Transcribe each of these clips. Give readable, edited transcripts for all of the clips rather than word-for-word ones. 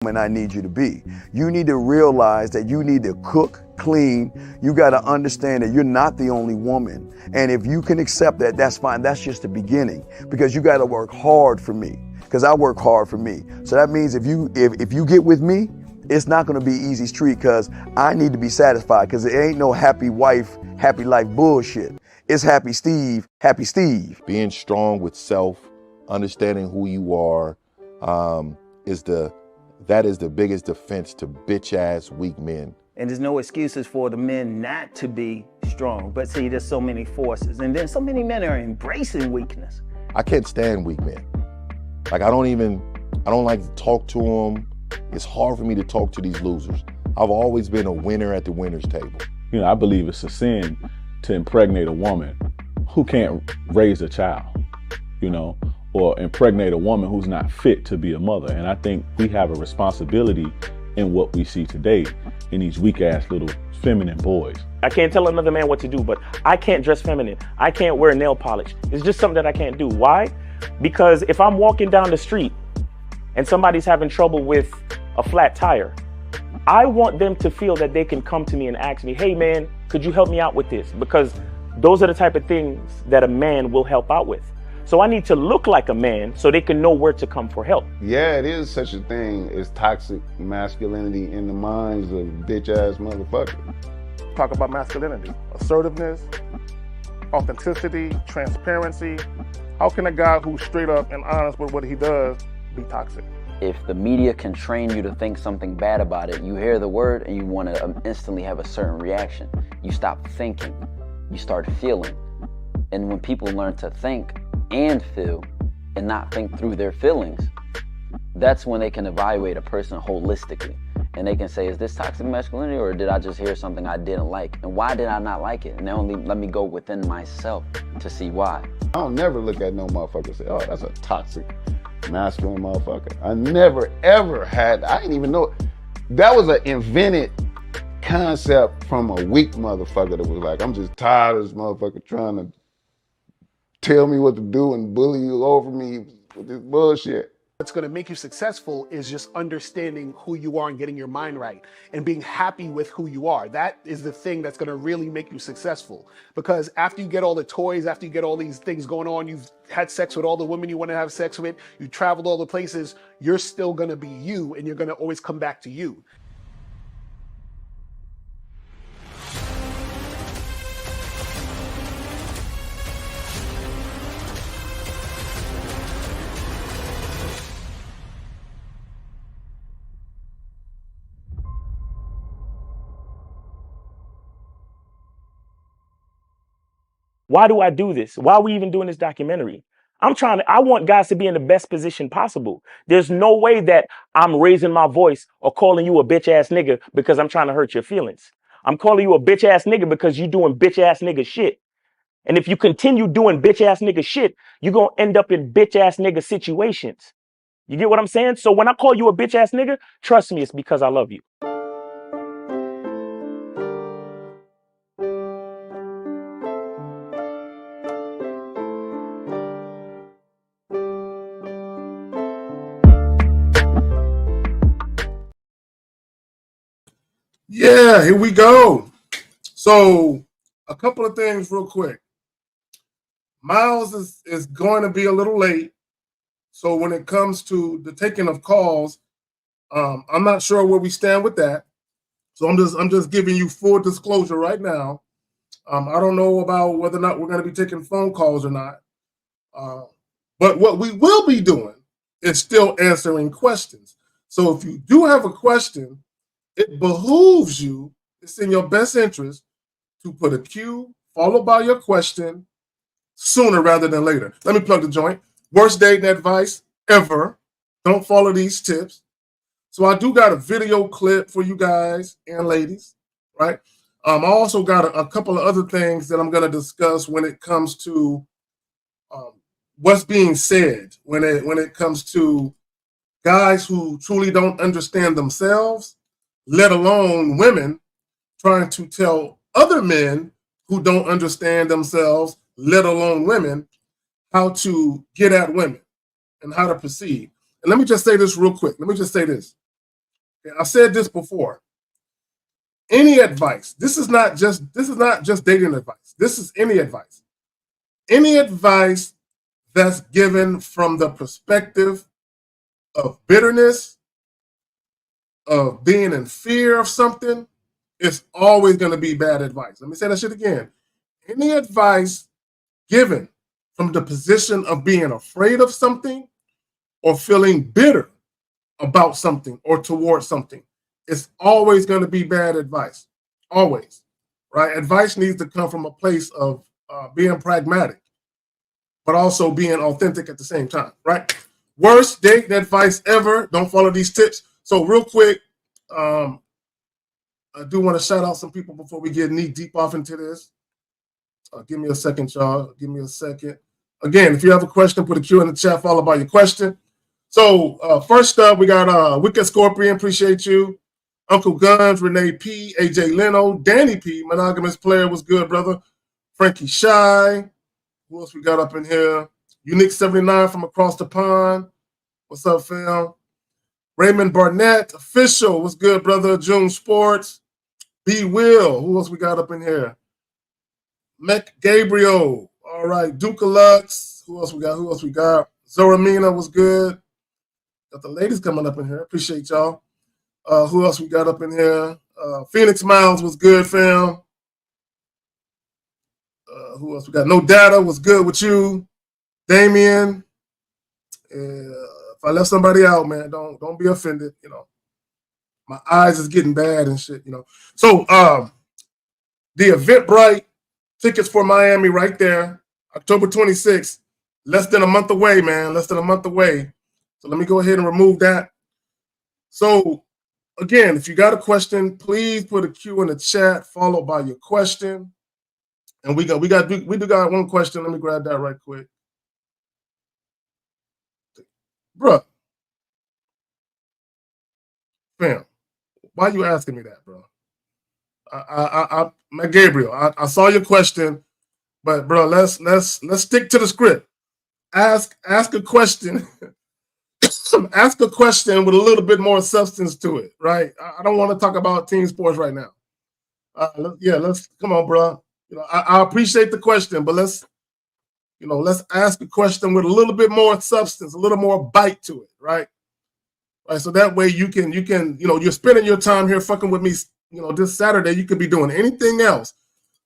and I need you to be. You need to realize that you need to cook, clean. You got to understand that you're not the only woman. And if you can accept that, that's fine. That's just the beginning, because you got to work hard for me, because I work hard for me. So that means if you get with me, it's not going to be easy street, because I need to be satisfied, because it ain't no happy wife, happy life bullshit. It's happy Steve, happy Steve. Being strong with self, understanding who you are, that is the biggest defense to bitch-ass weak men. And there's no excuses for the men not to be strong. But see, there's so many forces. And then so many men are embracing weakness. I can't stand weak men. Like, I don't like to talk to them. It's hard for me to talk to these losers. I've always been a winner at the winner's table. You know, I believe it's a sin to impregnate a woman who can't raise a child, you know, or impregnate a woman who's not fit to be a mother. And I think we have a responsibility in what we see today in these weak ass little feminine boys. I can't tell another man what to do, but I can't dress feminine. I can't wear nail polish. It's just something that I can't do. Why? Because if I'm walking down the street and somebody's having trouble with a flat tire, I want them to feel that they can come to me and ask me, hey man, could you help me out with this? Because those are the type of things that a man will help out with. So I need to look like a man so they can know where to come for help. Yeah, it is such a thing as toxic masculinity in the minds of bitch-ass motherfuckers. Talk about masculinity, assertiveness, authenticity, transparency. How can a guy who's straight up and honest with what he does be toxic? If the media can train you to think something bad about it, you hear the word and you want to instantly have a certain reaction. You stop thinking, you start feeling. And when people learn to think and feel and not think through their feelings, that's when they can evaluate a person holistically. And they can say, is this toxic masculinity, or did I just hear something I didn't like? And why did I not like it? And they only let me go within myself to see why. I don't never look at no motherfucker and say, oh, that's a toxic masculine motherfucker. I never ever had, I didn't even know. That was an invented concept from a weak motherfucker that was like, I'm just tired of this motherfucker trying to tell me what to do and bully you over me with this bullshit. What's going to make you successful is just understanding who you are and getting your mind right and being happy with who you are. That is the thing that's going to really make you successful. Because after you get all the toys, after you get all these things going on, you've had sex with all the women you want to have sex with, you traveled all the places, you're still going to be you, and you're going to always come back to you. Why do I do this? Why are we even doing this documentary? I want guys to be in the best position possible. There's no way that I'm raising my voice or calling you a bitch ass nigga because I'm trying to hurt your feelings. I'm calling you a bitch ass nigga because you're doing bitch ass nigga shit. And if you continue doing bitch ass nigga shit, you're going to end up in bitch ass nigga situations. You get what I'm saying? So when I call you a bitch ass nigga, trust me, it's because I love you. Yeah, here we go. So a couple of things real quick. Miles is going to be a little late. So when it comes to the taking of calls, I'm not sure where we stand with that. So I'm just giving you full disclosure right now. I don't know about whether or not we're going to be taking phone calls or not. But what we will be doing is still answering questions. So if you do have a question, it behooves you, it's in your best interest to put a Q followed by your question sooner rather than later. Let me plug the joint. Worst dating advice ever. Don't follow these tips. So I do got a video clip for you guys and ladies, right? I also got a couple of other things that I'm going to discuss when it comes to what's being said, when it comes to guys who truly don't understand themselves, let alone women trying to tell other men who don't understand themselves, let alone women, how to get at women and how to proceed. And let me just say this real quick. Let me just say this. Okay, I've said this before. Any advice, this is not just dating advice. This is any advice. Any advice that's given from the perspective of bitterness, of being in fear of something, it's always going to be bad advice. Let me say that shit again. Any advice given from the position of being afraid of something or feeling bitter about something or towards something, it's always going to be bad advice. Always. Right? Advice needs to come from a place of being pragmatic, but also being authentic at the same time. Right? Worst dating advice ever. Don't follow these tips. So real quick, I do want to shout out some people before we get knee deep off into this. Give me a second, y'all. Give me a second. Again, if you have a question, put a Q in the chat followed by your question. So first up, we got Wicked Scorpion. Appreciate you. Uncle Guns, Renee P, AJ Leno, Danny P, Monogamous Player was good, brother. Frankie Shy. Who else we got up in here? Unique 79 from across the pond. What's up, fam? Raymond Barnett, Official. What's good, brother? June Sports. B Will. Who else we got up in here? Mech Gabriel. All right. Duke Lux. Who else we got? Who else we got? Zoramina was good. Got the ladies coming up in here. Appreciate y'all. Who else we got up in here? Phoenix Miles was good, fam. Who else we got? No Data was good with you. Damien. If I left somebody out, man, don't be offended. You know, my eyes is getting bad and shit. You know. So the Eventbrite tickets for Miami right there, October 26th. Less than a month away, man. Less than a month away. So let me go ahead and remove that. So again, if you got a question, please put a Q in the chat followed by your question. And we do got one question. Let me grab that right quick. Bruh. Fam, why you asking me that, bro? Gabriel, I saw your question, but bro, let's stick to the script. Ask a question. Ask a question with a little bit more substance to it, right? I don't want to talk about team sports right now. Let's come on, bro. You know, I appreciate the question, but let's ask a question with a little bit more substance, a little more bite to it, right? Right. So that way you can, you're spending your time here fucking with me, this Saturday. You could be doing anything else.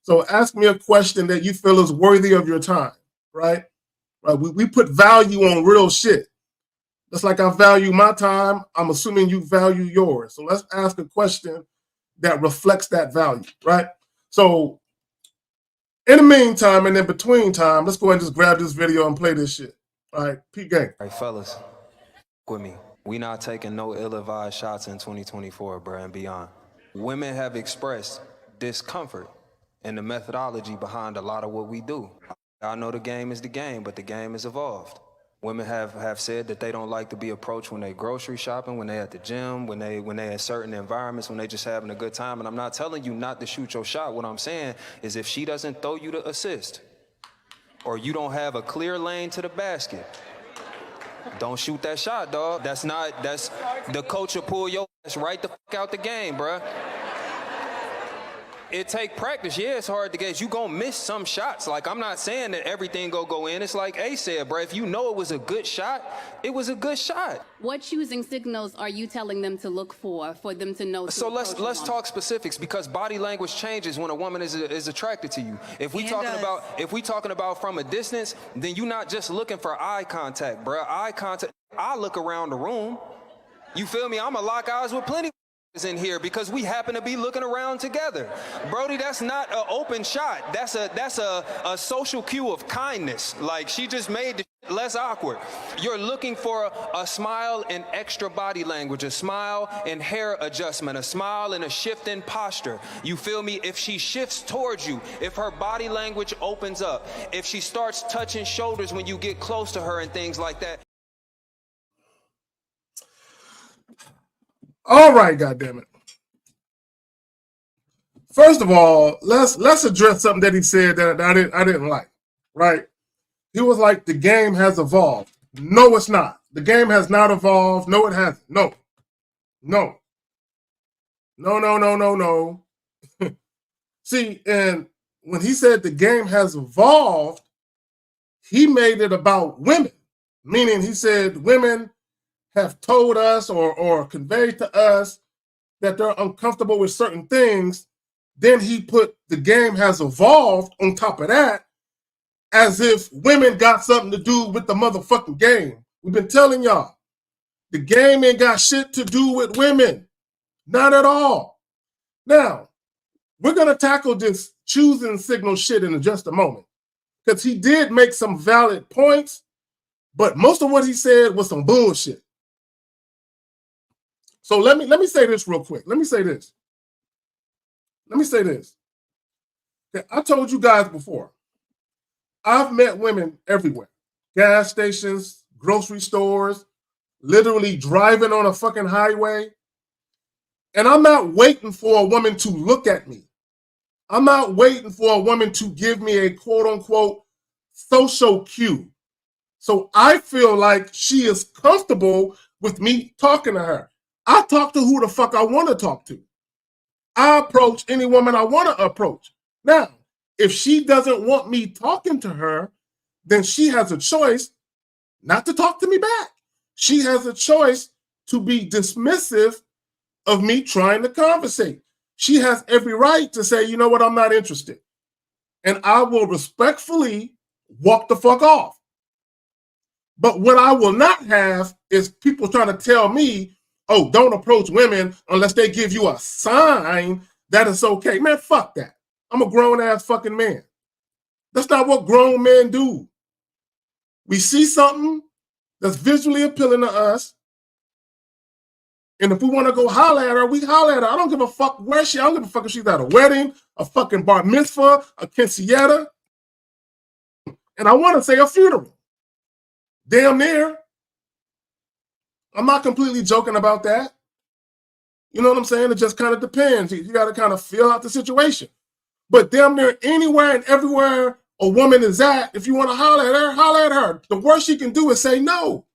So ask me a question that you feel is worthy of your time, right? Right. We put value on real shit. Just like I value my time, I'm assuming you value yours. So let's ask a question that reflects that value, right? So in the meantime and in between time, let's go ahead and just grab this video and play this shit. All right, Pete Gang. All right, fellas, with me. We not taking no ill-advised shots in 2024, bro, and beyond. Women have expressed discomfort in the methodology behind a lot of what we do. I know the game is the game, but the game has evolved. Women have said that they don't like to be approached when they grocery shopping, when they at the gym, when they at certain environments, when they just having a good time. And I'm not telling you not to shoot your shot. What I'm saying is if she doesn't throw you the assist, or you don't have a clear lane to the basket, don't shoot that shot, dog. That's the coach will pull your ass right the fuck out the game, bruh. It take practice. Yeah, it's hard to get. You gonna miss some shots. Like, I'm not saying that everything go in. It's like A said, bro. If you know it was a good shot, it was a good shot. What choosing signals are you telling them to look for them to know? So let's talk specifics, because body language changes when a woman is attracted to you. If we talking about from a distance, then you're not just looking for eye contact, bro. Eye contact. I look around the room. You feel me? I'ma lock eyes with plenty in here because we happen to be looking around together. Brody, that's not an open shot. That's a social cue of kindness. Like, she just made the shit less awkward. You're looking for a smile and extra body language, a smile and hair adjustment, a smile and a shift in posture. You feel me? If she shifts towards you, if her body language opens up, if she starts touching shoulders when you get close to her and things like that. All right, goddammit. First of all, let's address something that he said that I didn't like. Right? He was like, the game has evolved. No, it's not. The game has not evolved. No, it hasn't. No. No. See, and when he said the game has evolved, he made it about women, meaning he said women have told us or conveyed to us that they're uncomfortable with certain things. Then he put the game has evolved on top of that, as if women got something to do with the motherfucking game. We've been telling y'all, the game ain't got shit to do with women. Not at all. Now, we're going to tackle this choosing signal shit in just a moment, because he did make some valid points, but most of what he said was some bullshit. So let me say this real quick. Let me say this. Okay, I told you guys before, I've met women everywhere. Gas stations, grocery stores, literally driving on a fucking highway. And I'm not waiting for a woman to look at me. I'm not waiting for a woman to give me a quote unquote social cue. So I feel like she is comfortable with me talking to her. I talk to who the fuck I want to talk to. I approach any woman I want to approach. Now, if she doesn't want me talking to her, then she has a choice not to talk to me back. She has a choice to be dismissive of me trying to conversate. She has every right to say, you know what, I'm not interested. And I will respectfully walk the fuck off. But what I will not have is people trying to tell me, oh, don't approach women unless they give you a sign that it's okay. Man, fuck that. I'm a grown-ass fucking man. That's not what grown men do. We see something that's visually appealing to us, and if we want to go holler at her, we holler at her. I don't give a fuck where she. I don't give a fuck if she's at a wedding, a fucking bar mitzvah, a quinceañera, and I want to say a funeral. Damn near. I'm not completely joking about that. You know what I'm saying? It just kind of depends. You got to kind of feel out the situation. But damn near anywhere and everywhere a woman is at, if you want to holler at her. The worst she can do is say no.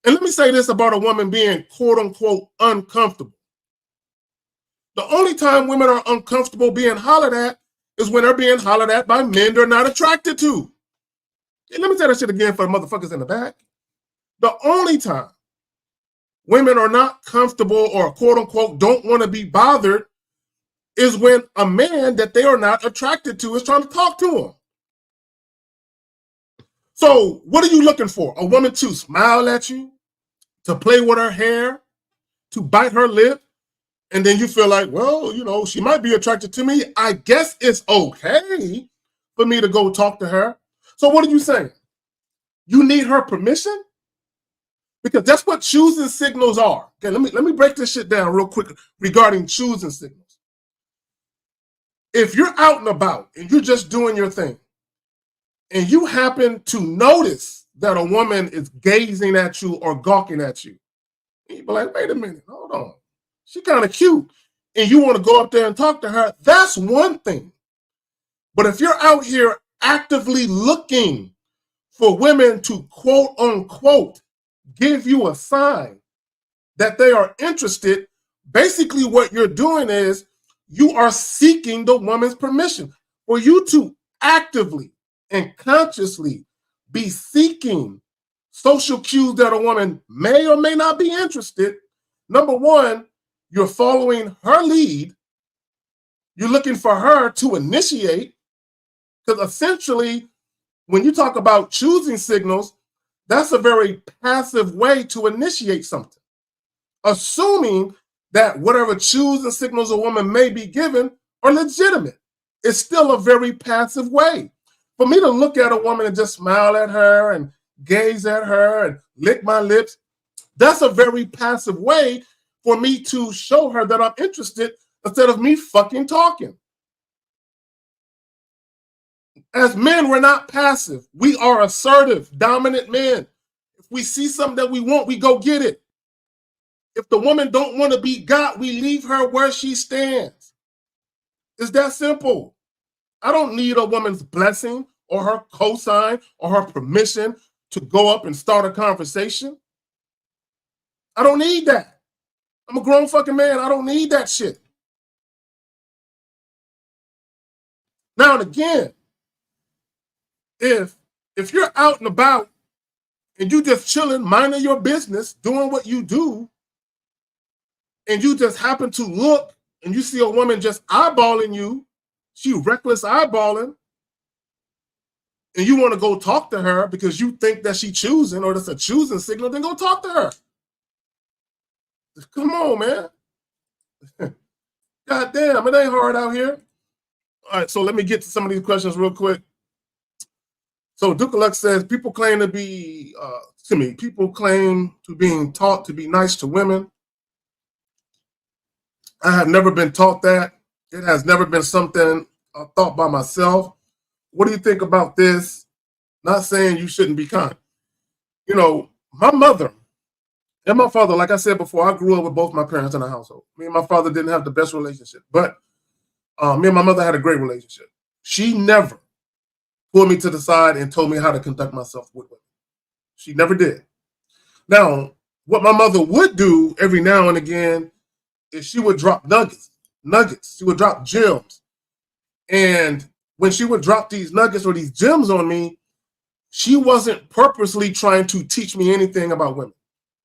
And let me say this about a woman being quote unquote uncomfortable. The only time women are uncomfortable being hollered at is when they're being hollered at by men they're not attracted to. And let me say that shit again for the motherfuckers in the back. The only time women are not comfortable or quote unquote don't want to be bothered is when a man that they are not attracted to is trying to talk to them. So what are you looking for? A woman to smile at you, to play with her hair, to bite her lip, and then you feel like, well, you know, she might be attracted to me. I guess it's okay for me to go talk to her. So what are you saying? You need her permission? Because that's what choosing signals are. Okay, let me break this shit down real quick regarding choosing signals. If you're out and about and you're just doing your thing, and you happen to notice that a woman is gazing at you or gawking at you, and you be like, wait a minute, hold on. She kind of cute. And you want to go up there and talk to her, that's one thing. But if you're out here actively looking for women to quote unquote give you a sign that they are interested, basically what you're doing is you are seeking the woman's permission. For you to actively and consciously be seeking social cues that a woman may or may not be interested, number one, you're following her lead. You're looking for her to initiate, because essentially, when you talk about choosing signals, that's a very passive way to initiate something. Assuming that whatever choosing signals a woman may be given are legitimate. It's still a very passive way. For me to look at a woman and just smile at her and gaze at her and lick my lips, that's a very passive way for me to show her that I'm interested instead of me fucking talking. As men, we're not passive. We are assertive, dominant men. If we see something that we want, we go get it. If the woman don't want to be got, we leave her where she stands. It's that simple. I don't need a woman's blessing or her cosign or her permission to go up and start a conversation. I don't need that. I'm a grown fucking man. I don't need that shit. Now and again, if you're out and about and you just chilling, minding your business, doing what you do, and you just happen to look and you see a woman just eyeballing you, she reckless eyeballing, and you want to go talk to her because you think that she choosing or that's a choosing signal, then go talk to her. Come on, man. God damn, it ain't hard out here. All right, so let me get to some of these questions real quick. So Dukaluk says, people claim to be, people claim to being taught to be nice to women. I have never been taught that. It has never been something thought by myself. What do you think about this? Not saying you shouldn't be kind. You know, my mother and my father, like I said before, I grew up with both my parents in the household. Me and my father didn't have the best relationship, but me and my mother had a great relationship. She never pulled me to the side and told me how to conduct myself with women. She never did. Now, what my mother would do every now and again is she would drop nuggets. She would drop gems. And when she would drop these nuggets or these gems on me, she wasn't purposely trying to teach me anything about women.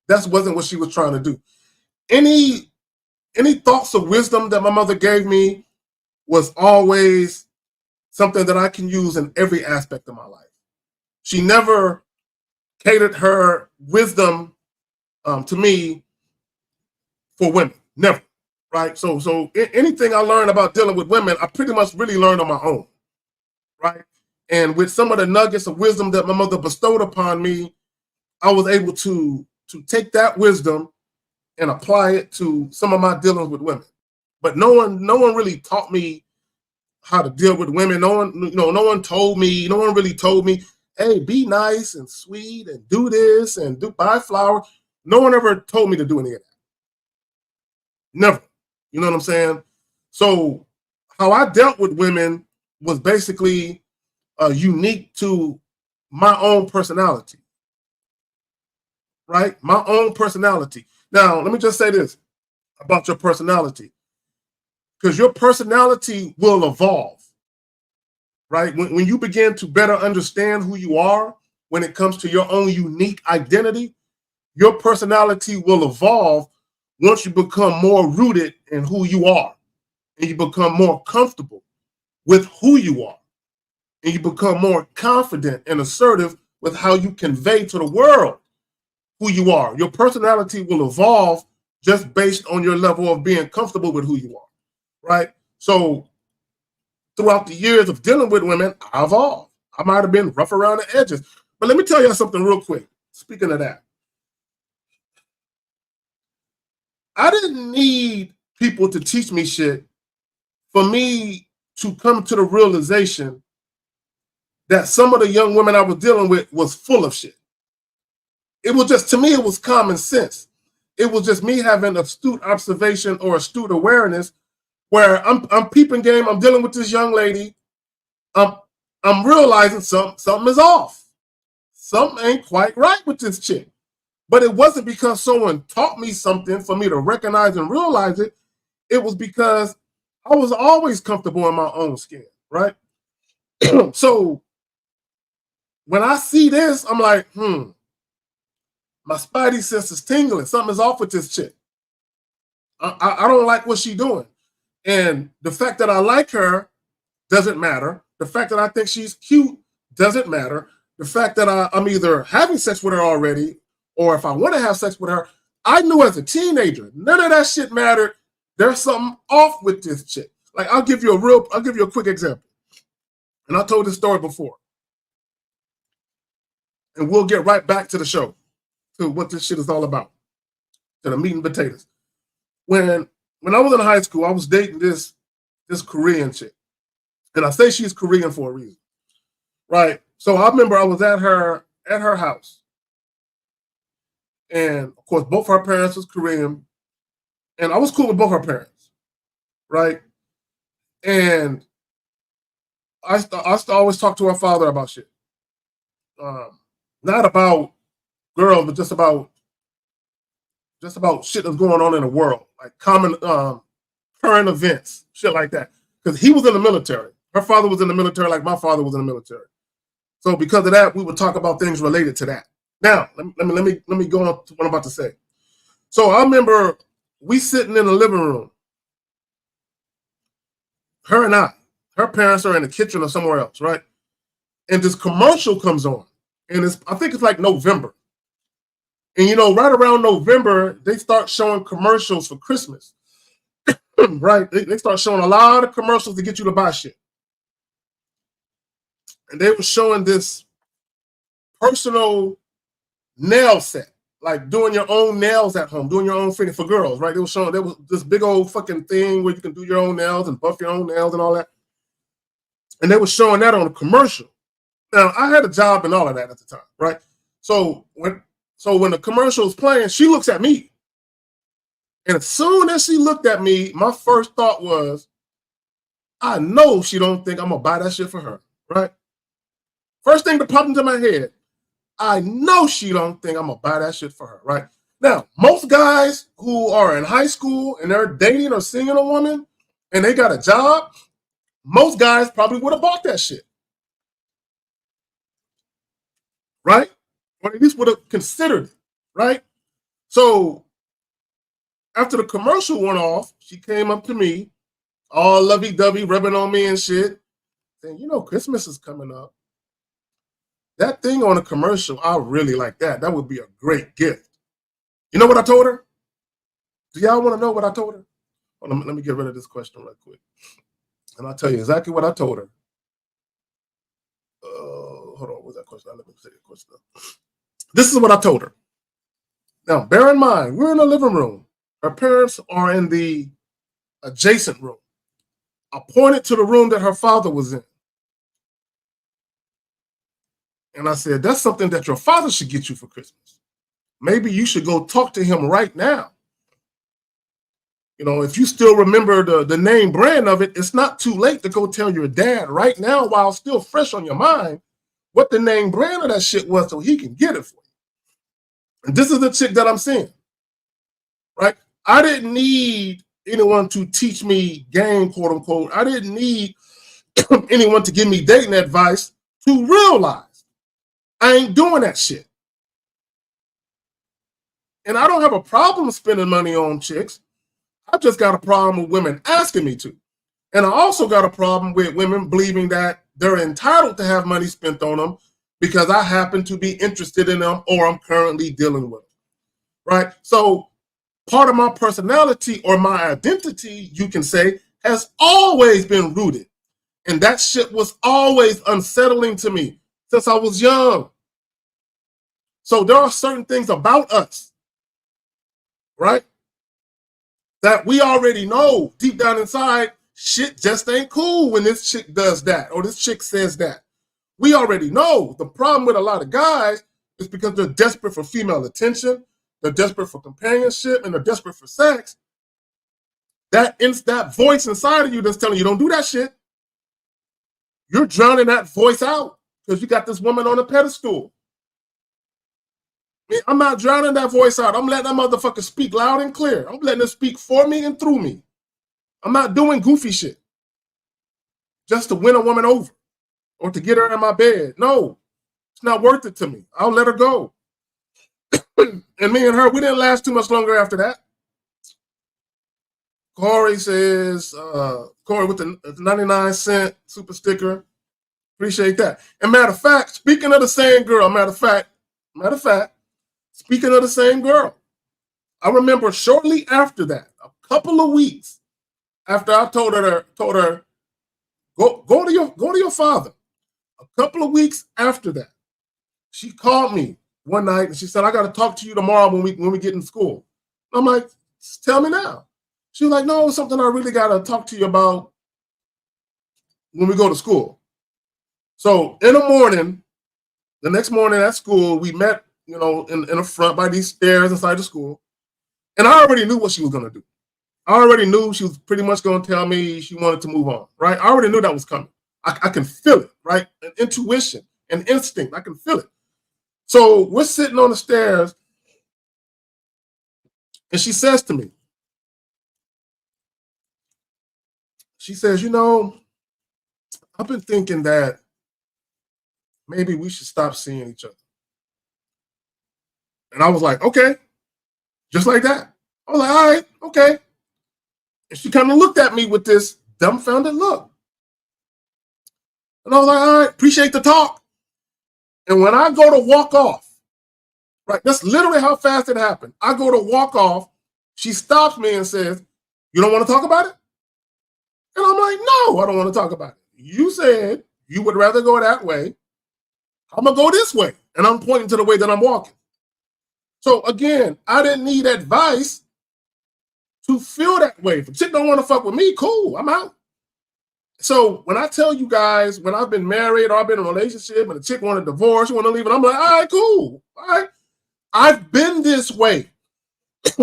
That wasn't what she was trying to do. Any thoughts of wisdom that my mother gave me was always something that I can use in every aspect of my life. She never catered her wisdom to me for women. Never. Right? So anything I learned about dealing with women, I pretty much really learned on my own. Right? And with some of the nuggets of wisdom that my mother bestowed upon me, I was able to take that wisdom and apply it to some of my dealings with women. But no one really taught me how to deal with women. No one really told me, hey, be nice and sweet and do this and buy flowers. No one ever told me to do any of that. Never. You know what I'm saying? So how I dealt with women was basically unique to my own personality. Right? My own personality. Now, let me just say this about your personality. Because your personality will evolve. Right? When you begin to better understand who you are when it comes to your own unique identity, your personality will evolve once you become more rooted in who you are and you become more comfortable with who you are and you become more confident and assertive with how you convey to the world who you are. Your personality will evolve just based on your level of being comfortable with who you are, right? So throughout the years of dealing with women, I evolved. I might have been rough around the edges. But let me tell you something real quick. Speaking of that, I didn't need people to teach me shit for me to come to the realization that some of the young women I was dealing with was full of shit. It was just, to me, it was common sense. It was just me having astute observation or astute awareness where I'm peeping game, I'm dealing with this young lady. I'm realizing something is off. Something ain't quite right with this chick. But it wasn't because someone taught me something for me to recognize and realize it. It was because I was always comfortable in my own skin, right? So when I see this, I'm like, my spidey sense is tingling. Something is off with this chick. I don't like what she's doing. And the fact that I like her doesn't matter. The fact that I think she's cute doesn't matter. The fact that I'm either having sex with her already, or if I want to have sex with her, I knew as a teenager, none of that shit mattered. There's something off with this chick. Like, I'll give you a quick example. And I told this story before. And we'll get right back to the show, to what this shit is all about, to the meat and potatoes. When I was in high school, I was dating this Korean chick. And I say she's Korean for a reason, right? So I remember I was at her house. And of course, both her parents was Korean. And I was cool with both her parents, right? And I always talk to her father about shit. Not about girls, but just about just about shit that's going on in the world, like common current events, shit like that. Because he was in the military. Her father was in the military, like my father was in the military. So because of that, we would talk about things related to that. Now, let me go on to what I'm about to say. So I remember we sitting in the living room, her and I. Her parents are in the kitchen or somewhere else, right? And this commercial comes on, and I think it's like November. And you know, right around November, they start showing commercials for Christmas, right? They start showing a lot of commercials to get you to buy shit. And they were showing this personal nail set, like doing your own nails at home, doing your own thing for girls, right? They were showing, there was this big old fucking thing where you can do your own nails and buff your own nails and all that. And they were showing that on a commercial. Now, I had a job and all of that at the time, right? So when the commercial is playing, she looks at me. And as soon as she looked at me, my first thought was, I know she don't think I'm going to buy that shit for her, right? First thing that popped into my head, I know she don't think I'm going to buy that shit for her, right? Now, most guys who are in high school and they're dating or seeing a woman and they got a job, most guys probably would have bought that shit. Right? Or at least would have considered it, right? So after the commercial went off, she came up to me, all lovey-dovey, rubbing on me and shit, saying, you know, Christmas is coming up. That thing on the commercial, I really like that. That would be a great gift. You know what I told her? Do y'all want to know what I told her? Well, let me get rid of this question right quick. And I'll tell you exactly what I told her. Hold on, what's that question? Let me say the question. This is what I told her. Now, bear in mind, we're in the living room. Her parents are in the adjacent room. I pointed to the room that her father was in. And I said, that's something that your father should get you for Christmas. Maybe you should go talk to him right now. You know, if you still remember the name brand of it, it's not too late to go tell your dad right now while it's still fresh on your mind what the name brand of that shit was so he can get it for you. And this is the chick that I'm seeing, right? I didn't need anyone to teach me game, quote unquote. I didn't need anyone to give me dating advice to realize I ain't doing that shit. And I don't have a problem spending money on chicks. I just got a problem with women asking me to. And I also got a problem with women believing that they're entitled to have money spent on them because I happen to be interested in them or I'm currently dealing with them, right? So part of my personality or my identity, you can say, has always been rooted. And that shit was always unsettling to me since I was young. So there are certain things about us, right, that we already know deep down inside, shit just ain't cool when this chick does that or this chick says that. We already know. The problem with a lot of guys is because they're desperate for female attention, they're desperate for companionship, and they're desperate for sex. That voice inside of you that's telling you don't do that shit, you're drowning that voice out because you got this woman on a pedestal. I'm not drowning that voice out. I'm letting that motherfucker speak loud and clear. I'm letting her speak for me and through me. I'm not doing goofy shit just to win a woman over or to get her in my bed. No, it's not worth it to me. I'll let her go. And me and her, we didn't last too much longer after that. Corey says, Corey with the 99-cent super sticker. Appreciate that. And matter of fact, speaking of the same girl, matter of fact, speaking of the same girl, I remember shortly after that, a couple of weeks after I told her, go to your father. A couple of weeks after that, she called me one night and she said, I got to talk to you tomorrow when we get in school. I'm like, tell me now. She was like, no, it's something I really got to talk to you about when we go to school. So in the morning, the next morning at school, we met, you know, in the front by these stairs inside the school. And I already knew what she was going to do. I already knew she was pretty much going to tell me she wanted to move on, right? I already knew that was coming. I can feel it, right? An intuition, an instinct. I can feel it. So we're sitting on the stairs And she says to me, she says, you know, I've been thinking that maybe we should stop seeing each other. And I was like, okay, just like that. I was like, all right, okay. And she kind of looked at me with this dumbfounded look. And I was like, all right, appreciate the talk. And when I go to walk off, right, that's literally how fast it happened. I go to walk off, she stops me and says, you don't want to talk about it? And I'm like, no, I don't want to talk about it. You said you would rather go that way. I'm going to go this way. And I'm pointing to the way that I'm walking. So again, I didn't need advice to feel that way. If a chick don't want to fuck with me, cool, I'm out. So when I tell you guys, when I've been married or I've been in a relationship and a chick want a divorce, you want to leave it, I'm like, all right, cool. All right. I've been this way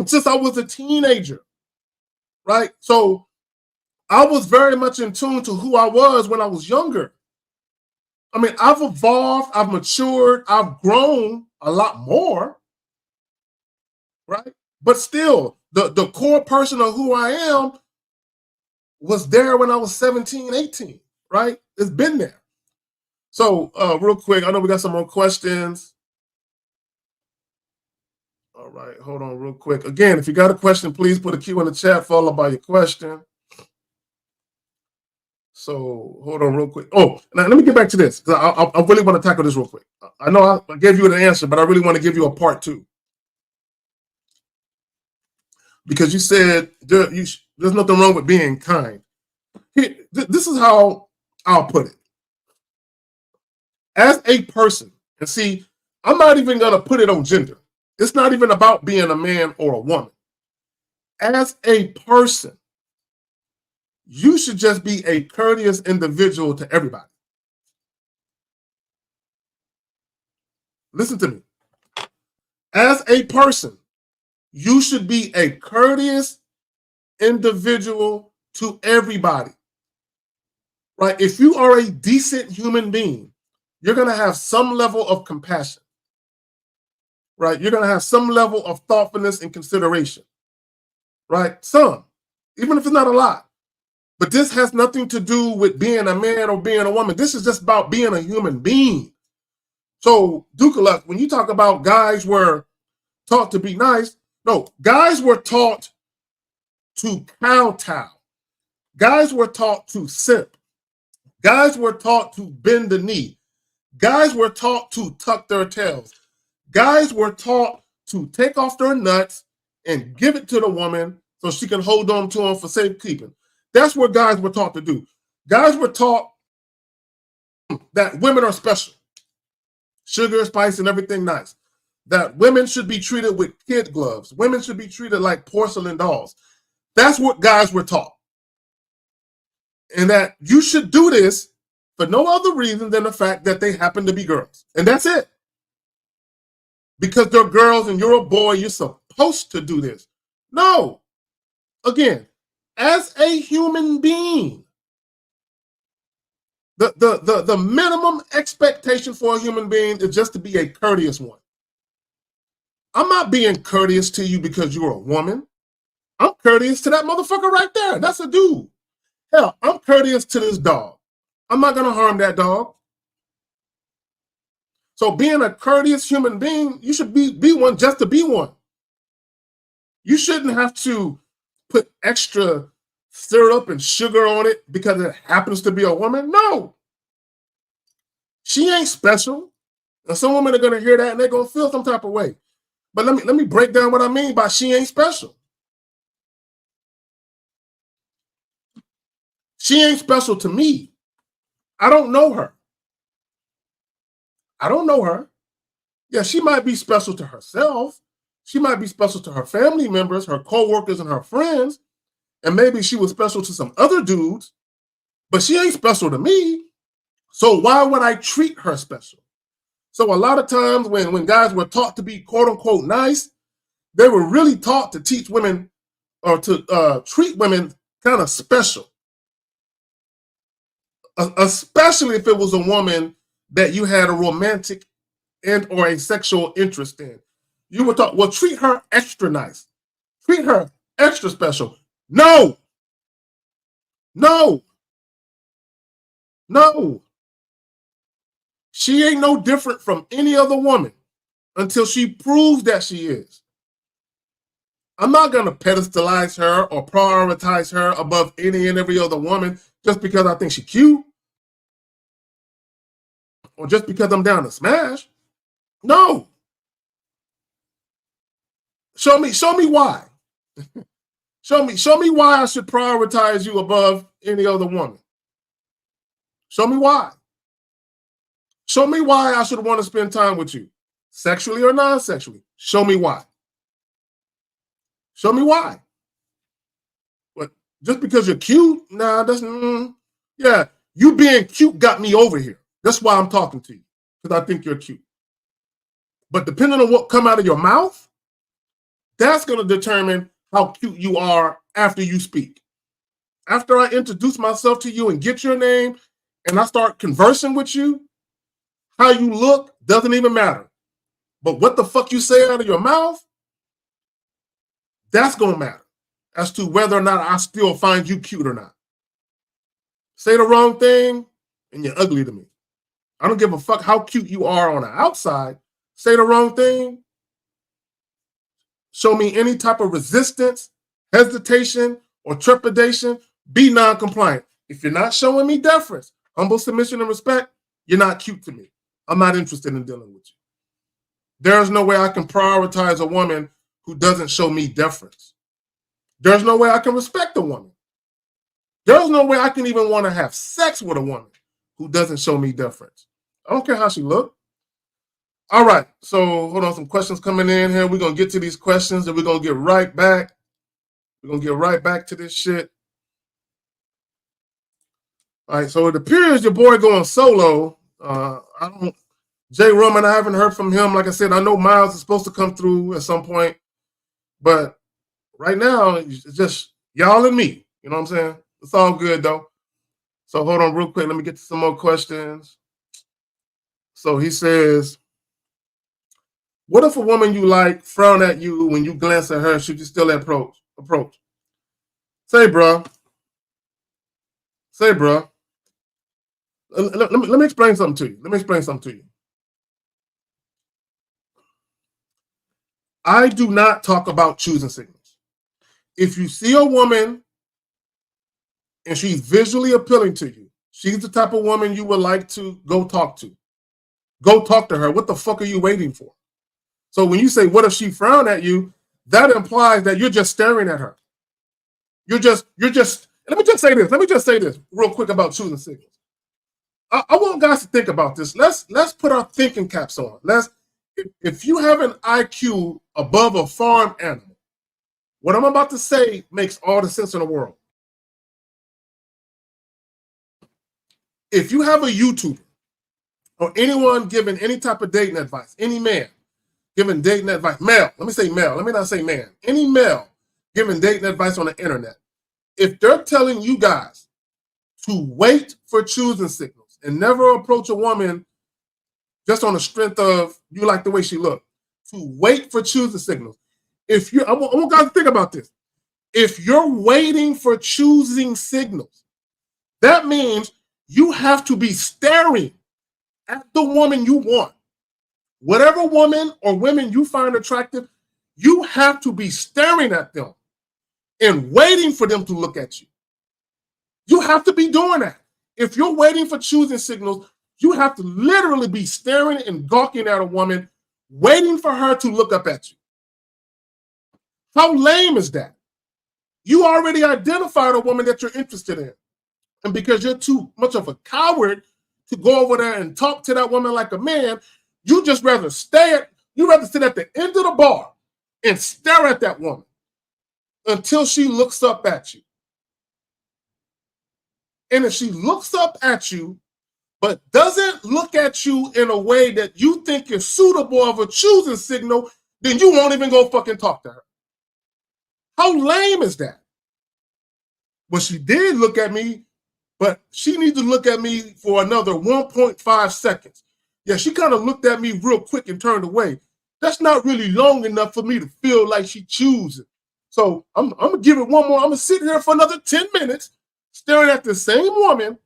since I was a teenager, right? So I was very much in tune to who I was when I was younger. I mean, I've evolved, I've matured, I've grown a lot more, right? But still, the core person of who I am was there when I was 17, 18, right? It's been there. So real quick, I know we got some more questions. All right, hold on real quick. Again, if you got a question, please put a Q in the chat followed by your question. So hold on real quick. Oh, now let me get back to this because I really want to tackle this real quick. I know I gave you an answer, but I really want to give you a part two. Because you said there's nothing wrong with being kind. This is how I'll put it. As a person, and see, I'm not even going to put it on gender. It's not even about being a man or a woman. As a person, you should just be a courteous individual to everybody. Listen to me. As a person, you should be a courteous individual to everybody. Right? If you are a decent human being, you're going to have some level of compassion. Right? You're going to have some level of thoughtfulness and consideration. Right? Some, even if it's not a lot. But this has nothing to do with being a man or being a woman. This is just about being a human being. So, Dukaluk, when you talk about guys were taught to be nice, no, guys were taught to kowtow. Guys were taught to simp. Guys were taught to bend the knee. Guys were taught to tuck their tails. Guys were taught to take off their nuts and give it to the woman so she can hold on to them for safekeeping. That's what guys were taught to do. Guys were taught that women are special. Sugar, spice, and everything nice. That women should be treated with kid gloves. Women should be treated like porcelain dolls. That's what guys were taught. And that you should do this for no other reason than the fact that they happen to be girls. And that's it. Because they're girls and you're a boy, you're supposed to do this. No. Again, as a human being, the minimum expectation for a human being is just to be a courteous one. I'm not being courteous to you because you're a woman. I'm courteous to that motherfucker right there. That's a dude. Hell, I'm courteous to this dog. I'm not going to harm that dog. So being a courteous human being, you should be one just to be one. You shouldn't have to put extra syrup and sugar on it because it happens to be a woman. No. She ain't special. And some women are going to hear that and they're going to feel some type of way. But let me break down what I mean by she ain't special. She ain't special to me. I don't know her. I don't know her. Yeah, she might be special to herself. She might be special to her family members, her co-workers, and her friends. And maybe she was special to some other dudes, but she ain't special to me. So why would I treat her special? So a lot of times when guys were taught to be quote unquote nice, they were really taught to teach women or to treat women kind of special. Especially if it was a woman that you had a romantic and or a sexual interest in. You were taught, well, treat her extra nice. Treat her extra special. No. No. No. She ain't no different from any other woman until she proves that she is. I'm not going to pedestalize her or prioritize her above any and every other woman just because I think she's cute or just because I'm down to smash. No. Show me why. Show me why I should prioritize you above any other woman. Show me why. Show me why I should want to spend time with you, sexually or non-sexually. Show me why. Show me why. But just because you're cute, nah, that's yeah. You being cute got me over here. That's why I'm talking to you, because I think you're cute. But depending on what come out of your mouth, that's going to determine how cute you are after you speak. After I introduce myself to you and get your name, and I start conversing with you, how you look doesn't even matter. But what the fuck you say out of your mouth, that's going to matter as to whether or not I still find you cute or not. Say the wrong thing, and you're ugly to me. I don't give a fuck how cute you are on the outside. Say the wrong thing, show me any type of resistance, hesitation, or trepidation, be non-compliant. If you're not showing me deference, humble submission and respect, you're not cute to me. I'm not interested in dealing with you. There's no way I can prioritize a woman who doesn't show me deference. There's no way I can respect a woman. There's no way I can even want to have sex with a woman who doesn't show me deference. I don't care how she looks. All right, so hold on, some questions coming in here. We're going to get to these questions and we're going to get right back. We're going to get right back to this shit. All right, so it appears your boy going solo. Jay Roman, I haven't heard from him. Like I said, I know Miles is supposed to come through at some point, but right now it's just y'all and me. You know what I'm saying? It's all good though. So hold on real quick. Let me get to some more questions. So he says, what if a woman you like frown at you when you glance at her? Should you still approach? Say, bro. Let me explain something to you. I do not talk about choosing signals. If you see a woman and she's visually appealing to you, she's the type of woman you would like to go talk to. Go talk to her. What the fuck are you waiting for? So when you say, what if she frowned at you? That implies that you're just staring at her. Let me just say this real quick about choosing signals. I want guys to think about this. Let's put our thinking caps on. If you have an IQ above a farm animal, what I'm about to say makes all the sense in the world. If you have a YouTuber or anyone giving any type of dating advice, any man giving dating advice, male, let me say male, let me not say man, any male giving dating advice on the internet, if they're telling you guys to wait for choosing signals and never approach a woman just on the strength of you like the way she looked, to wait for choosing signals. I want guys to think about this. If you're waiting for choosing signals, that means you have to be staring at the woman you want. Whatever woman or women you find attractive, you have to be staring at them and waiting for them to look at you. You have to be doing that. If you're waiting for choosing signals, you have to literally be staring and gawking at a woman, waiting for her to look up at you. How lame is that? You already identified a woman that you're interested in. And because you're too much of a coward to go over there and talk to that woman like a man, you just rather sit at the end of the bar and stare at that woman until she looks up at you. And if she looks up at you, but doesn't look at you in a way that you think is suitable of a choosing signal, then you won't even go fucking talk to her. How lame is that? Well, she did look at me, but she needs to look at me for another 1.5 seconds. Yeah, she kind of looked at me real quick and turned away. That's not really long enough for me to feel like she chooses. So I'm gonna give it one more. I'm gonna sit here for another 10 minutes, staring at the same woman,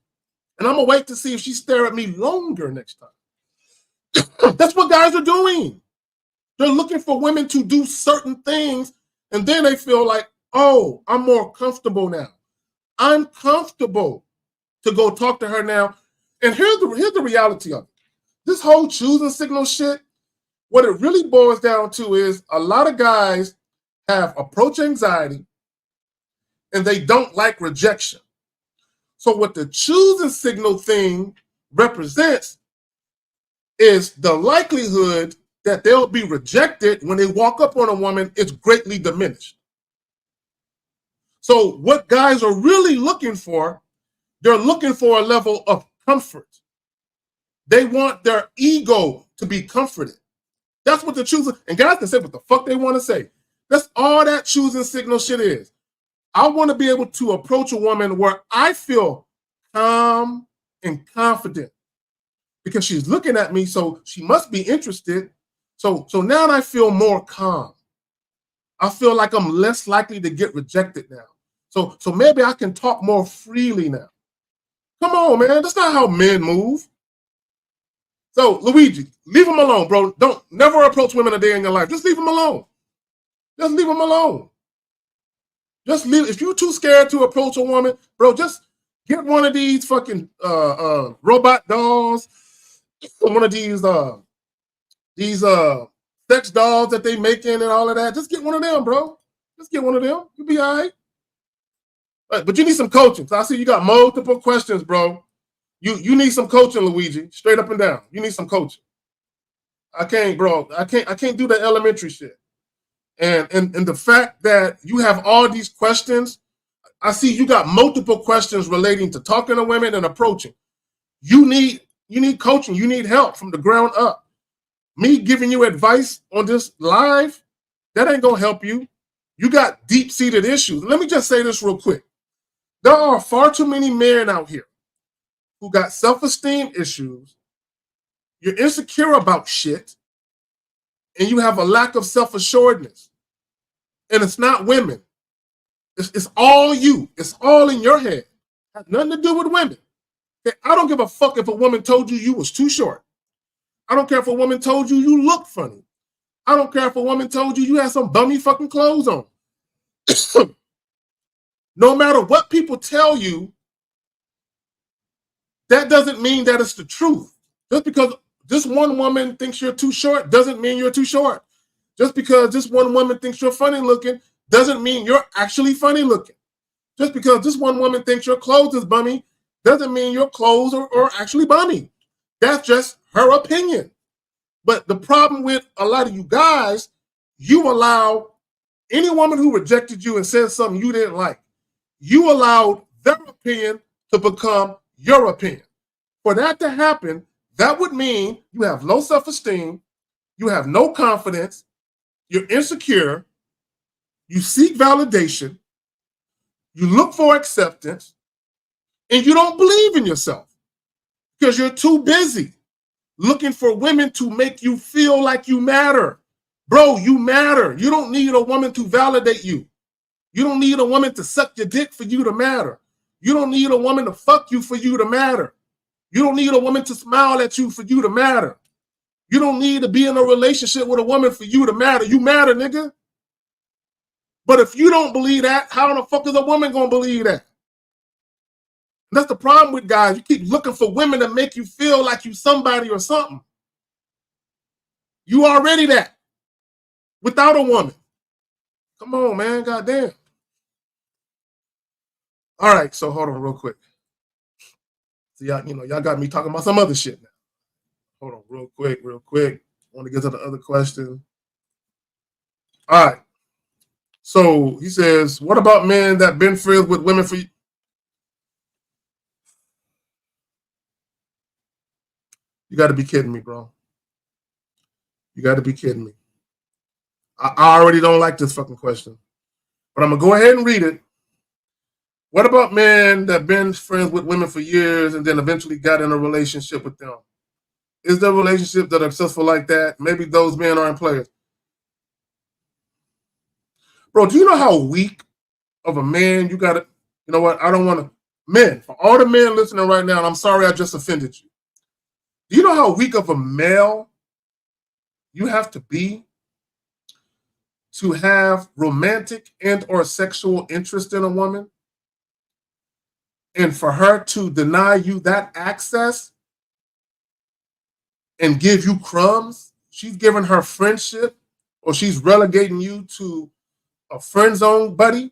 and I'm gonna wait to see if she stare at me longer next time. That's what guys are doing. They're looking for women to do certain things, and then they feel like, oh, I'm more comfortable now. I'm comfortable to go talk to her now. And here's the reality of it. This whole choosing signal shit, what it really boils down to is a lot of guys have approach anxiety and they don't like rejection. So what the choosing signal thing represents is the likelihood that they'll be rejected when they walk up on a woman is greatly diminished. So what guys are really looking for, they're looking for a level of comfort. They want their ego to be comforted. That's what the choosing, and guys can say what the fuck they want to say. That's all that choosing signal shit is. I want to be able to approach a woman where I feel calm and confident because she's looking at me, so she must be interested. So now I feel more calm. I feel like I'm less likely to get rejected now. So maybe I can talk more freely now. Come on, man. That's not how men move. So, Luigi, leave him alone, bro. Don't never approach women a day in your life. Just leave him alone. Just leave him alone. Just leave. If you're too scared to approach a woman, bro, just get one of these fucking robot dolls. One of these sex dolls that they making and all of that. Just get one of them, bro. Just get one of them. You'll be all right. But you need some coaching. So I see you got multiple questions, bro. You need some coaching, Luigi. Straight up and down. You need some coaching. I can't, bro. I can't do the elementary shit. And the fact that you have all these questions, I see you got multiple questions relating to talking to women and approaching. You need coaching. You need help from the ground up. Me giving you advice on this live, that ain't gonna help you. You got deep-seated issues. Let me just say this real quick. There are far too many men out here who got self-esteem issues, you're insecure about shit, and you have a lack of self-assuredness. And it's not women. It's all you. It's all in your head. It has nothing to do with women. Okay? I don't give a fuck if a woman told you you was too short. I don't care if a woman told you you look funny. I don't care if a woman told you you had some bummy fucking clothes on. No matter what people tell you, that doesn't mean that it's the truth. Just because this one woman thinks you're too short doesn't mean you're too short. Just because this one woman thinks you're funny looking doesn't mean you're actually funny looking. Just because this one woman thinks your clothes is bummy doesn't mean your clothes are actually bummy. That's just her opinion. But the problem with a lot of you guys, you allow any woman who rejected you and said something you didn't like, you allowed their opinion to become your opinion. For that to happen, that would mean you have low self-esteem, you have no confidence, you're insecure, you seek validation, you look for acceptance, and you don't believe in yourself because you're too busy looking for women to make you feel like you matter. Bro, you matter. You don't need a woman to validate you. You don't need a woman to suck your dick for you to matter. You don't need a woman to fuck you for you to matter. You don't need a woman to smile at you for you to matter. You don't need to be in a relationship with a woman for you to matter. You matter, nigga. But if you don't believe that, how the fuck is a woman gonna believe that? And that's the problem with guys. You keep looking for women to make you feel like you somebody or something. You already that without a woman. Come on, man. Goddamn. All right, so hold on real quick. So y'all got me talking about some other shit now. Hold on real quick. I want to get to the other question. All right. So he says, what about men that been friends with women for... You got to be kidding me, bro. You got to be kidding me. I already don't like this fucking question. But I'm going to go ahead and read it. What about men that been friends with women for years and then eventually got in a relationship with them? Is there relationships that are successful like that? Maybe those men aren't players. Bro, do you know how weak of a man you got to, you know what? I don't want to, men, for all the men listening right now, and I'm sorry I just offended you. Do you know how weak of a male you have to be to have romantic and or sexual interest in a woman? And for her to deny you that access and give you crumbs, she's giving her friendship, or she's relegating you to a friend zone buddy,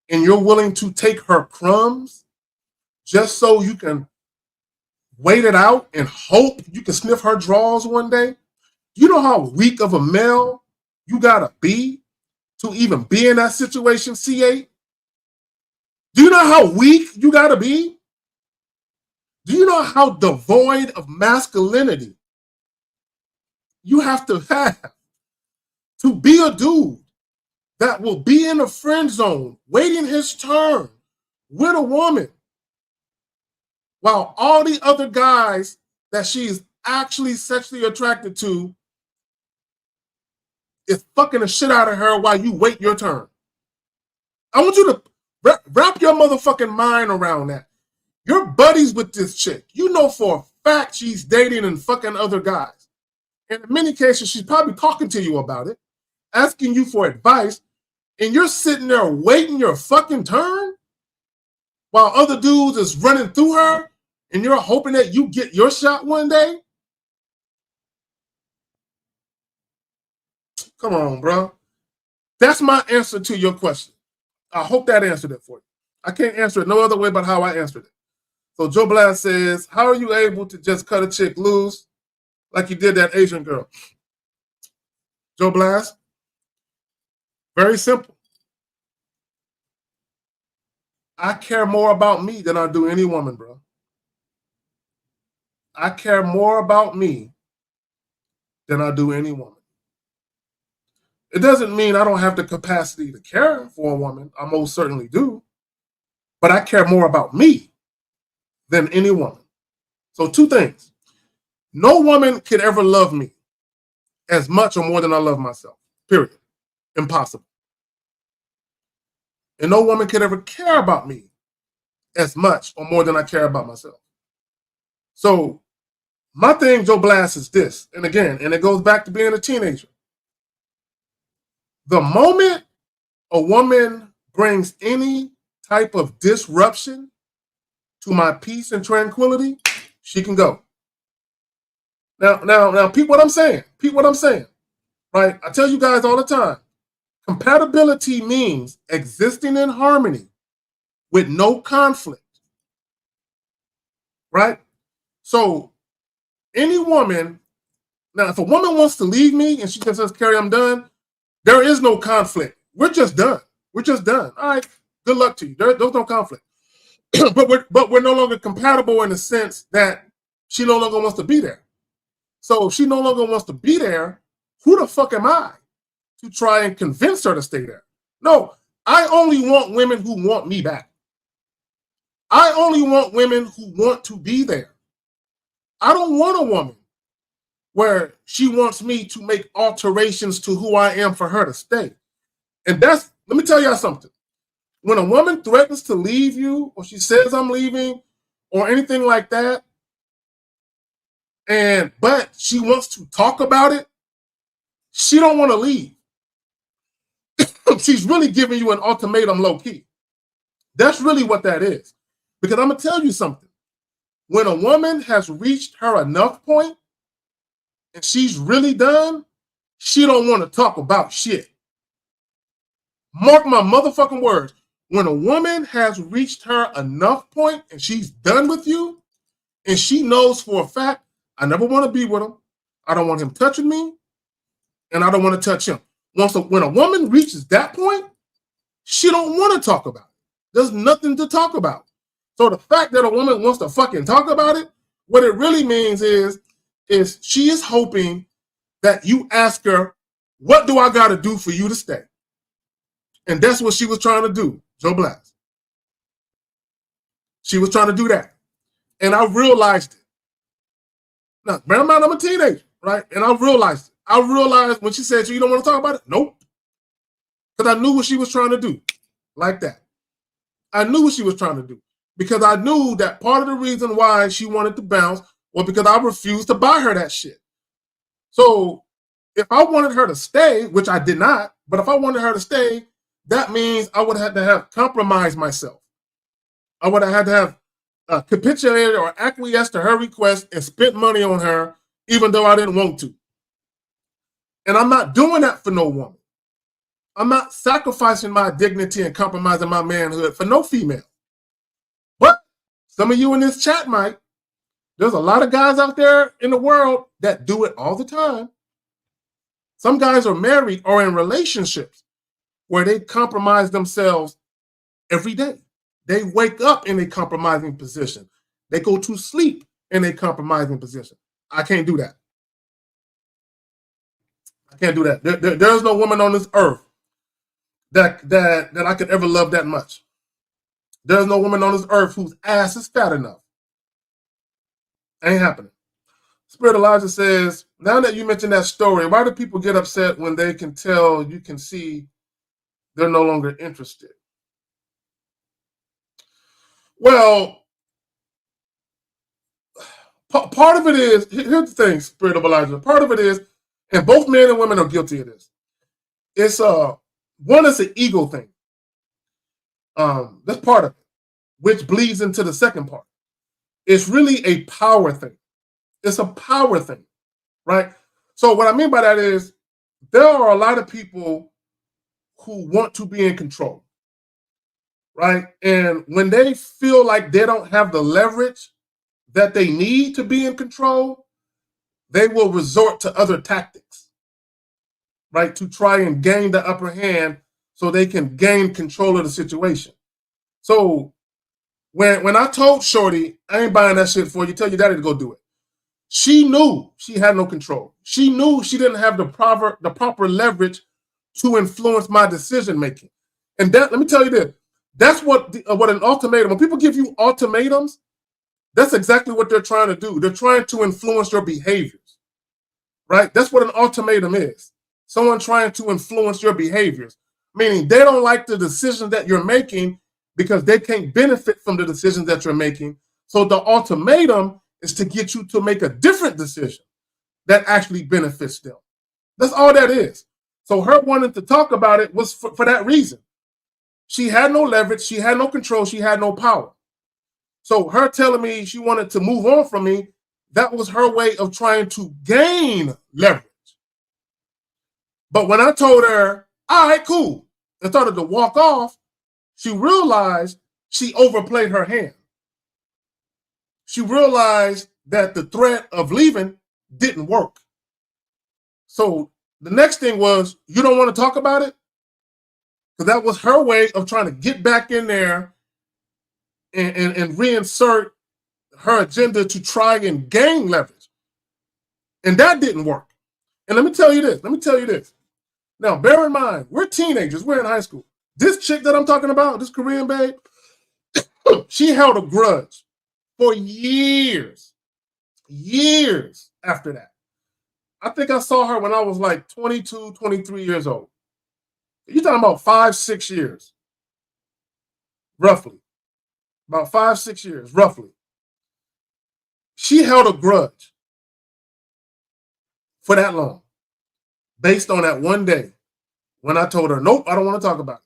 and you're willing to take her crumbs just so you can wait it out and hope you can sniff her drawers one day? You know how weak of a male you gotta be to even be in that situation, C8? Do you know how weak you gotta be? Do you know how devoid of masculinity you have to be a dude that will be in a friend zone, waiting his turn with a woman, while all the other guys that she's actually sexually attracted to is fucking the shit out of her while you wait your turn? I want you to wrap your motherfucking mind around that. You're buddies with this chick. You know for a fact she's dating and fucking other guys. And in many cases, she's probably talking to you about it, asking you for advice, and you're sitting there waiting your fucking turn while other dudes is running through her, and you're hoping that you get your shot one day? Come on, bro. That's my answer to your question. I hope that answered it for you. I can't answer it no other way but how I answered it. So Joe Blast says, how are you able to just cut a chick loose like you did that Asian girl? Joe Blast, very simple. I care more about me than I do any woman, bro. I care more about me than I do any woman. It doesn't mean I don't have the capacity to care for a woman. I most certainly do. But I care more about me than any woman. So two things. No woman could ever love me as much or more than I love myself. Period. Impossible. And no woman could ever care about me as much or more than I care about myself. So my thing, Joe Blast, is this. And again, and it goes back to being a teenager. The moment a woman brings any type of disruption to my peace and tranquility, she can go. Now, peep what I'm saying. Peep what I'm saying. Right? I tell you guys all the time, compatibility means existing in harmony with no conflict. Right? So any woman, now if a woman wants to leave me and she just says, Carrie, I'm done, there is no conflict. We're just done. We're just done. All right. Good luck to you. There's no conflict. but we're no longer compatible in the sense that she no longer wants to be there. So if she no longer wants to be there, who the fuck am I to try and convince her to stay there? No, I only want women who want me back. I only want women who want to be there. I don't want a woman where she wants me to make alterations to who I am for her to stay. And that's, let me tell y'all something. When a woman threatens to leave you, or she says I'm leaving, or anything like that, but she wants to talk about it, she don't want to leave. She's really giving you an ultimatum low key. That's really what that is. Because I'm going to tell you something. When a woman has reached her enough point and she's really done, she don't want to talk about shit. Mark my motherfucking words. When a woman has reached her enough point and she's done with you, and she knows for a fact, I never want to be with him, I don't want him touching me, and I don't want to touch him. When a woman reaches that point, she don't want to talk about it. There's nothing to talk about. So the fact that a woman wants to fucking talk about it, what it really means is she is hoping that you ask her, what do I got to do for you to stay? And that's what she was trying to do, Joe Blast. She was trying to do that. And I realized it. Now, bear in mind, I'm a teenager, right? And I realized it. I realized when she said, you don't want to talk about it? Nope. because I knew what she was trying to do, like that. I knew what she was trying to do because I knew that part of the reason why she wanted to bounce was because I refused to buy her that shit. So if I wanted her to stay, which I did not, but if I wanted her to stay, that means I would have had to have compromised myself. I would have had to have capitulated or acquiesced to her request and spent money on her, even though I didn't want to. And I'm not doing that for no woman. I'm not sacrificing my dignity and compromising my manhood for no female. But some of you in this chat might. There's a lot of guys out there in the world that do it all the time. Some guys are married or in relationships where they compromise themselves every day. They wake up in a compromising position. They go to sleep in a compromising position. I can't do that. I can't do that. There's no woman on this earth that I could ever love that much. There's no woman on this earth whose ass is fat enough. Ain't happening. Spirit Elijah says, now that you mentioned that story, why do people get upset when they can tell, you can see they're no longer interested? Well, part of it is, here's the thing, Spirit of Elijah, part of it is, and both men and women are guilty of this. It's one is an ego thing. That's part of it, which bleeds into the second part. It's really a power thing. It's a power thing, right? So what I mean by that is there are a lot of people who want to be in control, right? And when they feel like they don't have the leverage that they need to be in control, they will resort to other tactics, right? To try and gain the upper hand so they can gain control of the situation. So when I told Shorty, I ain't buying that shit for you, tell your daddy to go do it. She knew she had no control. She knew she didn't have the proper leverage to influence my decision making. And that, let me tell you this, that's what an ultimatum, when people give you ultimatums, that's exactly what they're trying to do. They're trying to influence your behaviors, right? That's what an ultimatum is. Someone trying to influence your behaviors, meaning they don't like the decisions that you're making because they can't benefit from the decisions that you're making. So the ultimatum is to get you to make a different decision that actually benefits them. That's all that is. So her wanting to talk about it was for that reason. She had no leverage, she had no control, she had no power. So her telling me she wanted to move on from me, that was her way of trying to gain leverage. But when I told her, all right, cool, and started to walk off, she realized she overplayed her hand. She realized that the threat of leaving didn't work. So the next thing was, you don't want to talk about it? Because that was her way of trying to get back in there and reinsert her agenda to try and gain leverage. And that didn't work. And let me tell you this. Now, bear in mind, we're teenagers, we're in high school. This chick that I'm talking about, this Korean babe, she held a grudge for years after that. I think I saw her when I was like 22, 23 years old. You're talking about 5-6 years, roughly. About 5-6 years, roughly. She held a grudge for that long, based on that one day when I told her, nope, I don't want to talk about it.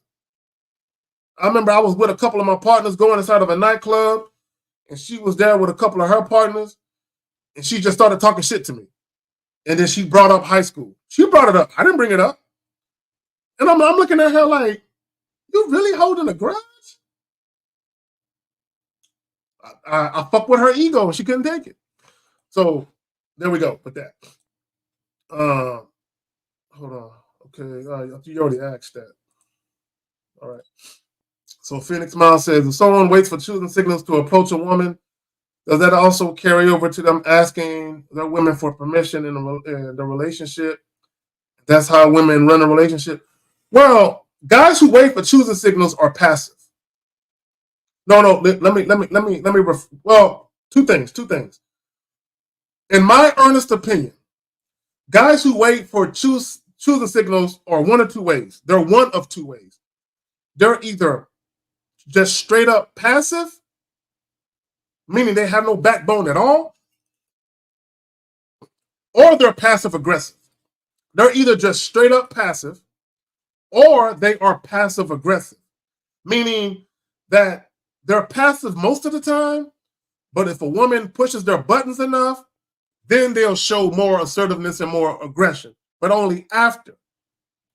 I remember I was with a couple of my partners going inside of a nightclub, and she was there with a couple of her partners, and she just started talking shit to me. And then she brought up high school. She brought it up. I didn't bring it up. And I'm looking at her like, you really holding a grudge? I fucked with her ego and she couldn't take it. So there we go with that. Hold on. Okay, you already asked that. All right. So Phoenix Miles says, if someone waits for choosing signals to approach a woman, does that also carry over to them asking their women for permission in the relationship? That's how women run a relationship. Well, guys who wait for choosing signals are passive. No. Let me. Well, two things. In my earnest opinion, guys who wait for choosing signals are one of two ways. They're one of two ways. They're either just straight up passive, meaning they have no backbone at all, or they're passive aggressive. They're either just straight up passive, or they are passive aggressive, meaning that they're passive most of the time, but if a woman pushes their buttons enough, then they'll show more assertiveness and more aggression, but only after,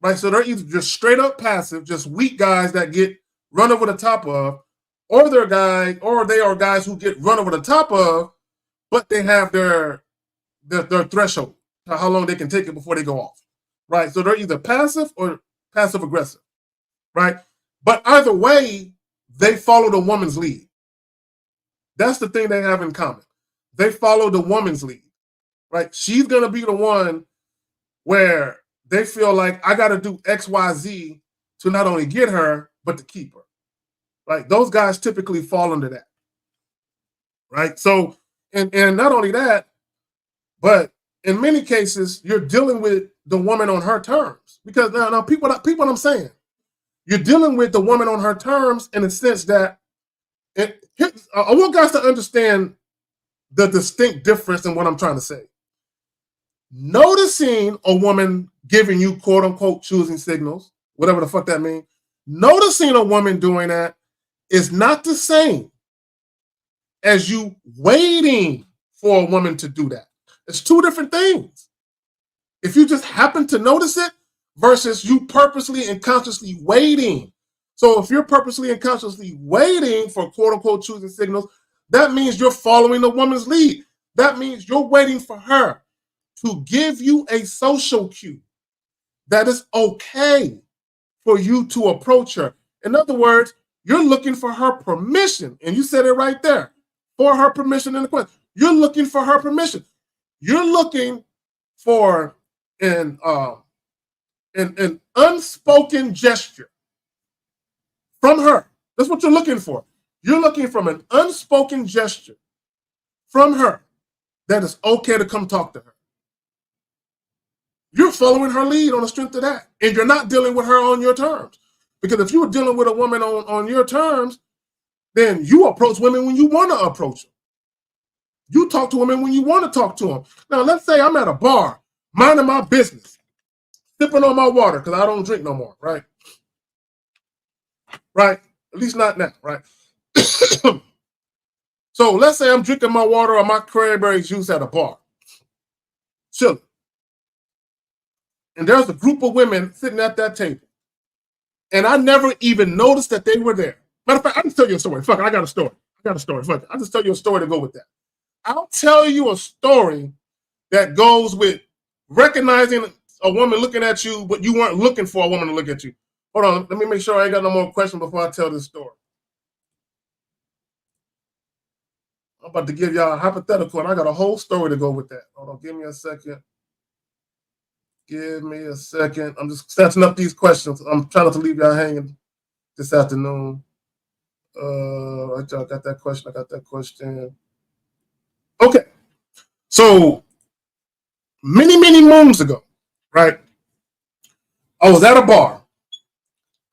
right? So they're either just straight up passive, just weak guys that get run over the top of, or they are guys who get run over the top of, but they have their threshold, how long they can take it before they go off, right? So they're either passive or passive aggressive, right? But either way, they follow the woman's lead. That's the thing they have in common. They follow the woman's lead, right? She's going to be the one where they feel like I got to do X, Y, Z to not only get her, but to keep her, right? Those guys typically fall under that, right? So, and not only that, but in many cases, you're dealing with the woman on her terms. Because now people what I'm saying. You're dealing with the woman on her terms in the sense that I want guys to understand the distinct difference in what I'm trying to say. Noticing a woman giving you quote unquote choosing signals, whatever the fuck that means, noticing a woman doing that is not the same as you waiting for a woman to do that. It's two different things. If you just happen to notice it versus you purposely and consciously waiting. So if you're purposely and consciously waiting for quote unquote choosing signals, that means you're following the woman's lead. That means you're waiting for her to give you a social cue that is okay for you to approach her. In other words, you're looking for her permission. And you said it right there. For her permission in the question. You're looking for her permission. You're looking for an unspoken gesture from her. That's what you're looking for. You're looking for an unspoken gesture from her that is okay to come talk to her. You're following her lead on the strength of that. And you're not dealing with her on your terms. Because if you were dealing with a woman on your terms, then you approach women when you want to approach them. You talk to women when you want to talk to them. Now, let's say I'm at a bar, minding my business, sipping on my water, because I don't drink no more, right? Right? At least not now, right? So let's say I'm drinking my water or my cranberry juice at a bar. Chilling. And there's a group of women sitting at that table. And I never even noticed that they were there. Matter of fact, I can tell you a story. Fuck it, I got a story. Fuck it. I'll just tell you a story to go with that. I'll tell you a story that goes with recognizing a woman looking at you, but you weren't looking for a woman to look at you. Hold on, let me make sure I ain't got no more questions before I tell this story. I'm about to give y'all a hypothetical, and I got a whole story to go with that. Hold on, give me a second. I'm just setting up these questions. I'm trying not to leave y'all hanging this afternoon. I got that question. Okay. So many moons ago, right? I was at a bar.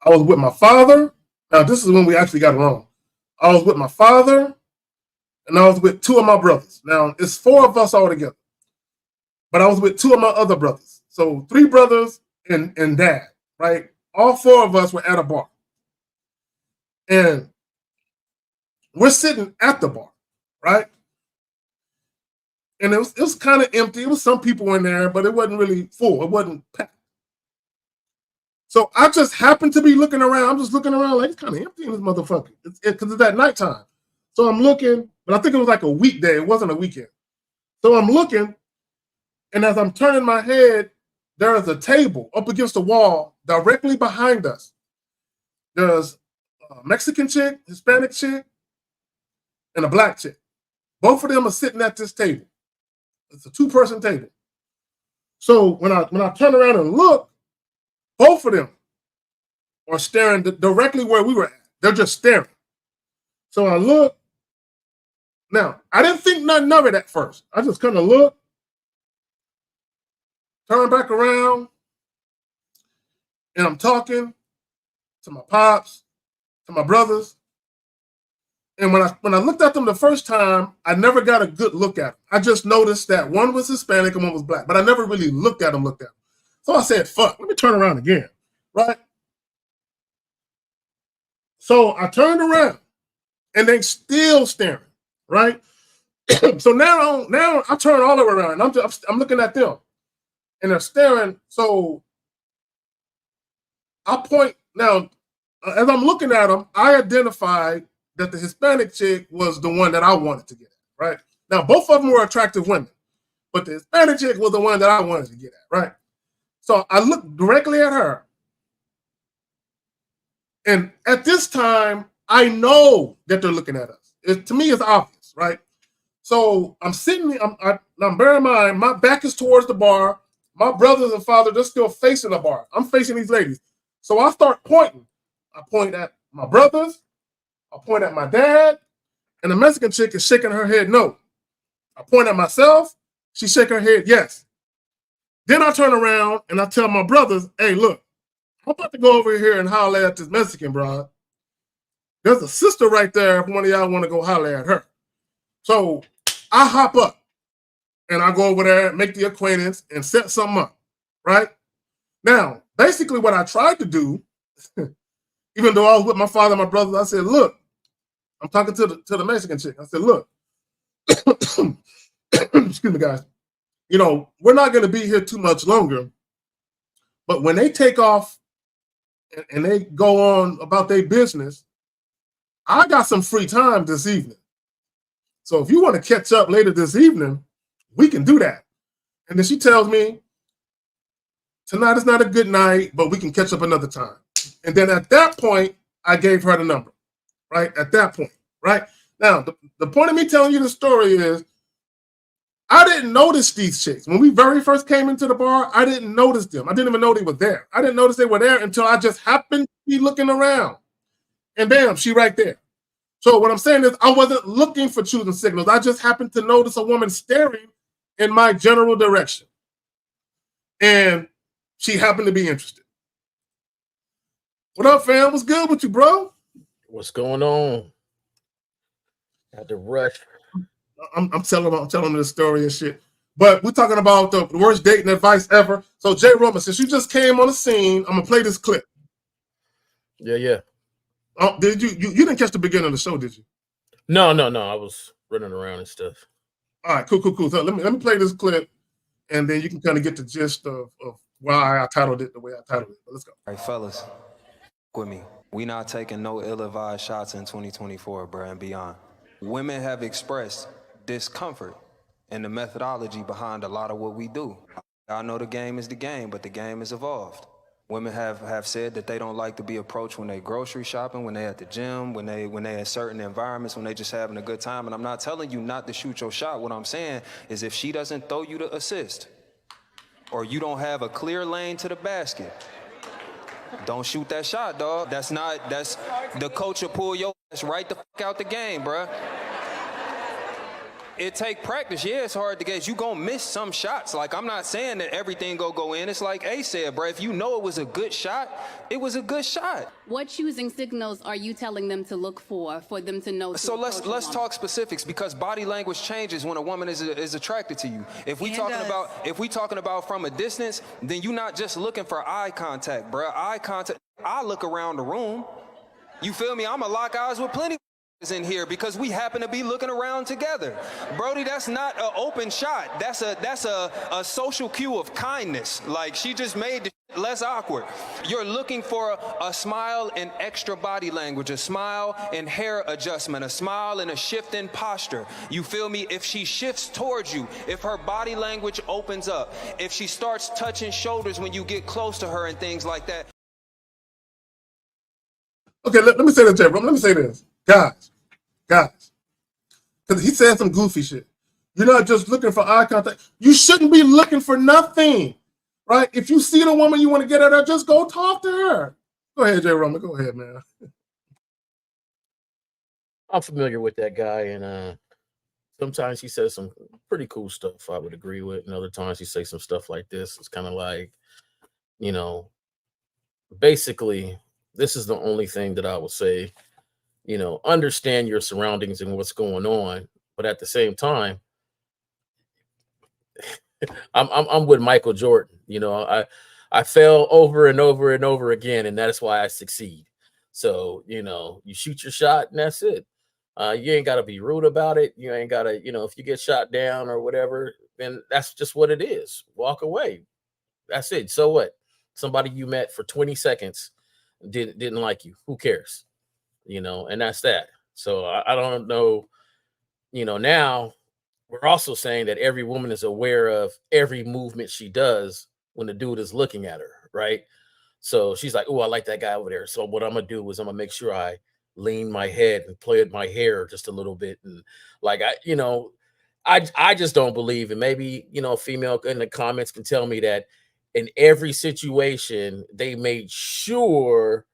I was with my father. Now, this is when we actually got it wrong. I was with my father, and I was with two of my brothers. Now, it's four of us all together. But I was with two of my other brothers. So 3 brothers and dad, right? All 4 of us were at a bar. And we're sitting at the bar, right? And it was kind of empty. It was some people in there, but it wasn't really full. It wasn't packed. So I just happened to be looking around. I'm just looking around like, it's kind of empty in this motherfucker. Because it's at nighttime. So I'm looking, but I think it was like a weekday. It wasn't a weekend. So I'm looking, and as I'm turning my head, there is a table up against the wall directly behind us. There's a Mexican chick, Hispanic chick, and a black chick. Both of them are sitting at this table. It's a 2-person table. So when I turn around and look, both of them are staring directly where we were at. They're just staring. So I look. Now, I didn't think nothing of it at first. I just kind of looked, turned back around, and I'm talking to my pops, to my brothers. And when I looked at them the first time, I never got a good look at them. I just noticed that one was Hispanic and one was black, but I never really looked at them. So I said, fuck, let me turn around again, right? So I turned around and they still staring, right? So now I turn all the way around and I'm looking at them and they're staring. So I point now, as I'm looking at them, I identified that the Hispanic chick was the one that I wanted to get at, right? Now, both of them were attractive women, but the Hispanic chick was the one that I wanted to get at, right? So I looked directly at her. And at this time, I know that they're looking at us. To me, it's obvious, right? So I'm sitting, I'm bearing in mind, my back is towards the bar. My brothers and father, they're still facing the bar. I'm facing these ladies. So I start pointing. I point at my brothers. I point at my dad. And the Mexican chick is shaking her head no. I point at myself. She shake her head yes. Then I turn around and I tell my brothers, hey, look, I'm about to go over here and holler at this Mexican broad. There's a sister right there if one of y'all want to go holler at her. So I hop up and I go over there, make the acquaintance, and set something up, right? Now, basically what I tried to do, even though I was with my father and my brothers, I said, look, I'm talking to the Mexican chick. I said, look, excuse me, guys. You know, we're not going to be here too much longer, but when they take off and they go on about their business, I got some free time this evening. So if you want to catch up later this evening, we can do that. And then she tells me, tonight is not a good night, but we can catch up another time. And then at that point, I gave her the number, right? At that point, right? Now, the point of me telling you the story is, I didn't notice these chicks. When we very first came into the bar, I didn't notice them. I didn't even know they were there. I didn't notice they were there until I just happened to be looking around. And bam, she right there. So what I'm saying is I wasn't looking for choosing signals. I just happened to notice a woman staring in my general direction. And she happened to be interested. What up, fam? What's good with you, bro? What's going on? Had to rush. I'm telling them the story and shit. But we're talking about the worst dating advice ever. So Jay Roman, since you just came on the scene, I'm gonna play this clip. Yeah. Oh, did you didn't catch the beginning of the show, did you? No. I was running around and stuff. All right, cool. So let me play this clip, and then you can kind of get the gist of why I titled it the way I titled it. But let's go. All right, fellas, with me. We not taking no ill-advised shots in 2024, bro, and beyond. Women have expressed discomfort in the methodology behind a lot of what we do. I know the game is the game, but the game has evolved. Women have said that they don't like to be approached when they grocery shopping, when they at the gym, when they at certain environments, when they just having a good time. And I'm not telling you not to shoot your shot. What I'm saying is if she doesn't throw you the assist, or you don't have a clear lane to the basket, don't shoot that shot, dog. That's the coach will pull your ass right the fuck out the game, bruh. It take practice. Yeah, it's hard to get. You gonna miss some shots. Like, I'm not saying that everything go in. It's like A said, bro. If you know it was a good shot, it was a good shot. What choosing signals are you telling them to look for them to know? So let's talk specifics, because body language changes when a woman is attracted to you. If we talking about from a distance, then you're not just looking for eye contact, bro. Eye contact. I look around the room. You feel me? I'ma lock eyes with plenty in here because we happen to be looking around together. Brody, that's not an open shot. That's a social cue of kindness. Like, she just made the shit less awkward. You're looking for a smile and extra body language, a smile and hair adjustment, a smile and a shift in posture. You feel me? If she shifts towards you, if her body language opens up, if she starts touching shoulders when you get close to her and things like that. Okay, let me say this, Jay. Let me say this. Guys, because he said some goofy shit. You're not just looking for eye contact. You shouldn't be looking for nothing, right? If you see the woman you want to get at her, just go talk to her. Go ahead, Jay Roman. Go ahead, man. I'm familiar with that guy, and sometimes he says some pretty cool stuff I would agree with, and other times he says some stuff like this. It's kind of like, basically, this is the only thing that I will say. You know, understand your surroundings and what's going on, but at the same time, I'm with Michael Jordan. You know, I fail over and over and over again, and that is why I succeed. So, you know, you shoot your shot and that's it. You ain't got to be rude about it. You ain't got to, you know, if you get shot down or whatever, then that's just what it is. Walk away. That's it. So what? Somebody you met for 20 seconds didn't like you. Who cares? You know, and that's that. So I don't know. You know, now we're also saying that every woman is aware of every movement she does when the dude is looking at her, right? So she's like, "Oh, I like that guy over there." So what I'm gonna do is I'm gonna make sure I lean my head and play with my hair just a little bit, and like you know, I just don't believe, and maybe you know, a female in the comments can tell me that in every situation they made sure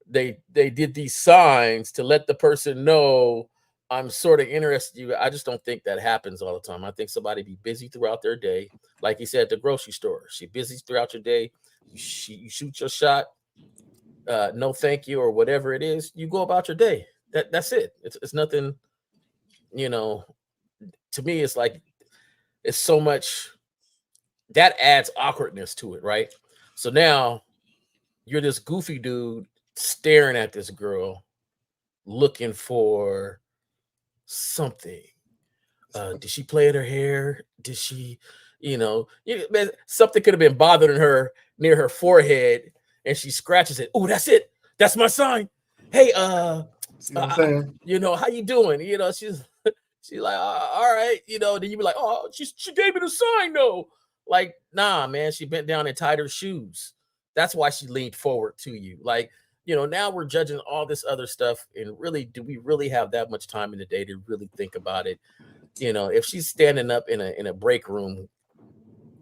they did these signs to let the person know I'm sort of interested in you. I just don't think that happens all the time. I think somebody be busy throughout their day, like you said at the grocery store. She busy throughout your day. You shoot your shot. No, thank you, or whatever it is. You go about your day. That's it. It's nothing. You know, to me, it's like it's so much that adds awkwardness to it, right? So now you're this goofy dude staring at this girl, looking for something. Did she play in her hair? Did she, man, something could have been bothering her near her forehead, and she scratches it. Oh, that's it. That's my sign. Hey, See what I'm saying? how you doing? She's like, all right, then you be like, oh, she gave me the sign though. Like, nah, man, she bent down and tied her shoes. That's why she leaned forward to you. Like, now we're judging all this other stuff. And really, do we really have that much time in the day to really think about it? If she's standing up in a break room,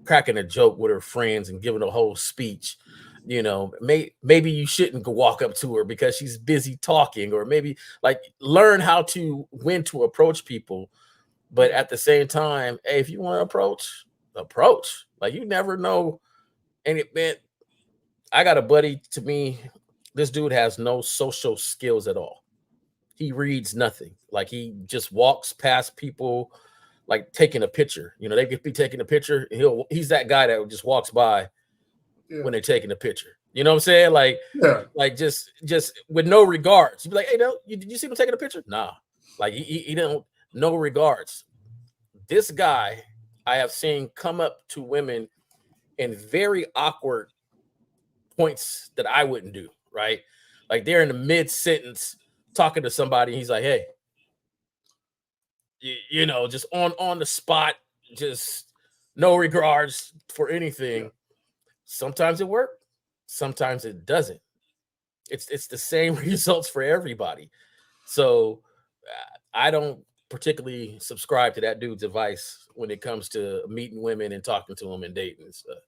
cracking a joke with her friends and giving a whole speech, maybe you shouldn't go walk up to her because she's busy talking, or maybe like learn how to when to approach people. But at the same time, hey, if you want to approach. Like, you never know. And man, I got a buddy, to me, this dude has no social skills at all. He reads nothing. Like, he just walks past people, like taking a picture. They could be taking a picture. And he's that guy that just walks by when they're taking a picture. You know what I'm saying? Like, like just with no regards. You'd be like, hey, no, did you see him taking a picture? Nah. Like, he don't, no regards. This guy I have seen come up to women in very awkward points that I wouldn't do, right? Like, they're in the mid-sentence talking to somebody, and he's like, hey, just on the spot, just no regards for anything. Sometimes it works, sometimes it doesn't. It's the same results for everybody. So I don't particularly subscribe to that dude's advice when it comes to meeting women and talking to them and dating and stuff.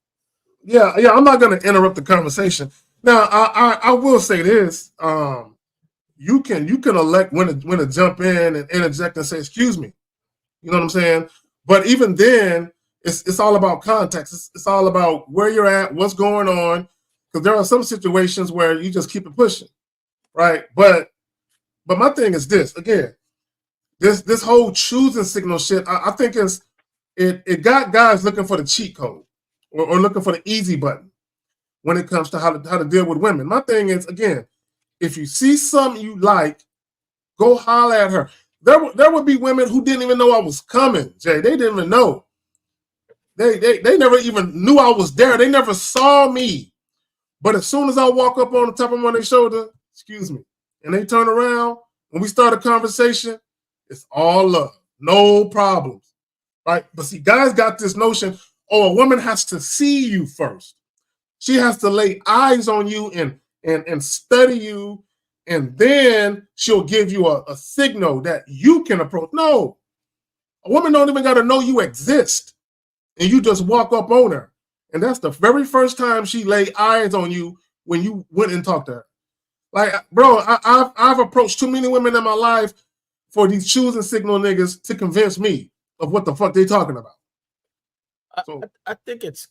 Yeah, I'm not going to interrupt the conversation. Now, I will say this: you can elect when to jump in and interject and say, "Excuse me," you know what I'm saying? But even then, it's all about context. It's all about where you're at, what's going on, because there are some situations where you just keep it pushing, right? But my thing is this: again, this whole choosing signal shit. I think it got guys looking for the cheat code or looking for the easy button when it comes to how to deal with women. My thing is, again, if you see something you like, go holler at her. There would be women who didn't even know I was coming, Jay. They didn't even know. They never even knew I was there. They never saw me. But as soon as I walk up on the top of them on their shoulder, excuse me, and they turn around, when we start a conversation, it's all love. No problems, right? But see, guys got this notion, a woman has to see you first. She has to lay eyes on you and study you, and then she'll give you a signal that you can approach. No, a woman don't even got to know you exist, and you just walk up on her. And that's the very first time she lay eyes on you when you went and talked to her. Like, bro, I've approached too many women in my life for these choosing signal niggas to convince me of what the fuck they talking about. I think it's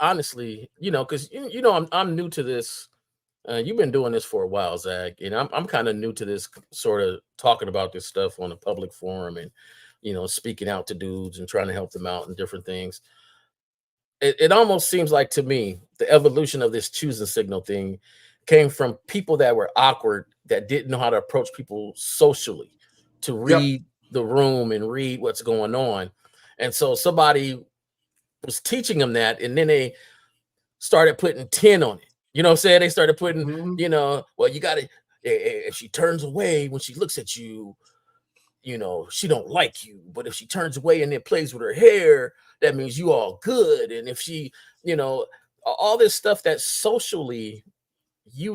honestly, because I'm new to this. You've been doing this for a while, Zach, and I'm kind of new to this sort of talking about this stuff on a public forum and speaking out to dudes and trying to help them out and different things. It almost seems like to me the evolution of this choosing signal thing came from people that were awkward, that didn't know how to approach people socially, to read the room and read what's going on. And so somebody was teaching them that, and then they started putting 10 on it. You know what I'm saying? They started putting, well, you got to, if she turns away when she looks at you, she don't like you. But if she turns away and then plays with her hair, that means you all good. And if she, all this stuff that socially we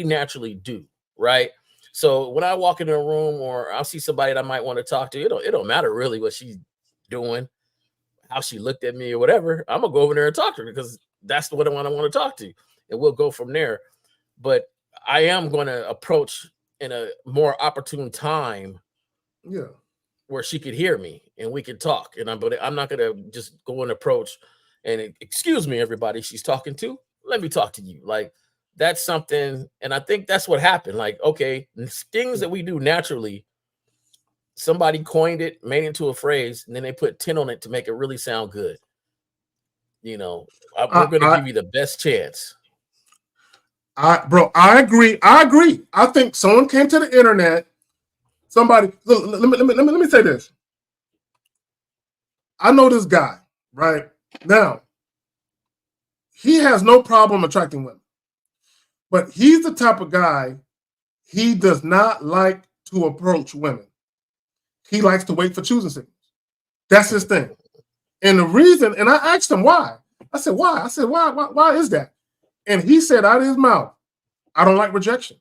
naturally do, right? So when I walk into a room or I'll see somebody that I might want to talk to, it don't matter really what she's doing, how she looked at me or whatever. I'm gonna go over there and talk to her because that's the one I want to talk to, and we'll go from there. But I am going to approach in a more opportune time, where she could hear me and we could talk. But I'm not gonna just go and approach and excuse me, everybody she's talking to. Let me talk to you. Like, that's something, and I think that's what happened. Like, okay, things that we do naturally, somebody coined it, made it into a phrase, and then they put 10 on it to make it really sound good. We're going to give you the best chance. I agree. I think someone came to the internet. Somebody, look, let me say this. I know this guy, right? Now, he has no problem attracting women, but he's the type of guy, he does not like to approach women. He likes to wait for choosing signals. That's his thing. And the reason, and I asked him why. I said, why? I said, why is that? And he said out of his mouth, I don't like rejection.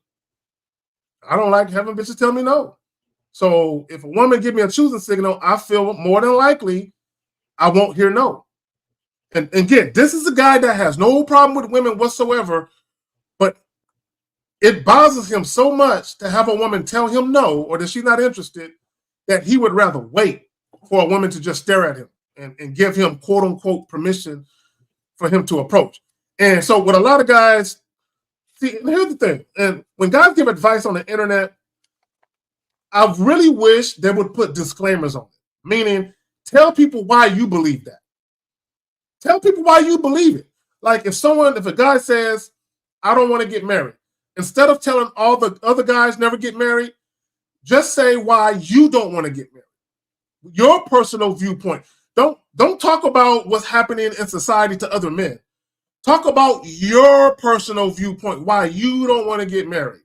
I don't like having bitches tell me no. So if a woman give me a choosing signal, I feel more than likely I won't hear no. And again, this is a guy that has no problem with women whatsoever, but it bothers him so much to have a woman tell him no or that she's not interested that he would rather wait for a woman to just stare at him and give him quote unquote permission for him to approach. And so with a lot of guys, see, here's the thing. And when guys give advice on the internet, I really wish they would put disclaimers on it. Meaning, tell people why you believe that. Tell people why you believe it. Like if a guy says, I don't want to get married, instead of telling all the other guys never get married, just say why you don't want to get married. Your personal viewpoint. Don't talk about what's happening in society to other men. Talk about your personal viewpoint, why you don't want to get married,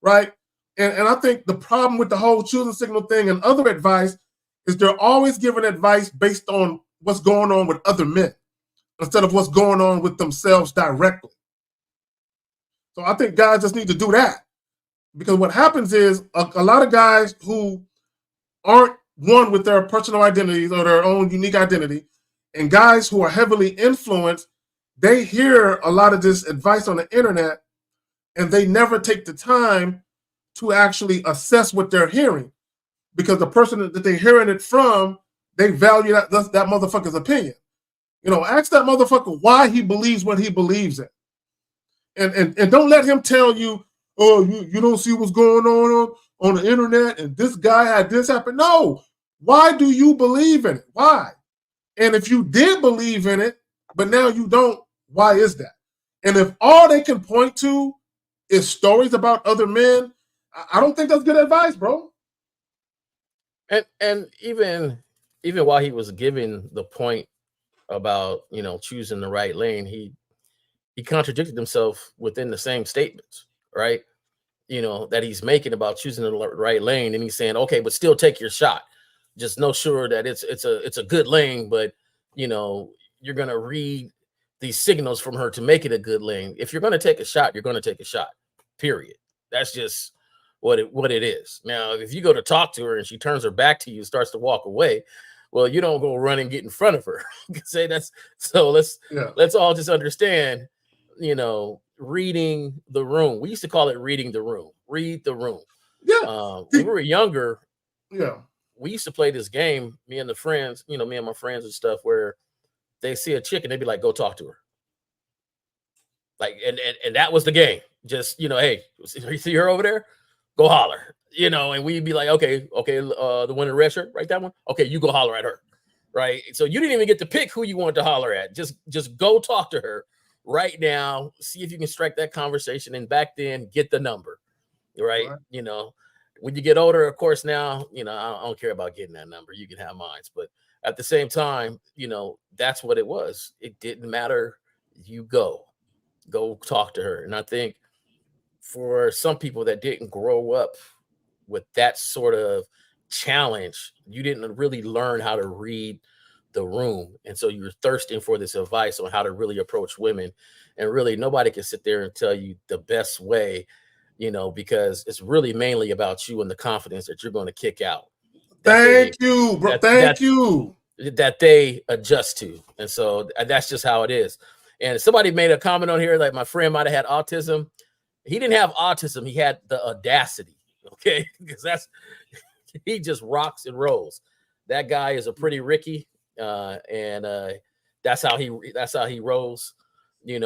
right? And I think the problem with the whole choosing signal thing and other advice is they're always giving advice based on what's going on with other men instead of what's going on with themselves directly. So I think guys just need to do that, because what happens is a lot of guys who aren't one with their personal identities or their own unique identity, and guys who are heavily influenced, they hear a lot of this advice on the internet and they never take the time to actually assess what they're hearing, because the person that they're hearing it from, they value that motherfucker's opinion. Ask that motherfucker why he believes what he believes in. And don't let him tell you, oh, you don't see what's going on the internet and this guy had this happen. No. Why do you believe in it? Why? And if you did believe in it, but now you don't, why is that? And if all they can point to is stories about other men, I don't think that's good advice, bro. And even while he was giving the point about choosing the right lane, he contradicted himself within the same statements, right? That he's making about choosing the right lane, and he's saying, okay, but still take your shot. Just know sure that it's a good lane, but you're gonna read these signals from her to make it a good lane. If you're gonna take a shot, you're gonna take a shot. Period. That's just what it is. Now, if you go to talk to her and she turns her back to you, starts to walk away, well, you don't go run and get in front of her. You can say that's so. Let's all just understand. Reading the room. We used to call it reading the room. Read the room. Yeah. When we were younger, yeah, we used to play this game, me and my friends and stuff, where they see a chick and they be like, go talk to her. Like, and that was the game. Just, hey, you see her over there? Go holler. And we'd be like, okay, the one in the red shirt, right? That one? Okay, you go holler at her. Right. So you didn't even get to pick who you wanted to holler at. Just go talk to her right now. See if you can strike that conversation. And back then, get the number. Right. When you get older, of course, now, I don't care about getting that number. You can have mine. But at the same time, that's what it was. It didn't matter. You go talk to her. And I think for some people that didn't grow up with that sort of challenge, you didn't really learn how to read the room. And so you're thirsting for this advice on how to really approach women. And really nobody can sit there and tell you the best way, because it's really mainly about you and the confidence that you're going to kick out. Thank you, bro. Thank you. That they adjust to. And so that's just how it is. And somebody made a comment on here, like my friend might have had autism. He didn't have autism. He had the audacity. Okay. Because he just rocks and rolls. That guy is a pretty Ricky. And that's how he rolls. He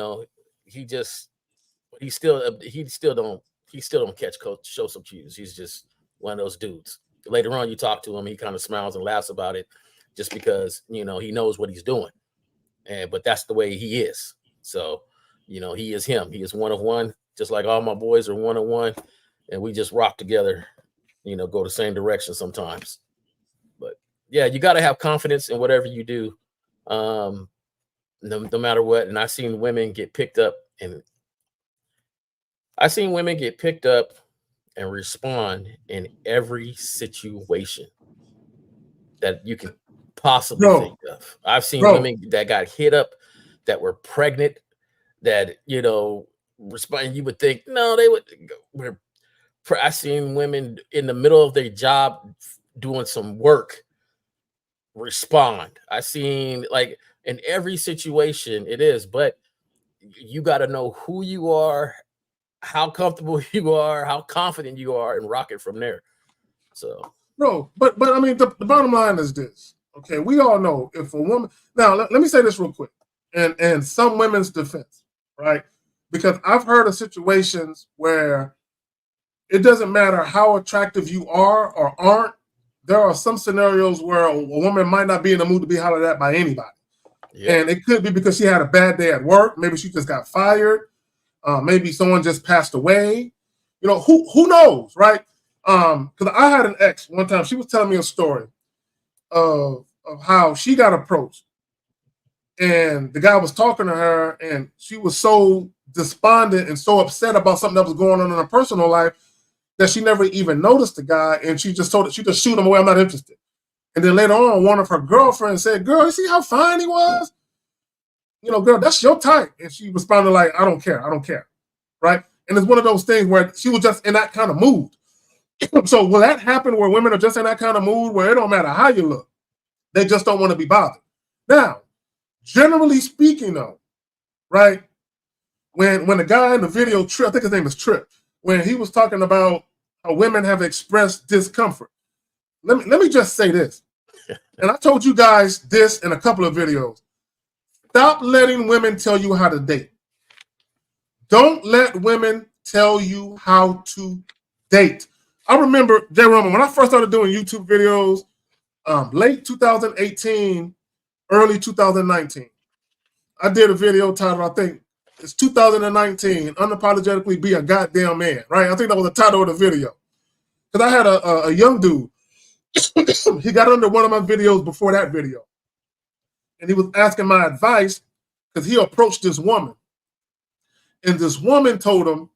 still don't catch show some cues. He's just one of those dudes. Later on, you talk to him, he kind of smiles and laughs about it just because, he knows what he's doing. But that's the way he is. So, he is him. He is one of one, just like all my boys are one of one. And we just rock together, go the same direction sometimes. But yeah, you got to have confidence in whatever you do, no matter what. And I've seen women get picked up and respond in every situation that you can possibly think of. I've seen women that got hit up, that were pregnant, that, respond. You would think, no, they would. I've seen women in the middle of their job doing some work respond. I've seen, like, in every situation it is, but you got to know who you are, how comfortable you are, how confident you are, and rock it from there. So, bro, but I mean, the bottom line is this. Okay, we all know if a woman. Now, let me say this real quick, and some women's defense, right? Because I've heard of situations where it doesn't matter how attractive you are or aren't. There are some scenarios where a woman might not be in the mood to be hollered at by anybody. Yeah. And it could be because she had a bad day at work. Maybe she just got fired. Maybe someone just passed away. Who knows, right? Because I had an ex one time. She was telling me a story of how she got approached. And the guy was talking to her, and she was so despondent and so upset about something that was going on in her personal life that she never even noticed the guy, and she just shoot him away. I'm not interested. And then later on, one of her girlfriends said, "Girl, you see how fine he was? Girl, that's your type." And she responded like, "I don't care. Right? And it's one of those things where she was just in that kind of mood. So will that happen where women are just in that kind of mood where it don't matter how you look? They just don't want to be bothered. Now, generally speaking, though, right? When the guy in the video, Trip, I think his name is Trip, when he was talking about how women have expressed discomfort. Let me just say this. And I told you guys this in a couple of videos. Stop letting women tell you how to date. Don't let women tell you how to date. I remember, J. Roman, when I first started doing YouTube videos, late 2018, early 2019, I did a video titled, I think it's 2019, Unapologetically Be a Goddamn Man, right? I think that was the title of the video. Because I had a young dude. He got under one of my videos before that video. And he was asking my advice because he approached this woman. And this woman told him,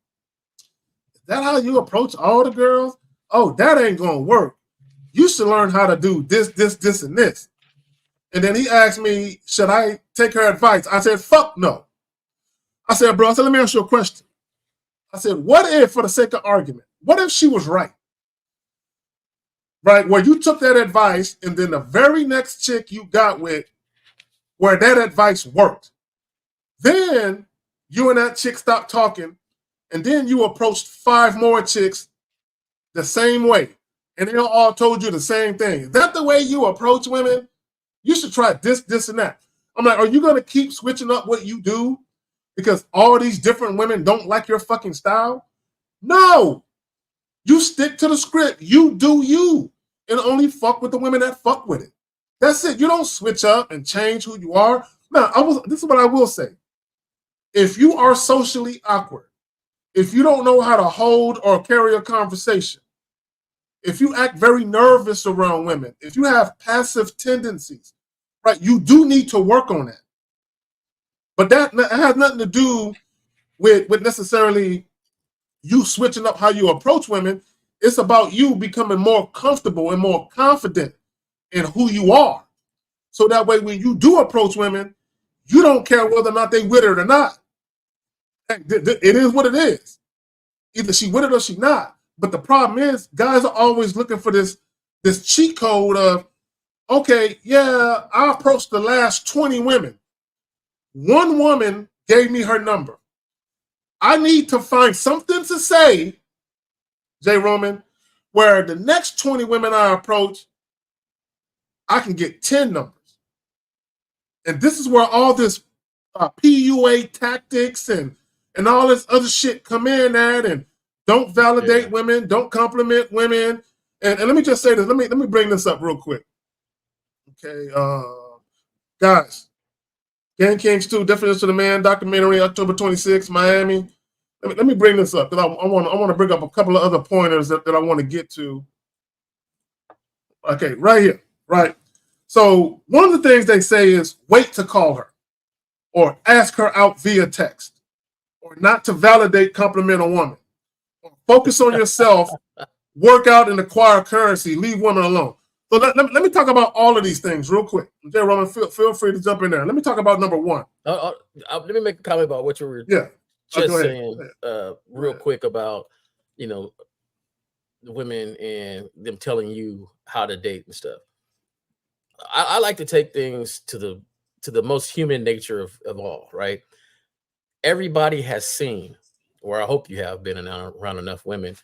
"Is that how you approach all the girls? Oh, that ain't going to work. You should learn how to do this, and this." And then he asked me, should I take her advice? I said, fuck no. I said, bro, let me ask you a question. I said, what if, for the sake of argument, what if she was right? Right, where you took that advice and then the very next chick you got with where that advice worked. Then you and that chick stopped talking, and then you approached 5 more chicks the same way, and they all told you the same thing. Is that the way you approach women? You should try this, and that. I'm like, are you going to keep switching up what you do because all these different women don't like your fucking style? No. You stick to the script. You do you. And only fuck with the women that fuck with it. That's it. You don't switch up and change who you are. Now, this is what I will say. If you are socially awkward, if you don't know how to hold or carry a conversation, if you act very nervous around women, if you have passive tendencies, right, you do need to work on that. But that has nothing to do with necessarily you switching up how you approach women. It's about you becoming more comfortable and more confident in who you are. So that way, when you do approach women, you don't care whether or not they with it or not. It is what it is. Either she with it or she not. But the problem is, guys are always looking for this cheat code of, okay, yeah, I approached the last 20 women. One woman gave me her number. I need to find something to say, J. Roman, where the next 20 women I approach, I can get 10 numbers. And this is where all this PUA tactics and all this other shit come in at, and don't validate women, don't compliment women. And let me just say this. Let me bring this up real quick. Okay, guys, Gang Kings 2, Definition of Man, documentary, October 26th, Miami. Let me bring this up because I want to bring up a couple of other pointers that I want to get to. Okay, right here, right. So one of the things they say is wait to call her or ask her out via text or not to validate, compliment a woman. Or focus on yourself, work out and acquire currency, leave women alone. So let me talk about all of these things real quick. J. Roman, feel free to jump in there. Let me talk about number one. Let me make a comment about what you were just saying real quick about, the women and them telling you how to date and stuff. I like to take things to the most human nature of all, right? Everybody has seen, or I hope you have been around enough women,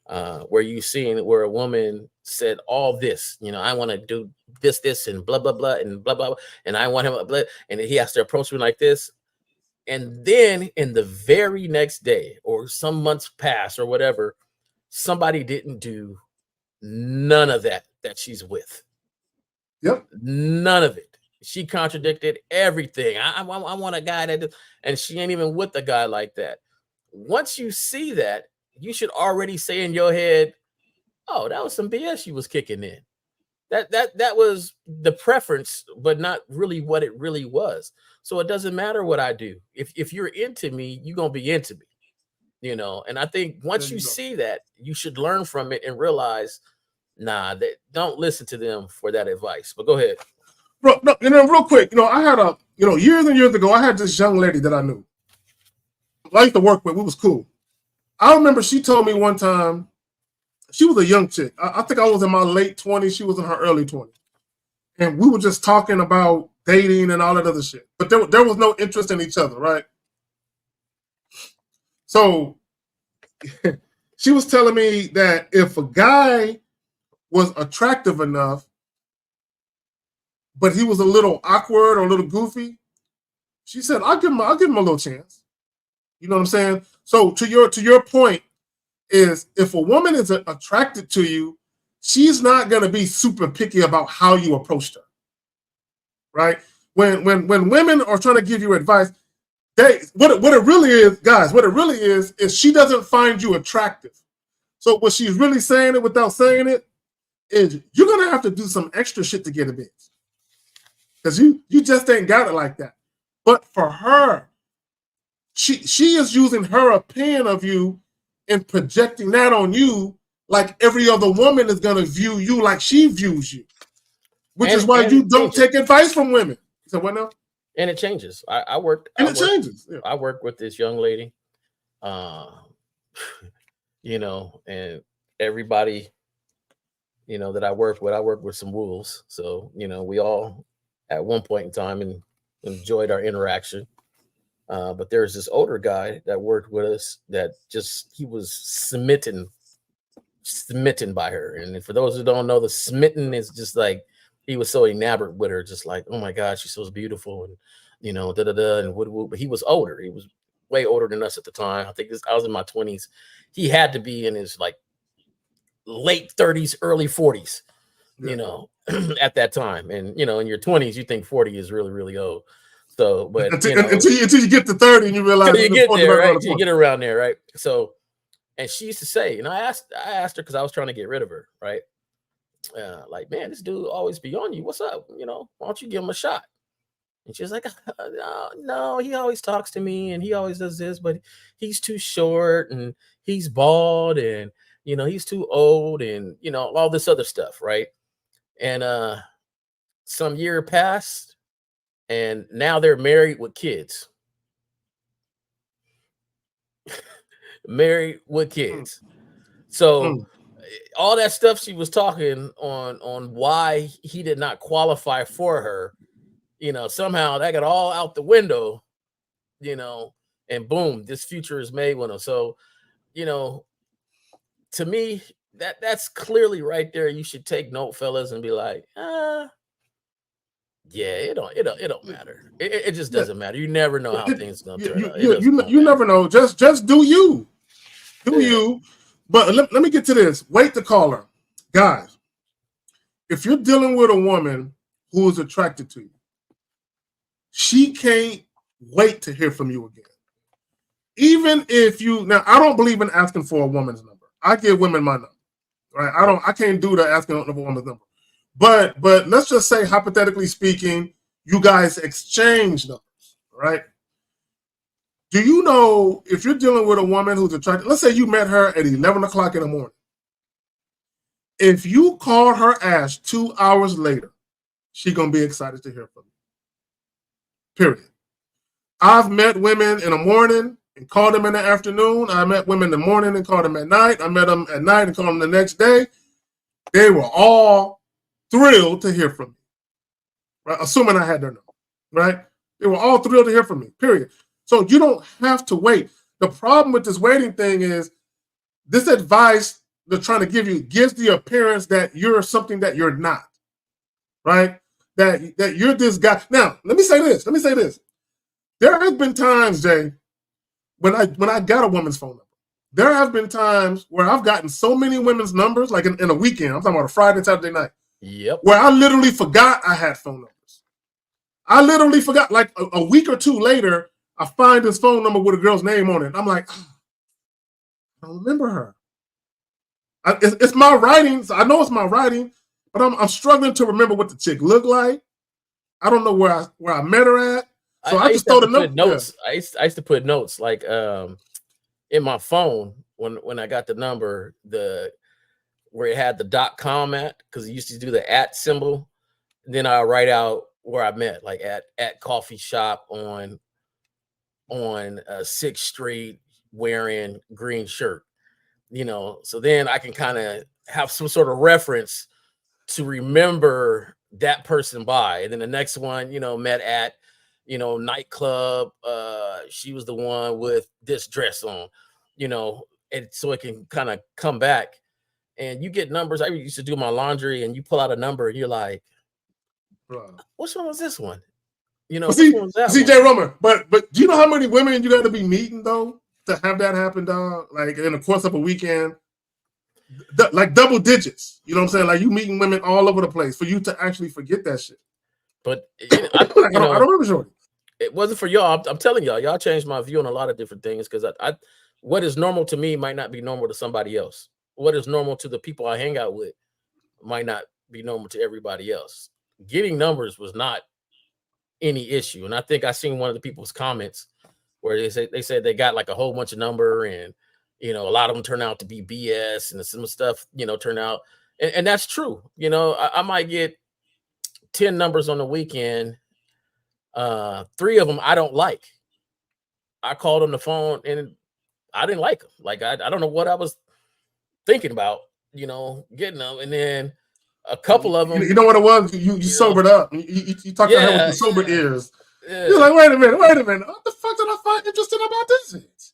where you've seen where a woman said all this, I want to do this, and blah, blah, blah, and blah, blah, blah, and I want him, blah, and he has to approach me like this. And then in the very next day or some months pass or whatever, somebody didn't do none of that she's with. Yep. None of it. She contradicted everything. I want a guy that, and she ain't even with a guy like that. Once you see that, you should already say in your head, oh, that was some BS she was kicking in. That was the preference, but not really what it really was. So it doesn't matter what I do. If you're into me, you're gonna be into me, And I think once you see that, you should learn from it and realize, nah, don't listen to them for that advice. But go ahead. Bro, no, real quick, I had years and years ago, I had this young lady that I knew. I used to work with. We was cool. I remember she told me one time, she was a young chick. I think I was in my late 20s. She was in her early 20s. And we were just talking about dating and all that other shit. But there was no interest in each other, right? So she was telling me that if a guy was attractive enough, but he was a little awkward or a little goofy, she said, I'll give him a little chance. You know what I'm saying? So to your point is, if a woman is attracted to you, she's not going to be super picky about how you approached her, right? When women are trying to give you advice, what it really is, guys, what it really is she doesn't find you attractive. So what she's really saying it without saying it is, you're going to have to do some extra shit to get a bitch. Because you just ain't got it like that. But for her, she is using her opinion of you and projecting that on you, like every other woman is going to view you like she views you. Which is why you don't take advice from women. So what now? And it changes. I changes. Yeah. I work with this young lady, and everybody, that I work with some wolves. So, we all at one point in time enjoyed our interaction. But there's this older guy that worked with us that he was smitten by her. And for those who don't know, the smitten is just like he was so enamored with her, just like, oh my God, she's so beautiful, and da da da, and what. But he was older. He was way older than us at the time. I think I was in my 20s. He had to be in his like late 30s, early 40s, at that time. And in your 20s, you think 40 is really, really old. So, but until you get to 30 and you realize you get there, right? You get around there, right? So, and she used to say, I asked her because I was trying to get rid of her, right? Like, man, this dude always be on you. What's up? Why don't you give him a shot? And she was like, no, he always talks to me and he always does this, but he's too short and he's bald and, he's too old and, all this other stuff. Right. And some year passed and now they're married with kids. Married with kids. So all that stuff she was talking on why he did not qualify for her, somehow that got all out the window, and boom, this future is made with him. So, to me, that's clearly right there. You should take note, fellas, and be like, yeah, it don't matter. It just doesn't matter. You never know how things gonna turn out. You never know. Just do you. Do you. But let me get to this. Wait the caller. Guys, if you're dealing with a woman who is attracted to you, she can't wait to hear from you again. Even if now, I don't believe in asking for a woman's number. I give women my number, right? I can't do the asking of a woman's number. But let's just say, hypothetically speaking, you guys exchange numbers, right? Do you know if you're dealing with a woman who's attracted, let's say you met her at 11 o'clock in the morning. If you call her ass 2 hours later, she's going to be excited to hear from you. Period. I've met women in the morning and called them in the afternoon. I met women in the morning and called them at night. I met them at night and called them the next day. They were all thrilled to hear from me, right? Assuming I had their number, right? They were all thrilled to hear from me, period. So you don't have to wait. The problem with this waiting thing is this advice they're trying to give you gives the appearance that you're something that you're not, right? That you're this guy. Now, let me say this. There have been times, Jay, when I got a woman's phone number. There have been times where I've gotten so many women's numbers, like in a weekend. I'm talking about a Friday and Saturday night. Yep. Where I literally forgot I had phone numbers. I literally forgot. Like a week or two later, I find this phone number with a girl's name on it. I'm like, I don't remember her. It's my writing. So I know it's my writing, but I'm struggling to remember what the chick looked like. I don't know where I met her at. So I just told her notes. Yeah. I used to put notes like in my phone when I got the number, where it had the .com at, because it used to do the @ symbol. And then I write out where I met, like at coffee shop on 6th Street, wearing green shirt. So then I can kind of have some sort of reference to remember that person by. And then the next one, met at, nightclub. She was the one with this dress on, and so it can kind of come back. And you get numbers. I used to do my laundry, and you pull out a number, and you're like, which one was this one? CJ Romer. But do you know how many women you got to be meeting though to have that happen, dog? Like in the course of a weekend, like double digits. You know what I'm saying? Like you meeting women all over the place for you to actually forget that shit. But I don't remember Shorty. It wasn't for y'all. I'm telling y'all changed my view on a lot of different things, because I what is normal to me might not be normal to somebody else. What is normal to the people I hang out with might not be normal to everybody else. Getting numbers was not any issue. And I think I seen one of the people's comments where they said they got like a whole bunch of number, and a lot of them turn out to be BS, and some stuff turn out, and that's true. I might get 10 numbers on the weekend. 3 of them I don't like. I called on the phone and I didn't like them. Like I don't know what I was thinking about, getting them, and then a couple of them. You know what it was? You sobered up. You talked to her with the sober ears. Yeah. You're like, wait a minute. What the fuck did I find interesting about this?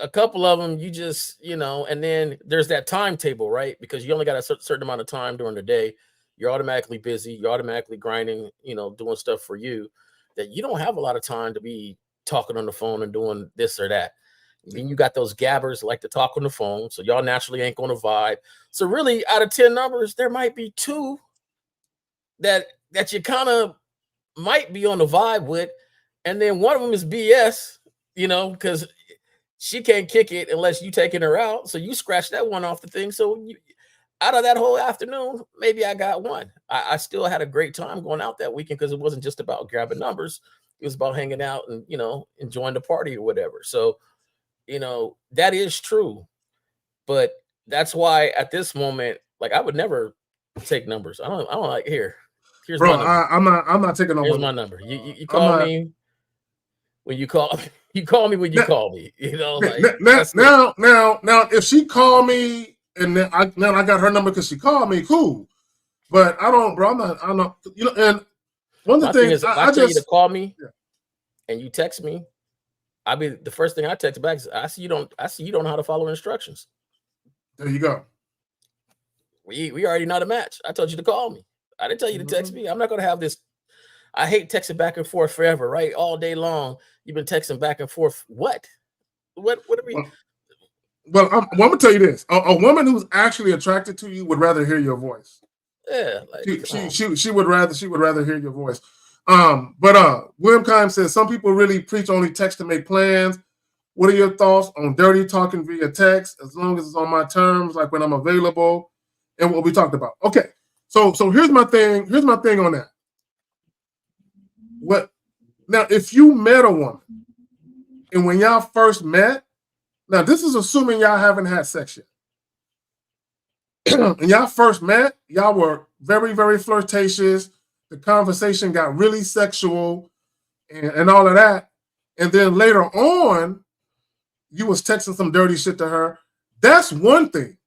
A couple of them, you just, and then there's that timetable, right? Because you only got a certain amount of time during the day. you're automatically busy, you're automatically grinding, doing stuff for you, that you don't have a lot of time to be talking on the phone and doing this or that. Then you got those gabbers like to talk on the phone, so y'all naturally ain't gonna vibe. So really, out of 10 numbers, there might be 2 that you kind of might be on the vibe with, and then one of them is BS, because she can't kick it unless you taking her out. So you scratch that one off the thing. So out of that whole afternoon, maybe I got one. I still had a great time going out that weekend because it wasn't just about grabbing numbers. It was about hanging out and, enjoying the party or whatever. So, that is true. But that's why at this moment, like, I would never take numbers. I don't like, here's Bro, my number. I'm not taking no Here's more. my number. You call me when you call. You call me when you call me. Now, if she called me and then I got her number because she called me, cool. But I don't, bro. I'm not. And one of the things if I tell you to call me and you text me, I'll be the first thing I text back is, I see you don't know how to follow instructions. There you go. We already know the match. I told you to call me. I didn't tell you to text me. I'm not gonna have this. I hate texting back and forth forever, right? All day long. You've been texting back and forth. What are we? Well, I'm gonna tell you this: a woman who's actually attracted to you would rather hear your voice. Yeah, she would rather hear your voice. But William Kime says some people really preach only text to make plans. What are your thoughts on dirty talking via text, as long as it's on my terms, like when I'm available, and what we talked about? Okay, so here's my thing. Here's my thing on that. What now? If you met a woman, and when y'all first met, now this is assuming y'all haven't had sex yet. And y'all first met, y'all were very, very flirtatious. The conversation got really sexual and all of that. And then later on, you was texting some dirty shit to her. That's one thing.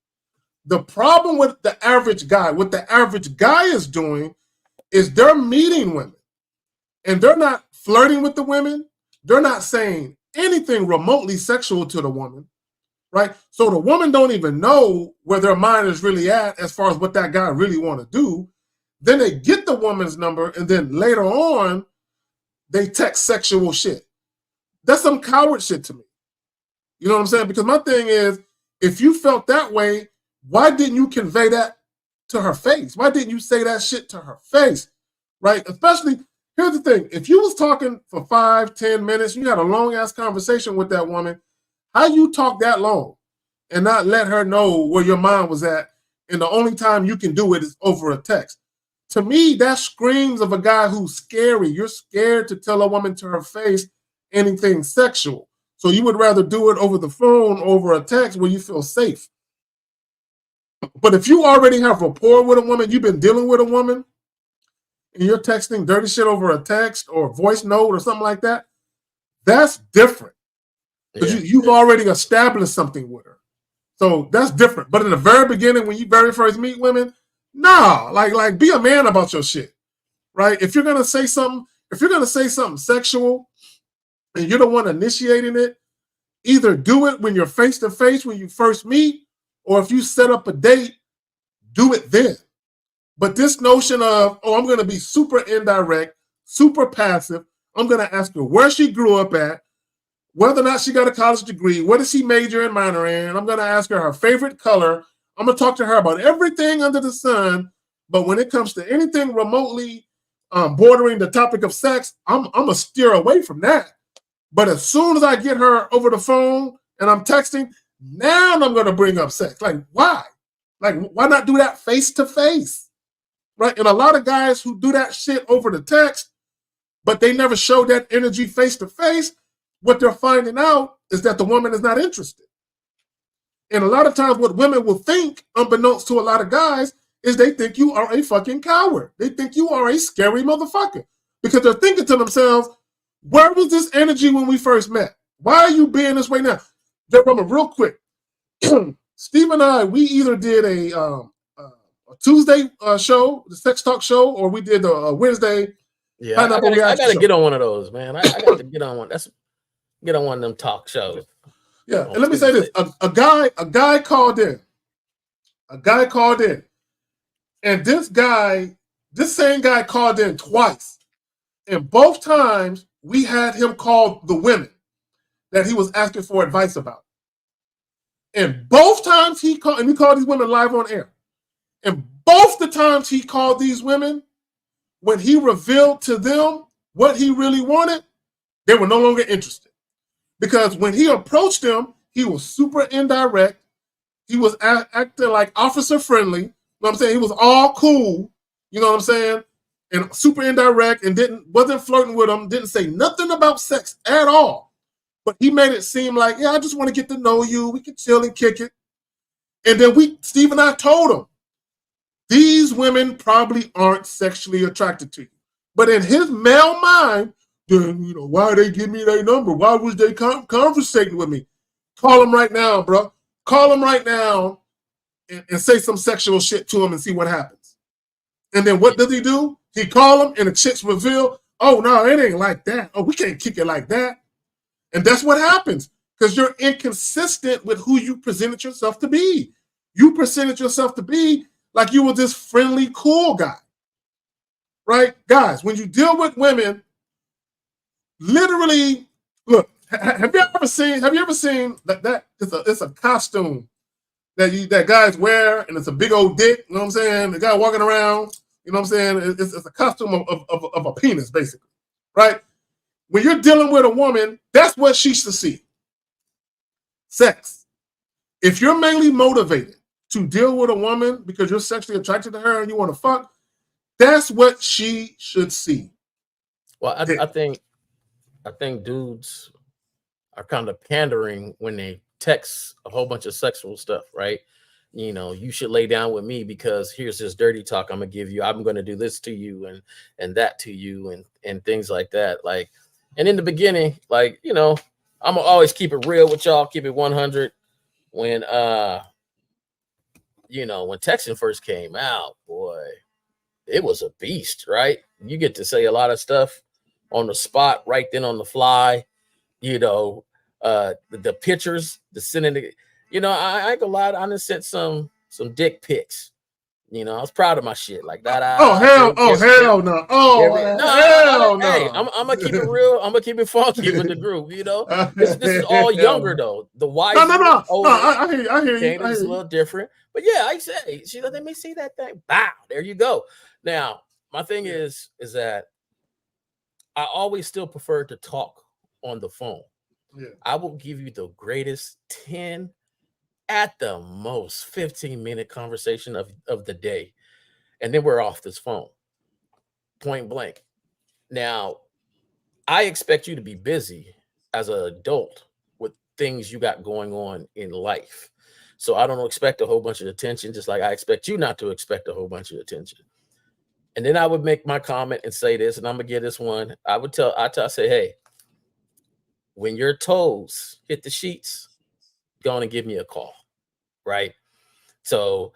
The problem with the average guy, what the average guy is doing is they're meeting women and they're not flirting with the women. They're not saying anything remotely sexual to the woman, right? So the woman don't even know where their mind is really at as far as what that guy really want to do. Then they get the woman's number, and then later on, they text sexual shit. That's some coward shit to me. You know what I'm saying? Because my thing is, if you felt that way, why didn't you convey that to her face? Why didn't you say that shit to her face, right? Especially, here's the thing. If you was talking for 5-10 minutes, you had a long-ass conversation with that woman, how you talk that long and not let her know where your mind was at, and the only time you can do it is over a text? To me, that screams of a guy who's scary. You're scared to tell a woman to her face anything sexual. So you would rather do it over the phone, over a text where you feel safe. But if you already have rapport with a woman, you've been dealing with a woman, and you're texting dirty shit over a text or a voice note or something like that, that's different. Because you've already established something with her. So that's different. But in the very beginning, when you very first meet women, nah, like be a man about your shit, right? If you're gonna say something sexual, and you're the one initiating it, either do it when you're face to face when you first meet, or if you set up a date, do it then. But this notion of, I'm gonna be super indirect, super passive. I'm gonna ask her where she grew up at, whether or not she got a college degree, what does she major and minor in. I'm gonna ask her favorite color. I'm gonna talk to her about everything under the sun, but when it comes to anything remotely bordering the topic of sex, I'm gonna steer away from that. But as soon as I get her over the phone and I'm texting, now I'm gonna bring up sex. Like, why? Like, why not do that face to face, right? And a lot of guys who do that shit over the text, but they never show that energy face to face, what they're finding out is that the woman is not interested. And a lot of times what women will think, unbeknownst to a lot of guys, is they think you are a fucking coward. They think you are a scary motherfucker. Because they're thinking to themselves, where was this energy when we first met? Why are you being this way now? Real quick. Steve and I, we either did a Tuesday show, the sex talk show, or we did a Wednesday. Yeah, I gotta get on one of those, man. I got to get on one. Get on one of them talk shows. Yeah, and let me say this: a guy called in. A guy called in. And this same guy called in twice. And both times we had him call the women that he was asking for advice about. And both times he called these women live on air. And both the times he called these women, when he revealed to them what he really wanted, they were no longer interested. Because when he approached them, he was super indirect. He was acting like officer friendly. You know what I'm saying? He was all cool. You know what I'm saying? And super indirect and wasn't flirting with them, didn't say nothing about sex at all. But he made it seem like, yeah, I just want to get to know you. We can chill and kick it. And then Steve and I told him, these women probably aren't sexually attracted to you. But in his male mind, then, you know, why they give me their number? Why was they conversating with me? Call them right now, bro. Call them right now and say some sexual shit to him and see what happens. And then what does he do? He call them and the chicks reveal, oh, no, it ain't like that. Oh, we can't kick it like that. And that's what happens because you're inconsistent with who you presented yourself to be. You presented yourself to be like you were this friendly, cool guy, right? Guys, when you deal with women, literally, look, have you ever seen that it's a costume that guys wear and it's a big old dick, you know what I'm saying? The guy walking around, you know what I'm saying? It's a costume of a penis, basically, right? When you're dealing with a woman, that's what she should see. Sex. If you're mainly motivated to deal with a woman because you're sexually attracted to her and you want to fuck, that's what she should see. Well, I think dudes are kind of pandering when they text a whole bunch of sexual stuff, right? You know, you should lay down with me because here's this dirty talk I'm gonna give you. I'm gonna do this to you and that to you and things like that. Like, and in the beginning, like, you know, I'm gonna always keep it real with y'all, keep it 100. When you know, when texting first came out, boy, it was a beast, right? You get to say a lot of stuff on the spot, right then on the fly. You know, the pictures, the sending the, you know, I ain't gonna lie, I just sent some dick pics. You know, I was proud of my shit. Like that. Hell no. Hell no. Hey, I'm gonna keep it real. I'm gonna keep it funky with the group. You know, this is all younger though. The wiser, no. Older, I hear you. It's a little different. But yeah, I say, she let me see that thing. Bow. There you go. Now, my thing is that I always still prefer to talk on the phone. Yeah. I will give you the greatest 10, at the most 15-minute conversation of the day. And then we're off this phone. Point blank. Now, I expect you to be busy as an adult with things you got going on in life. So I don't expect a whole bunch of attention, just like I expect you not to expect a whole bunch of attention. And then I would make my comment and say this, and I'm gonna get this one. I say, hey, when your toes hit the sheets, go on and give me a call, right? So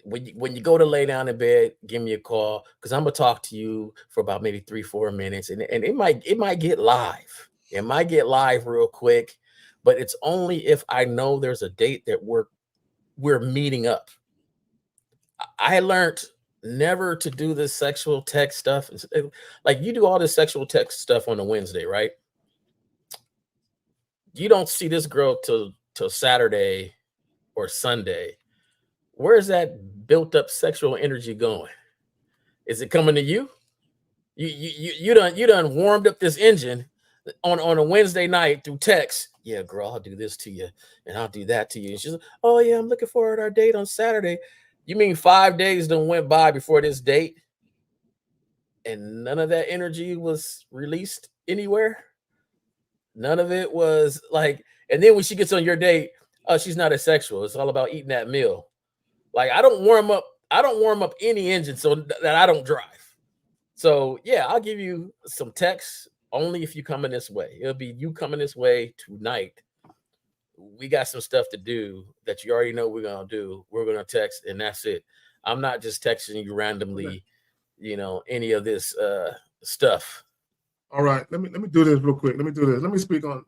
when you go to lay down in bed, give me a call because I'm gonna talk to you for about maybe 3-4 minutes, and it might get live. It might get live real quick, but it's only if I know there's a date that we're meeting up. I learned never to do this sexual text stuff. Like you do all this sexual text stuff on a Wednesday, right? You don't see this girl till Saturday or Sunday. Where's that built up sexual energy going? Is it coming to you? You done warmed up this engine on a Wednesday night through text. Yeah, girl, I'll do this to you and I'll do that to you. And she's like, oh yeah, I'm looking forward to our date on Saturday. You mean 5 days done went by before this date and none of that energy was released anywhere? None of it was like, and then when she gets on your date, oh, she's not as sexual. It's all about eating that meal. Like I don't warm up any engine so that I don't drive. So yeah, I'll give you some texts only if you coming this way. It'll be you coming this way tonight. We got some stuff to do that you already know we're gonna do. We're gonna text, and that's it. I'm not just texting you randomly, you know, any of this stuff. All right, let me do this real quick. Let me speak on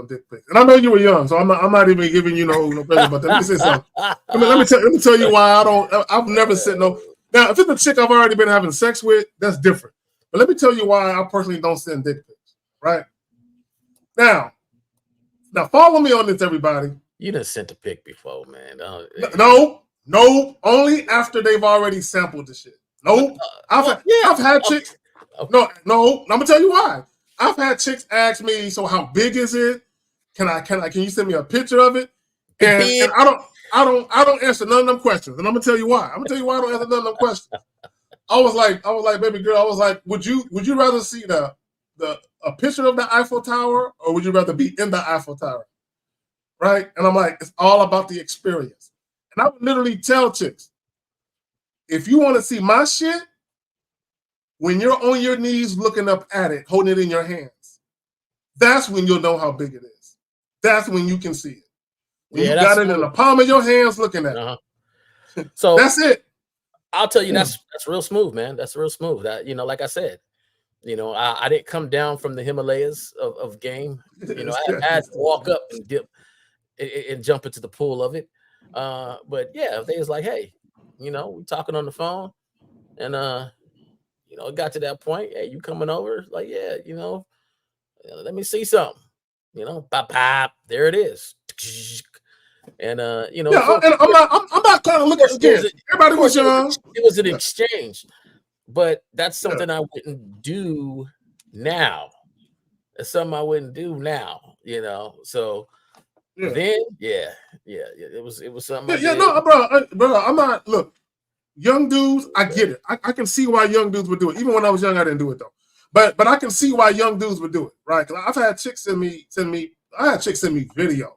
dick pics. And I know you were young, so I'm not even giving you no credit about that. Let me say something. Let me tell you why I've never sent no. Now, if it's a chick I've already been having sex with, that's different. But let me tell you why I personally don't send dick pics, right? Now follow me on this, everybody. You done sent a pic before, man. No, only after they've already sampled the shit. Nope. I've had chicks. Okay. No, I'm gonna tell you why. I've had chicks ask me, so how big is it? Can you send me a picture of it? And I don't answer none of them questions. And I'm gonna tell you why. I don't answer none of them questions. I was like, baby girl, I was like, would you rather see a picture of the Eiffel Tower, or would you rather be in the Eiffel Tower? Right? And I'm like, it's all about the experience. And I would literally tell chicks, if you want to see my shit, when you're on your knees looking up at it, holding it in your hands, that's when you'll know how big it is. That's when you can see it. When you got it in the palm of your hands looking at it. So that's it. I'll tell you, that's real smooth, man. That's real smooth. That, like I said, I didn't come down from the Himalayas of game. I had to walk up and dip and jump into the pool of it. But yeah, if they was like, hey, we talking on the phone, and it got to that point. Hey, you coming over? Like, yeah, let me see something. Pop, pop, there it is. And and I'm not kind of looking again. Everybody was young. It was an exchange, but that's something I wouldn't do now. It's something I wouldn't do now. So then, it was something. Bro, I'm not. Look, young dudes, I get it. I can see why young dudes would do it. Even when I was young, I didn't do it though. But I can see why young dudes would do it, right? Because I've had chicks send me videos.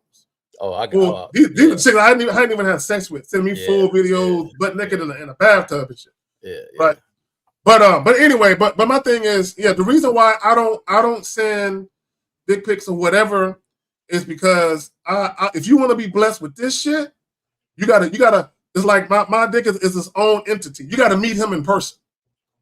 Oh, these are chicks I hadn't even had sex with. Send me full videos, butt naked in a bathtub and shit. Yeah. Right. But anyway, but my thing is, the reason why I don't send dick pics or whatever is because if you want to be blessed with this shit, you gotta. It's like my dick is its own entity. You gotta meet him in person.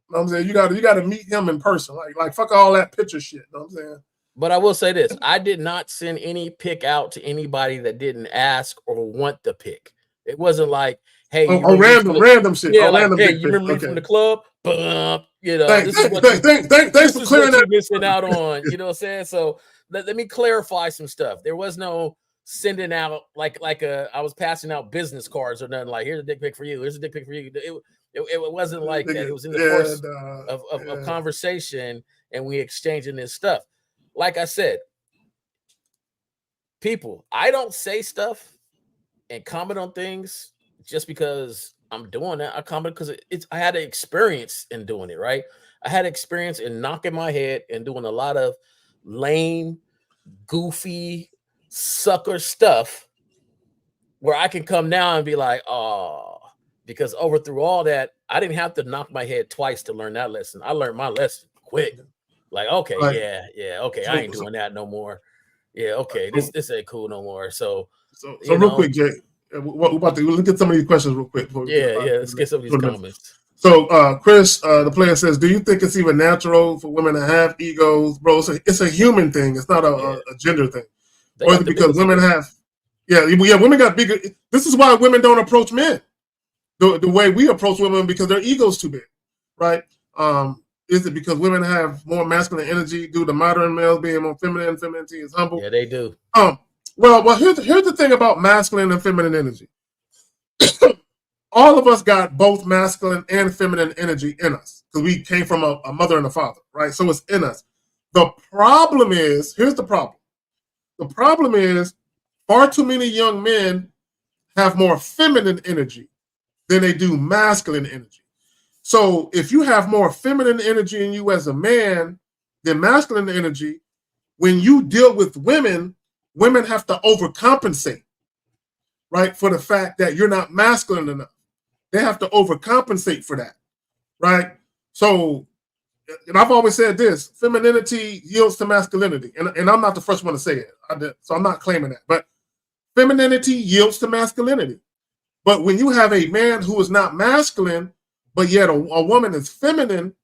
You know what I'm saying? You gotta meet him in person. Like fuck all that picture shit. You know what I'm saying? But I will say this: I did not send any pic out to anybody that didn't ask or want the pic. It wasn't like, hey, random shit. Yeah, random hey, you remember me from the club? Thanks for clearing that. You're missing out on. You know what I'm saying? So let me clarify some stuff. There was no sending out like I was passing out business cards or nothing. Like, here's a dick pic for you. Here's a dick pic for you. It wasn't like that. It was in the course of conversation, and we exchanging this stuff. Like I said, people, I don't say stuff and comment on things just because I'm doing that. I comment because I had an experience in doing it, right? I had experience in knocking my head and doing a lot of lame, goofy, sucker stuff where I can come now and be like, oh, because through all that, I didn't have to knock my head twice to learn that lesson. I learned my lesson quick. Like, okay, okay, I ain't doing that no more. Yeah, okay, this ain't cool no more. So real quick, Jay, we're about to look at some of these questions real quick. Let's get some of these comments. So, Chris, the player says, do you think it's even natural for women to have egos? Bro, it's a human thing. It's not a gender thing. Or is it because women have, women got bigger. This is why women don't approach men the way we approach women, because their ego's too big, right? Is it because women have more masculine energy due to modern males being more feminine? Femininity is humble. Yeah, they do. Well, here's the thing about masculine and feminine energy. All of us got both masculine and feminine energy in us because we came from a mother and a father, right? So it's in us. The problem is, here's the problem. The problem is far too many young men have more feminine energy than they do masculine energy. So if you have more feminine energy in you as a man than masculine energy, when you deal with women have to overcompensate, right? For the fact that you're not masculine enough. They have to overcompensate for that, right? So, and I've always said this, femininity yields to masculinity. And I'm not the first one to say it. So I'm not claiming that. But femininity yields to masculinity. But when you have a man who is not masculine, but yet a woman is feminine,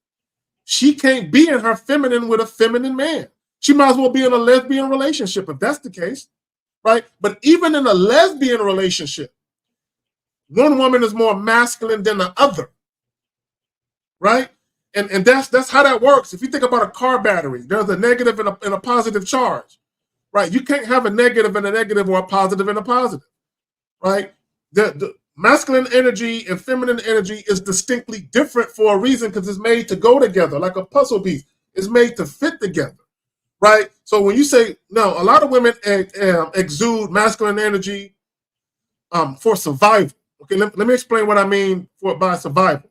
she can't be in her feminine with a feminine man. She might as well be in a lesbian relationship if that's the case, right? But even in a lesbian relationship, one woman is more masculine than the other. right? And that's how that works. If you think about a car battery, there's a negative and a positive charge, right? You can't have a negative and a negative or a positive and a positive, right? The masculine energy and feminine energy is distinctly different for a reason, because it's made to go together like a puzzle piece. It's made to fit together, right? So when you say, no, a lot of women exude masculine energy for survival. Okay, let me explain what I mean by survival.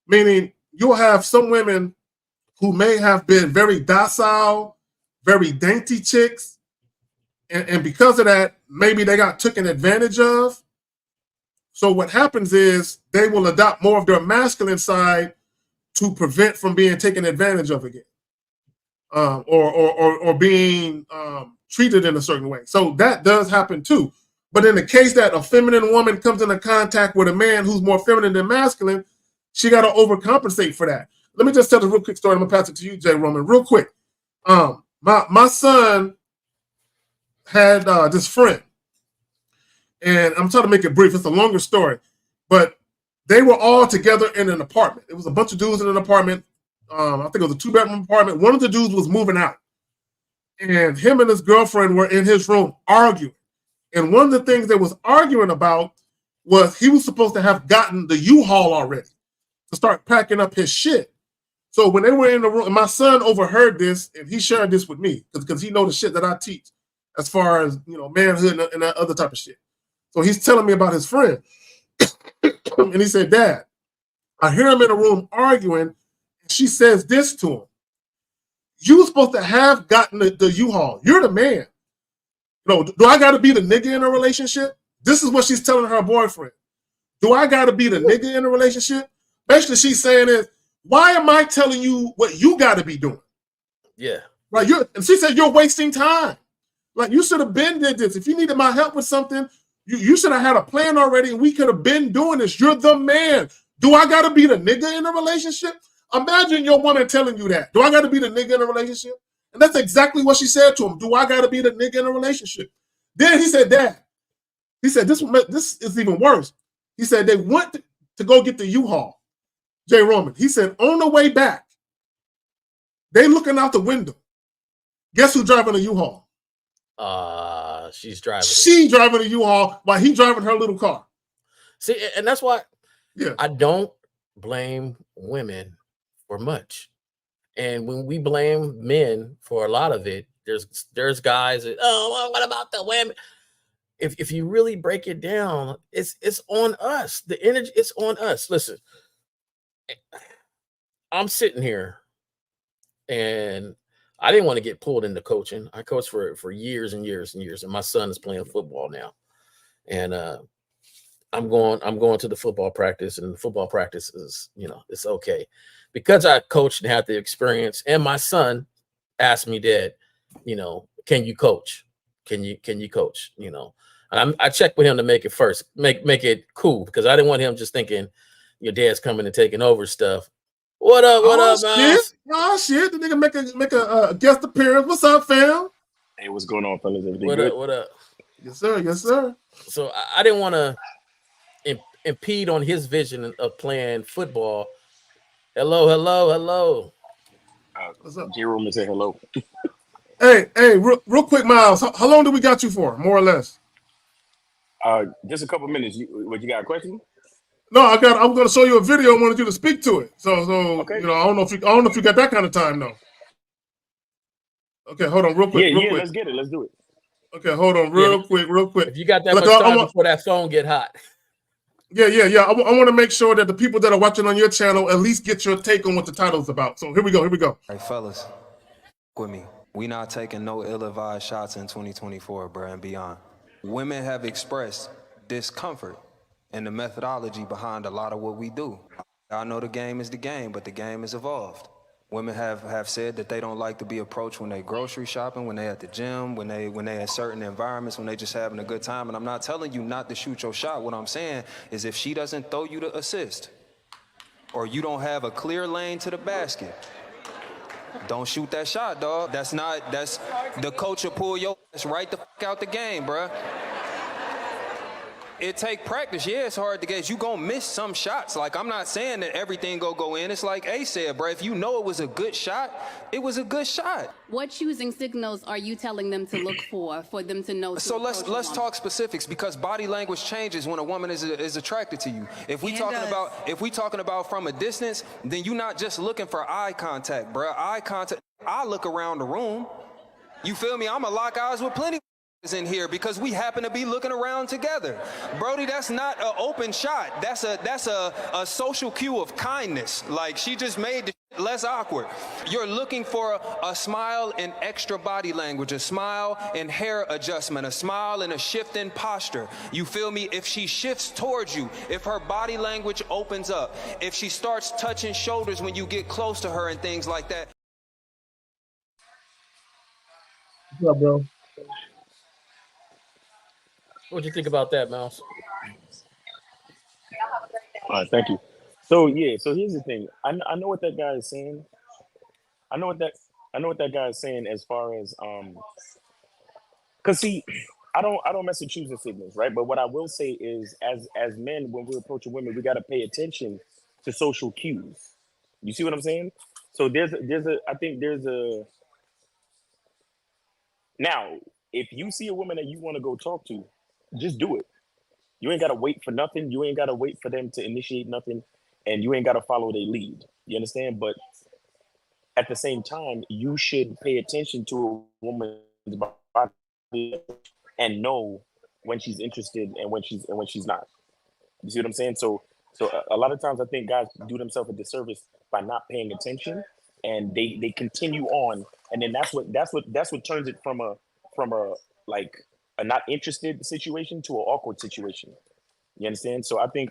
Meaning, you'll have some women who may have been very docile, very dainty chicks, and because of that, maybe they got taken advantage of. So what happens is they will adopt more of their masculine side to prevent from being taken advantage of again, or being treated in a certain way. So that does happen too. But in the case that a feminine woman comes into contact with a man who's more feminine than masculine, she got to overcompensate for that. Let me just tell a real quick story. I'm gonna pass it to you, Jay Roman, real quick. My son had this friend, and I'm trying to make it brief. It's a longer story, but they were all together in an apartment. It was a bunch of dudes in an apartment. I think it was a 2-bedroom apartment. One of the dudes was moving out, and him and his girlfriend were in his room arguing. And one of the things they was arguing about was he was supposed to have gotten the U-Haul already to start packing up his shit. So when they were in the room, and my son overheard this, and he shared this with me because he knows the shit that I teach as far as, manhood and that other type of shit. So he's telling me about his friend. And he said, Dad, I hear him in a room arguing, and she says this to him. You were supposed to have gotten the U-Haul. You're the man. Do I got to be the nigga in a relationship? This is what she's telling her boyfriend. Do I got to be the nigga in a relationship? Basically, she's saying is, why am I telling you what you got to be doing? Yeah. Right. And she said, you're wasting time. Like, you should have been did this. If you needed my help with something, you should have had a plan already, and we could have been doing this. You're the man. Do I got to be the nigga in a relationship? Imagine your woman telling you that. Do I got to be the nigga in a relationship? And that's exactly what she said to him. Do I got to be the nigga in a relationship? Then he said, Dad, he said, this is even worse. He said they went to go get the U-Haul. Jay Roman, he said, on the way back, they looking out the window. Guess who driving the U-Haul? She's driving. She driving the U-Haul while he driving her little car. See, and that's why Yeah. I don't blame women for much. And when we blame men for a lot of it, there's guys that, oh, well, what about the women? If you really break it down, it's on us. The energy, it's on us. Listen, I'm sitting here, and I didn't want to get pulled into coaching. I coached for years and years and years, and my son is playing football now. And I'm going to the football practice, and the football practice is, it's okay. Because I coached and had the experience, and my son asked me, Dad, can you coach? Can you coach? And I checked with him to make it first, make it cool, because I didn't want him just thinking your dad's coming and taking over stuff. What up, Miles? Oh shit! The nigga make a guest appearance. What's up, fam? Hey, what's going on, fellas? Everything What good? up? What up? Yes, sir. Yes, sir. So I didn't want to impede on his vision of playing football. Hello. What's up? Jerome say hello. Hey, real quick, Miles. How long do we got you for, more or less? Just a couple minutes. You got a question? No, I'm going to show you a video. I wanted you to speak to it. So okay. I don't know if you got that kind of time though. Okay, hold on, real quick. Yeah, let's get it. Let's do it. Okay, hold on, real quick. If you got that much time before that phone get hot. Yeah. I want to make sure that the people that are watching on your channel at least get your take on what the title's about. So here we go. All right, fellas, with me. We not taking no ill-advised shots in 2024, bro, and beyond. Women have expressed discomfort in the methodology behind a lot of what we do. I know the game is the game, but the game has evolved. Women have said that they don't like to be approached when they grocery shopping, when they at the gym, when they in certain environments, when they just having a good time. And I'm not telling you not to shoot your shot. What I'm saying is if she doesn't throw you the assist, or you don't have a clear lane to the basket, don't shoot that shot, dog. That's the coach will pull your ass right the fuck out the game, bruh. It take practice. Yeah, it's hard to gauge. You gonna miss some shots. Like, I'm not saying that everything go in. It's like A said, bro. If you know it was a good shot, it was a good shot. What choosing signals are you telling them to look for them to know? So let's talk specifics, because body language changes when a woman is attracted to you. If we talking about from a distance, then you're not just looking for eye contact, bro. Eye contact. I look around the room. You feel me? I'ma lock eyes with plenty in here because we happen to be looking around together. Brody, that's not an open shot. That's a social cue of kindness. Like, she just made the shit less awkward. You're looking for a smile and extra body language, a smile and hair adjustment, a smile and a shift in posture. You feel me? If she shifts towards you, if her body language opens up, if she starts touching shoulders when you get close to her and things like that. What's up, bro? What'd you think about that, Mouse? All right, thank you. So yeah, so here's the thing. I know what that guy is saying. I know what that guy is saying as far as cause see, I don't mess with choosing signals, right? But what I will say is, as men, when we're approaching women, we got to pay attention to social cues. You see what I'm saying? So I think there's a now, if you see a woman that you want to go talk to, just do it. You ain't got to wait for nothing. You ain't got to wait for them to initiate nothing, and you ain't got to follow their lead. You understand? But at the same time, you should pay attention to a woman's body and know when she's interested and when she's not. You see what I'm saying? So a lot of times I think guys do themselves a disservice by not paying attention, and they continue on, and then that's what turns it from a like a not interested situation to an awkward situation. You understand? So I think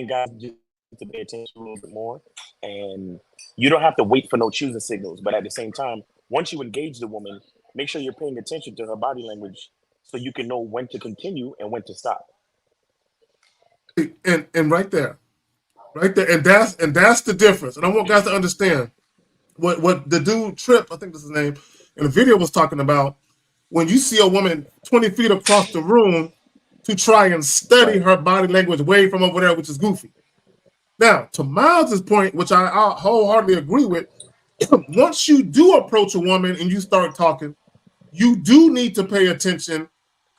guys just need to pay attention a little bit more, and you don't have to wait for no choosing signals. But at the same time, once you engage the woman, make sure you're paying attention to her body language so you can know when to continue and when to stop. And right there, and that's the difference. And I want guys to understand what the dude Trip, I think this is his name, in the video was talking about. When you see a woman 20 feet across the room to try and study her body language way from over there, which is goofy. Now, to Miles's point, which I wholeheartedly agree with, once you do approach a woman and you start talking, you do need to pay attention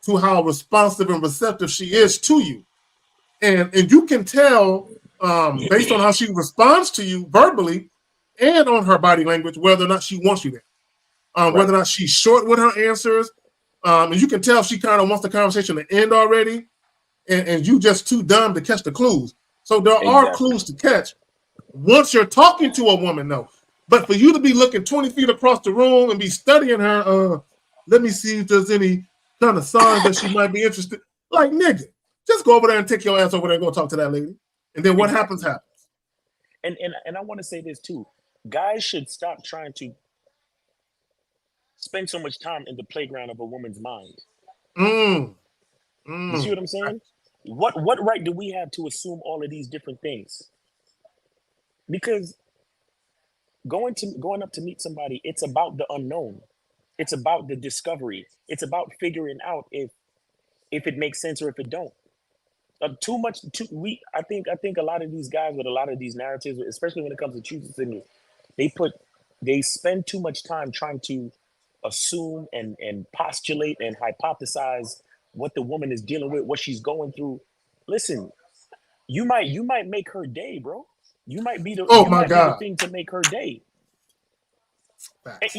to how responsive and receptive she is to you. And you can tell based on how she responds to you verbally and on her body language whether or not she wants you there. Whether or not she's short with her answers. And you can tell if she kind of wants the conversation to end already, and you just too dumb to catch the clues. So there are clues to catch once you're talking to a woman, though. But for you to be looking 20 feet across the room and be studying her, let me see if there's any kind of signs that she might be interested. Like, nigga, just go over there and take your ass over there and go talk to that lady. And then what happens. And I want to say this too. Guys should stop trying to spend so much time in the playground of a woman's mind. You see what I'm saying? What right do we have to assume all of these different things? Because going up to meet somebody, it's about the unknown. It's about the discovery. It's about figuring out if it makes sense or if it don't. I think a lot of these guys with a lot of these narratives, especially when it comes to choosing signals, they spend too much time trying to assume and postulate and hypothesize what the woman is dealing with, what she's going through. Listen, you might make her day, bro. You might be the thing to make her day.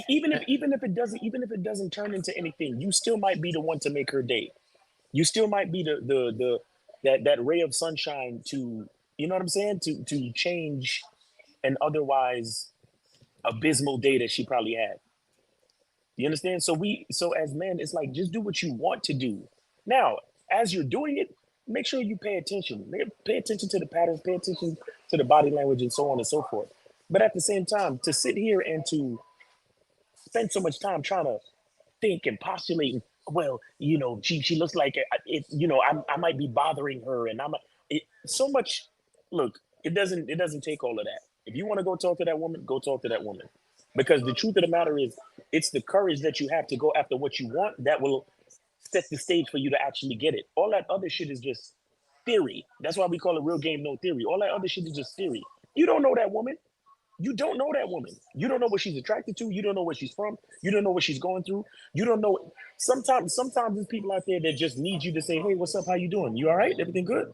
Even if it doesn't turn into anything, you still might be the one to make her day. You still might be that ray of sunshine to, you know what I'm saying, to change an otherwise abysmal day that she probably had. You understand? So as men, it's like, just do what you want to do. Now, as you're doing it, make sure you pay attention. Pay attention to the patterns, pay attention to the body language and so on and so forth. But at the same time, to sit here and to spend so much time trying to think and postulate, well, you know, she looks like it, you know, I might be bothering her, and so much. Look, it doesn't take all of that. If you want to go talk to that woman, go talk to that woman. Because the truth of the matter is, it's the courage that you have to go after what you want that will set the stage for you to actually get it. All that other shit is just theory. That's why we call it real game, no theory. All that other shit is just theory. You don't know that woman. You don't know that woman. You don't know what she's attracted to. You don't know where she's from. You don't know what she's going through. You don't know. Sometimes there's people out there that just need you to say, hey, what's up? How you doing? You all right? Everything good?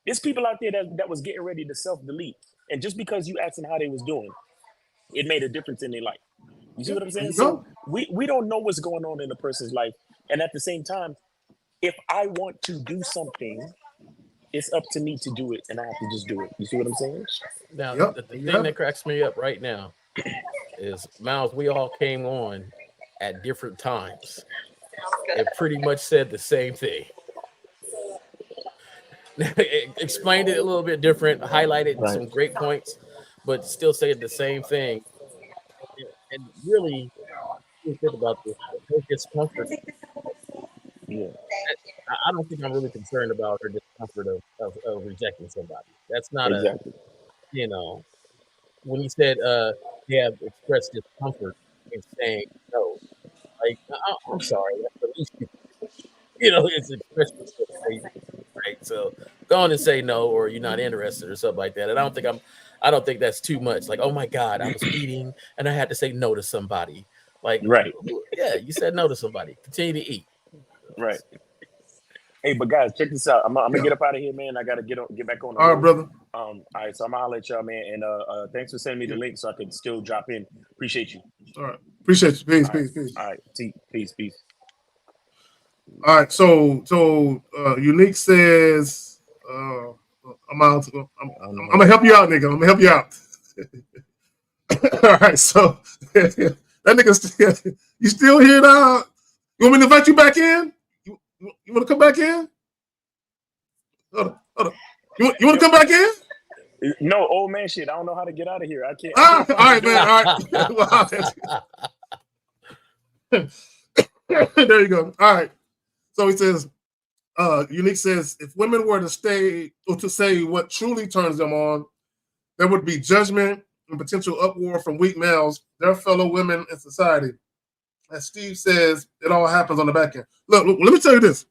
There's people out there that was getting ready to self-delete. And just because you asked them how they was doing, it made a difference in their life. You see what I'm saying? So we don't know what's going on in a person's life. And at the same time, if I want to do something, it's up to me to do it, and I have to just do it. You see what I'm saying? Now, the thing that cracks me up right now is, Miles, we all came on at different times and pretty much said the same thing. Explained it a little bit different, highlighted some great points, but still said the same thing. And really, think about this. Her discomfort. Yeah. I don't think I'm really concerned about her discomfort of rejecting somebody. That's not exactly. When you said they have expressed discomfort in saying no, like, I'm sorry, that's the least you can do. It's expressed right? So go on and say no, or you're not interested, or something like that. And I don't think that's too much. Like, oh my God, I was eating and I had to say no to somebody. Like, right? Yeah, you said no to somebody. Continue to eat. Right. Hey, but guys, check this out. I'm gonna get up out of here, man. I gotta get back on the road. All right, brother. All right, so I'm gonna holler at y'all, man. And thanks for sending me the link so I can still drop in. Appreciate you. All right. Appreciate you. Peace, All right. peace. All right. Peace. All right. So Unique says, I'm gonna help you out, nigga. I'm gonna help you out. All right. So that nigga, you still here now? You want me to invite you back in? You want to come back in? Hold on. You want to come back in? No, old man shit. I don't know how to get out of here. I can't. All right, man. All right. There you go. All right. So he says, Unique says, if women were to stay or to say what truly turns them on, there would be judgment and potential uproar from weak males, their fellow women in society. As Steve says, it all happens on the back end. Look, let me tell you this.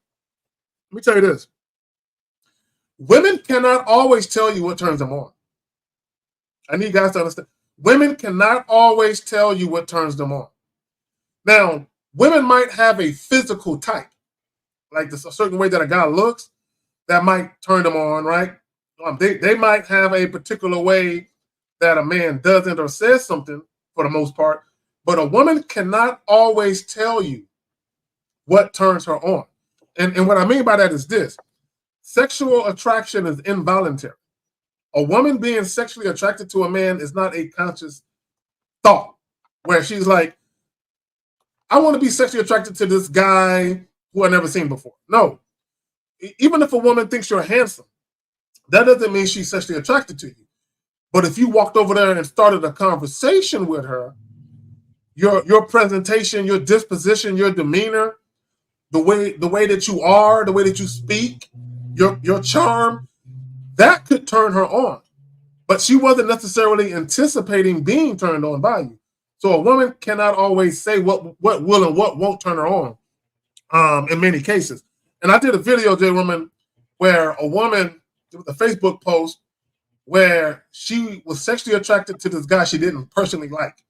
Women cannot always tell you what turns them on. I need you guys to understand. Women cannot always tell you what turns them on. Now, women might have a physical type, like this, a certain way that a guy looks, that might turn them on, right? They might have a particular way that a man doesn't or says something, for the most part, but a woman cannot always tell you what turns her on. And what I mean by that is this. Sexual attraction is involuntary. A woman being sexually attracted to a man is not a conscious thought where she's like, I want to be sexually attracted to this guy who I've never seen before. No. Even if a woman thinks you're handsome, that doesn't mean she's sexually attracted to you. But if you walked over there and started a conversation with her, your presentation, your disposition, your demeanor, the way that you are, the way that you speak, your charm, that could turn her on. But she wasn't necessarily anticipating being turned on by you. So a woman cannot always say what will and what won't turn her on in many cases. And I did a video, J-Woman, where a woman, with a Facebook post, where she was sexually attracted to this guy she didn't personally like.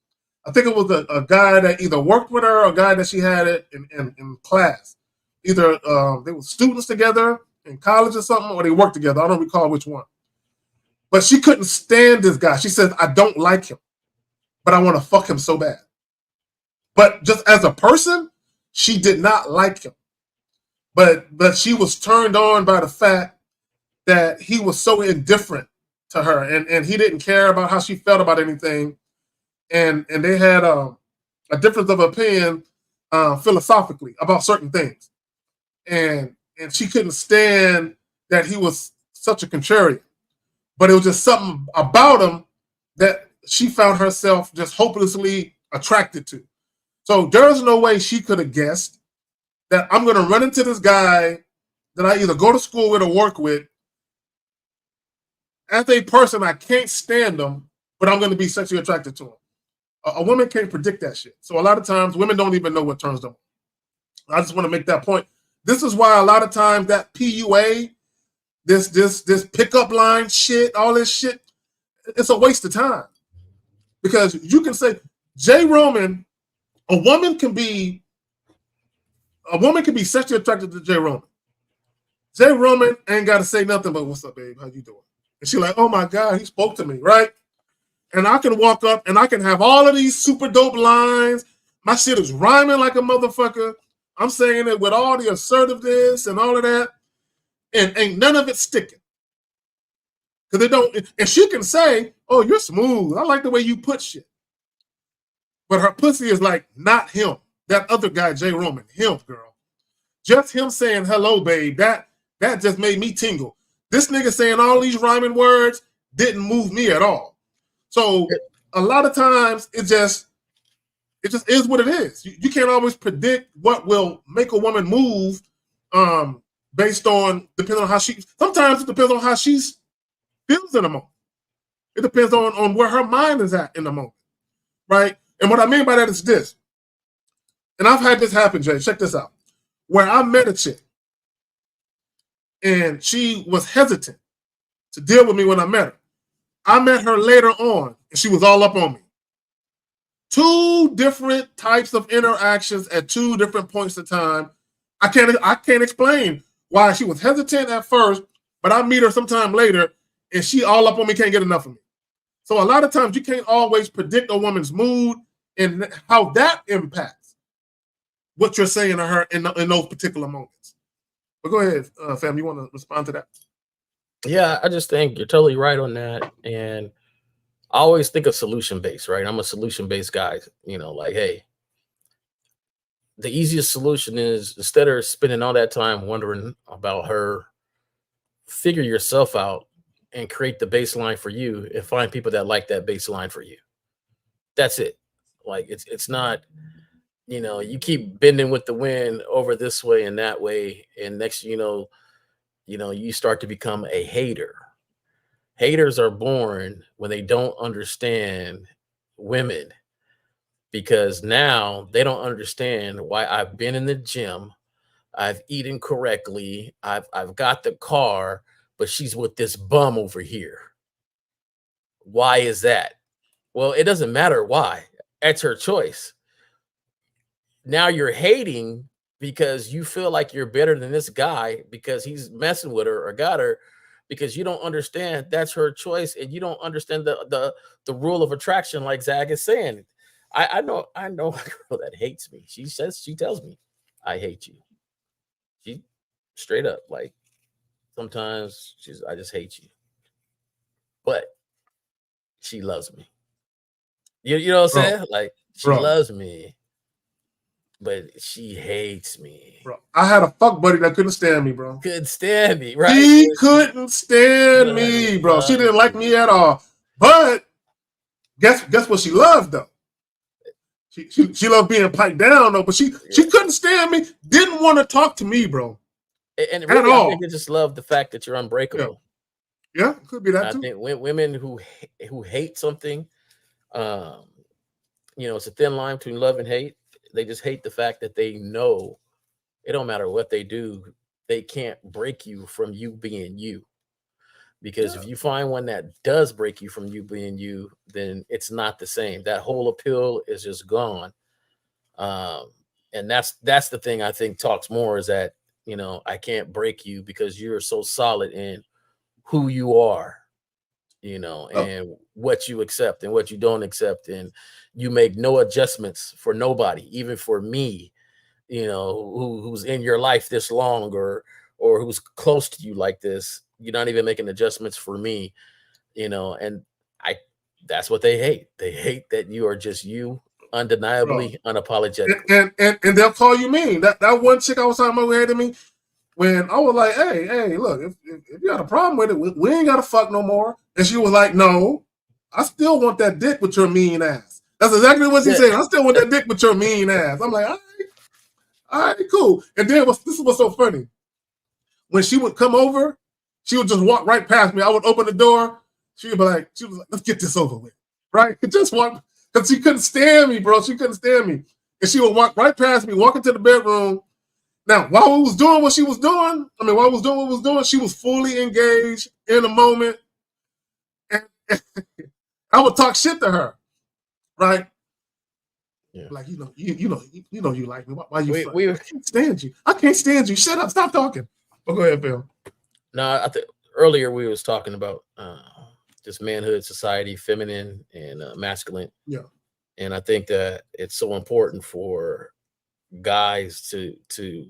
I think it was a guy that either worked with her or a guy that she had in class. Either they were students together in college or something, or they worked together. I don't recall which one. But she couldn't stand this guy. She says, I don't like him, but I want to fuck him so bad. But just as a person, she did not like him. But she was turned on by the fact that he was so indifferent to her, and he didn't care about how she felt about anything. And they had a difference of opinion philosophically about certain things. And she couldn't stand that he was such a contrarian. But it was just something about him that she found herself just hopelessly attracted to. So there's no way she could have guessed that I'm going to run into this guy that I either go to school with or work with. As a person, I can't stand him, but I'm going to be sexually attracted to him. A woman can't predict that shit. So a lot of times, women don't even know what turns them I just want to make that point. This is why a lot of times that PUA, this pickup line shit, all this shit, it's a waste of time. Because you can say, J. Roman, a woman can be sexually attracted to J. Roman. J. Roman ain't got to say nothing but, what's up, babe? How you doing? And she's like, oh my God, he spoke to me, right? And I can walk up and I can have all of these super dope lines. My shit is rhyming like a motherfucker. I'm saying it with all the assertiveness and all of that. And ain't none of it sticking. Because they don't, and she can say, oh, you're smooth. I like the way you put shit. But her pussy is like, not him. That other guy, J. Roman, him, girl. Just him saying, hello, babe, that just made me tingle. This nigga saying all these rhyming words didn't move me at all. So a lot of times it just is what it is. You can't always predict what will make a woman move based on, depending on how she, sometimes it depends on how she feels in the moment. It depends on where her mind is at in the moment, right? And what I mean by that is this. And I've had this happen, Jay. Check this out. Where I met a chick and she was hesitant to deal with me when I met her. I met her later on and she was all up on me. 2 different types of interactions at 2 different points in time. I can't explain why she was hesitant at first, but I meet her sometime later and she all up on me, can't get enough of me. So a lot of times you can't always predict a woman's mood and how that impacts what you're saying to her in those particular moments. But go ahead, fam, you want to respond to that? Yeah, I just think you're totally right on that. And I always think of solution-based, right? I'm a solution-based guy, like, hey, the easiest solution is, instead of spending all that time wondering about her, figure yourself out and create the baseline for you and find people that like that baseline for you. That's it. Like, it's not, you keep bending with the wind over this way and that way. And next, you start to become a hater. Haters are born when they don't understand women, because now they don't understand why I've been in the gym, I've eaten correctly, I've got the car, but she's with this bum over here. Why is that? Well, it doesn't matter why. That's her choice. Now you're hating because you feel like you're better than this guy because he's messing with her or got her, because you don't understand that's her choice, and you don't understand the rule of attraction, like Zach is saying. I know a girl that hates me. She tells me, I hate you. She straight up, like, sometimes I just hate you. But she loves me. You know what I'm saying? Like, she loves me, but she hates me. Bro, I had a fuck buddy that couldn't stand me, bro. Couldn't stand me, right? She couldn't stand me, bro. She didn't like me at all. But guess what she loved, though? She loved being piped down, though, but she couldn't stand me, didn't want to talk to me, bro. And really, I think I just love the fact that you're unbreakable. Yeah, could be that too. I think women who hate something, it's a thin line between love and hate. They just hate the fact that they know it don't matter what they do, they can't break you from you being you. Because if you find one that does break you from you being you, then it's not the same. That whole appeal is just gone. And that's the thing I think talks more, is that, I can't break you because you're so solid in who you are, and what you accept and what you don't accept. And you make no adjustments for nobody, even for me, who's in your life this long or who's close to you like this. You're not even making adjustments for me, and that's what they hate. They hate that you are just you, undeniably, unapologetic. And they'll call you mean. That one chick I was talking about who hated me, when I was like, hey, look, if you got a problem with it, we ain't got to fuck no more. And she was like, no, I still want that dick with your mean ass. That's exactly what she said. I still want that dick with your mean ass. I'm like, all right, cool. And then this is what's so funny. When she would come over, she would just walk right past me. I would open the door. She was like, let's get this over with, right? Just walk, because she couldn't stand me, bro. She couldn't stand me. And she would walk right past me, walk into the bedroom, Now, while we was doing what she was doing, while we was doing what we was doing, she was fully engaged in the moment. And I would talk shit to her, right? Yeah. Like, you like me. Why you fuck? We I can't stand you. I can't stand you. Shut up. Stop talking. Oh, go ahead, Phil. No, I think earlier we was talking about just manhood, society, feminine and masculine. Yeah. And I think that it's so important for guys to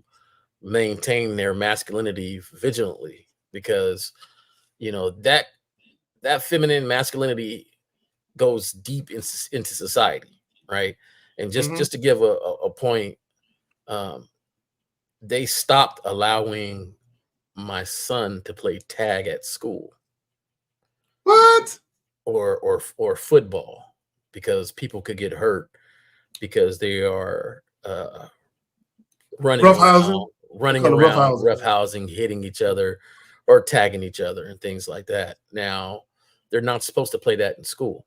maintain their masculinity vigilantly, because that feminine masculinity goes deep into society, right? And just to give a point, they stopped allowing my son to play tag at school. What? Or football, because people could get hurt because they are running around, roughhousing, hitting each other or tagging each other and things like that. Now, they're not supposed to play that in school.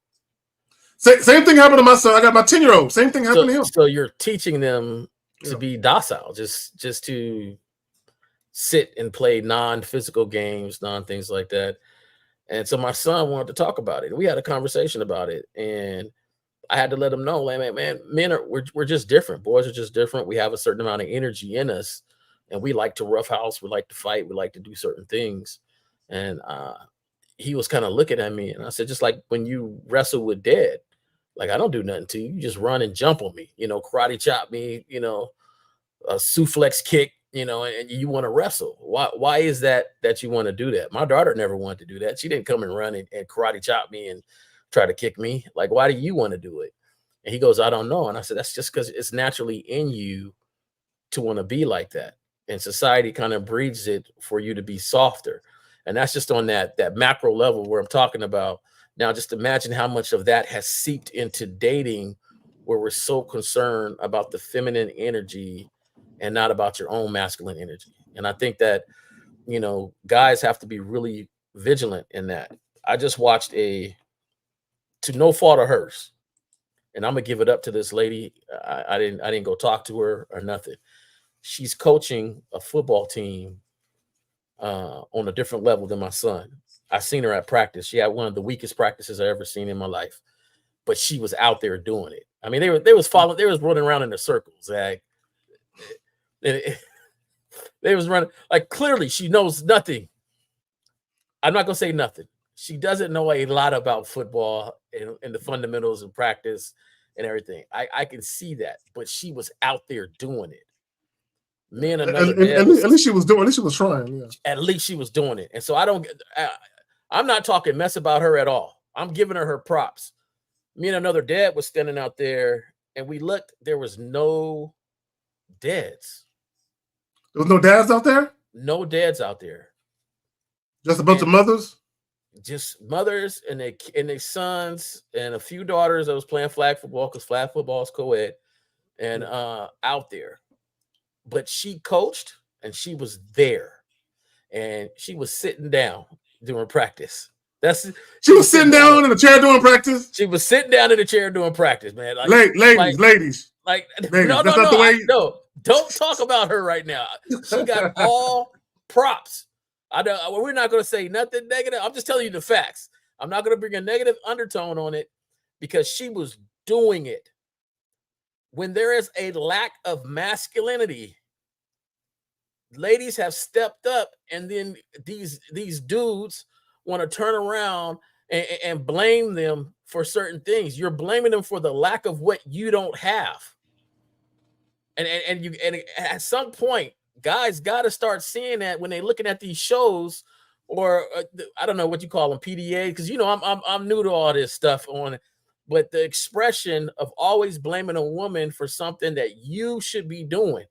Same thing happened to my son. I got my 10-year-old. Same thing happened to him. So you're teaching them to be docile, just to sit and play non-physical games, things like that. And so my son wanted to talk about it. We had a conversation about it, and I had to let him know, man, men we're just different. Boys are just different. We have a certain amount of energy in us, and we like to roughhouse. We like to fight. We like to do certain things. And he was kind of looking at me, and I said, just like when you wrestle with Dad, like, I don't do nothing to you. You just run and jump on me, karate chop me, a suplex kick, and you want to wrestle. Why is that you want to do that? My daughter never wanted to do that. She didn't come and run and karate chop me and try to kick me. Like, why do you want to do it? And he goes, I don't know. And I said, that's just because it's naturally in you to want to be like that. And society kind of breeds it for you to be softer. And that's just on that macro level where I'm talking about. Now, just imagine how much of that has seeped into dating, where we're so concerned about the feminine energy and not about your own masculine energy. And I think that, guys have to be really vigilant in that. I just watched to no fault of hers, and I'm gonna give it up to this lady. I didn't go talk to her or nothing. She's coaching a football team on a different level than my son. I seen her at practice. She had one of the weakest practices I ever seen in my life, but she was out there doing it. I mean, they was running around in the circles. They was running, like, clearly she knows nothing. I'm not gonna say nothing. She doesn't know a lot about football and the fundamentals of practice and everything. I can see that, but she was out there doing it. Me and another dad, at least she was doing. At least she was trying. Yeah. At least she was doing it. And so I'm not talking mess about her at all. I'm giving her props. Me and another dad was standing out there, and we looked. There was no dads. There was no dads out there? No dads out there. Just a bunch of mothers? Just mothers and their sons and a few daughters that was playing flag football, because flag football is co-ed, and out there. But she coached, and she was there, and she was sitting down doing practice. She was sitting down in a chair doing practice. She was sitting down in a chair doing practice, man. Like, ladies. Like, ladies. No, don't talk about her right now. She got all props. We're not going to say nothing negative. I'm just telling you the facts. I'm not going to bring a negative undertone on it, because she was doing it. When there is a lack of masculinity, ladies have stepped up, and then these dudes want to turn around and blame them for certain things. You're blaming them for the lack of what you don't have. And at some point, guys got to start seeing that when they're looking at these shows, or I don't know what you call them, PDA, because I'm new to all this stuff on it. But the expression of always blaming a woman for something that you should be doing,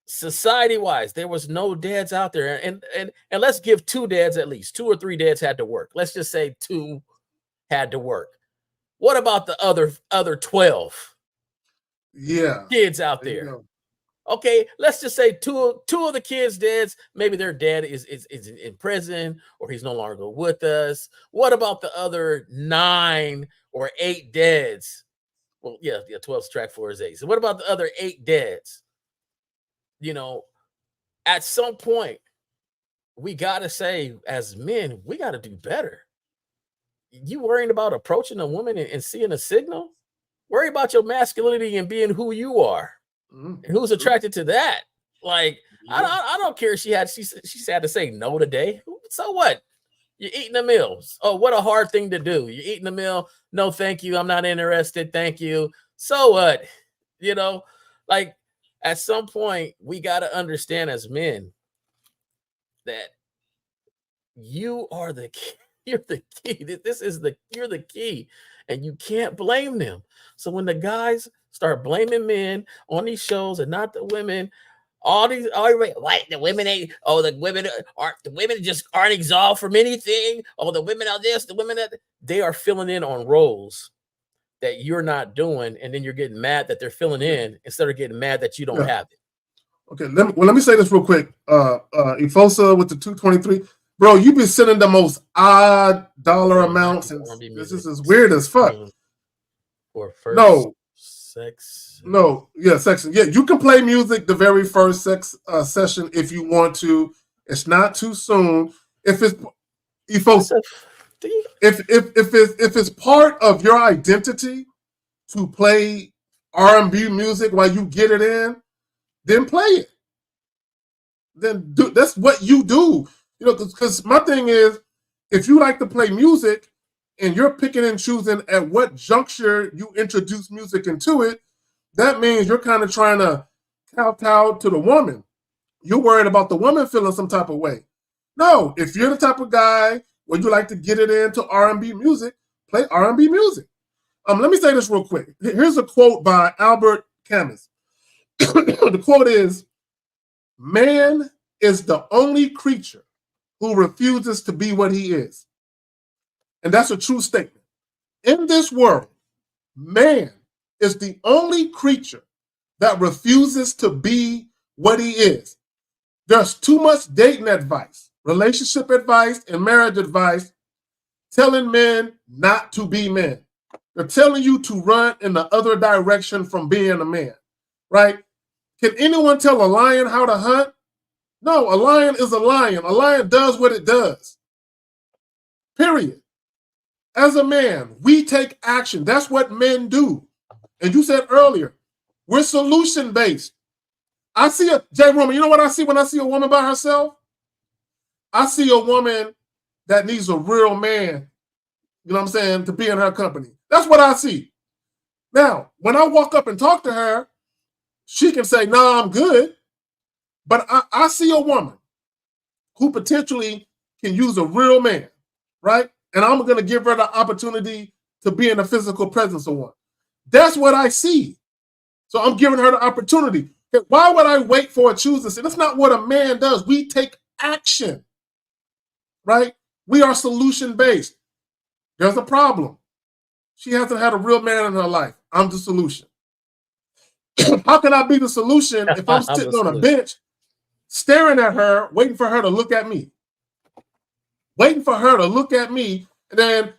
society-wise, there was no dads out there, and let's give 2 dads, at least 2 or 3 dads had to work. Let's just say 2 had to work. What about the other 12? Yeah, kids out there. Okay, let's just say two of the kids' dads, maybe their dad is in prison, or he's no longer with us. What about the other 9 or 8 dads? Well, yeah, 12's track 4 is 8. So what about the other 8 dads? you know, at some point, we got to say, as men, we got to do better. You worrying about approaching a woman and seeing a signal? Worry about your masculinity and being who you are. And who's attracted to that? Like, I don't care if she had to say no today. So what? You're eating the meals. Oh, what a hard thing to do. You're eating the meal. No, thank you. I'm not interested. Thank you. So what? You know, like at some point, we got to understand as men that you are the key. You're the key. You're the key. And you can't blame them. So when the guys start blaming men on these shows and not the women, like the women ain't, the women just aren't exalted from anything. Oh, the women are this, the women that they are filling in on roles that you're not doing, and then you're getting mad that they're filling in instead of getting mad that you don't have it. Okay, let me say this real quick. Efosa with the 223. Bro, you've been sending the most odd dollar amounts, and this is weird as fuck. Or first sex. No, yeah, section. Yeah, you can play music the very first sex session if you want to. It's not too soon. If it's Efosa, if it's part of your identity to play R&B music while you get it in, then play it. Then that's what you do. You know, because my thing is, if you like to play music and you're picking and choosing at what juncture you introduce music into it, that means you're kind of trying to kowtow to the woman. You're worried about the woman feeling some type of way. No, if you're the type of guy where you like to get it into R&B music, play R&B music. Let me say this real quick. Here's a quote by Albert Camus. The quote is, "Man is the only creature who refuses to be what he is." And that's a true statement. In this world, man is the only creature that refuses to be what he is. There's too much dating advice, relationship advice, and marriage advice telling men not to be men. They're telling you to run in the other direction from being a man, right? Can anyone tell a lion how to hunt? No, a lion is a lion. A lion does what it does. Period. As a man, we take action. That's what men do. And you said earlier, we're solution-based. I see Jay Roman, you know what I see when I see a woman by herself? I see a woman that needs a real man, you know what I'm saying, to be in her company. That's what I see. Now, when I walk up and talk to her, she can say, "No, I'm good." But I see a woman who potentially can use a real man, right? And I'm going to give her the opportunity to be in the physical presence of one. That's what I see. So I'm giving her the opportunity. Why would I wait for a choosing? That's not what a man does. We take action, right? We are solution-based. There's a problem. She hasn't had a real man in her life. I'm the solution. How can I be the solution if I'm sitting on a bench staring at her, waiting for her to look at me? Waiting for her to look at me. And then,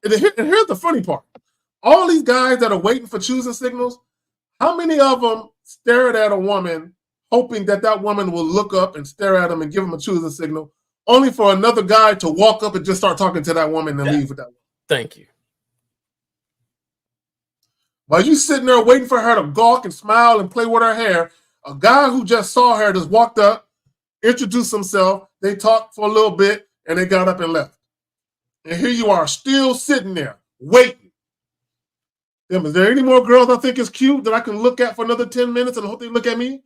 and here's the funny part. All these guys that are waiting for choosing signals, how many of them stared at a woman hoping that that woman will look up and stare at them and give them a choosing signal, only for another guy to walk up and just start talking to that woman and leave with that woman? Thank you. While you sitting there waiting for her to gawk and smile and play with her hair, a guy who just saw her just walked up, introduced himself, they talked for a little bit, and they got up and left. And here you are, still sitting there, waiting. Is there any more girls I think is cute that I can look at for another 10 minutes and hope they look at me?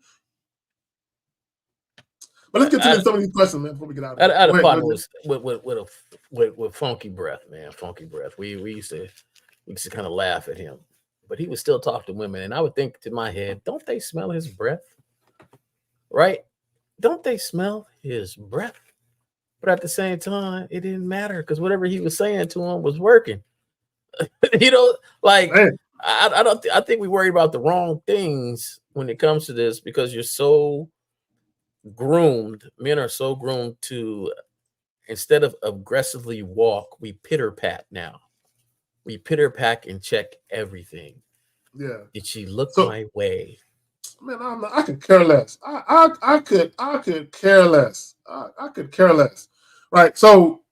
But let's get to some of these questions, man, before we get out of here. I had a partner with funky breath, man, funky breath. We used to kind of laugh at him, but he would still talk to women. And I would think to my head, don't they smell his breath? Right? Don't they smell his breath? But at the same time, it didn't matter because whatever he was saying to him was working. You know, like I think we worry about the wrong things when it comes to this because you're so groomed. Men are so groomed to, instead of aggressively walk, we pitter pat now. We pitter pat and check everything. Yeah. Did she look my way? Man, I could care less. I could care less. I could care less. Right. So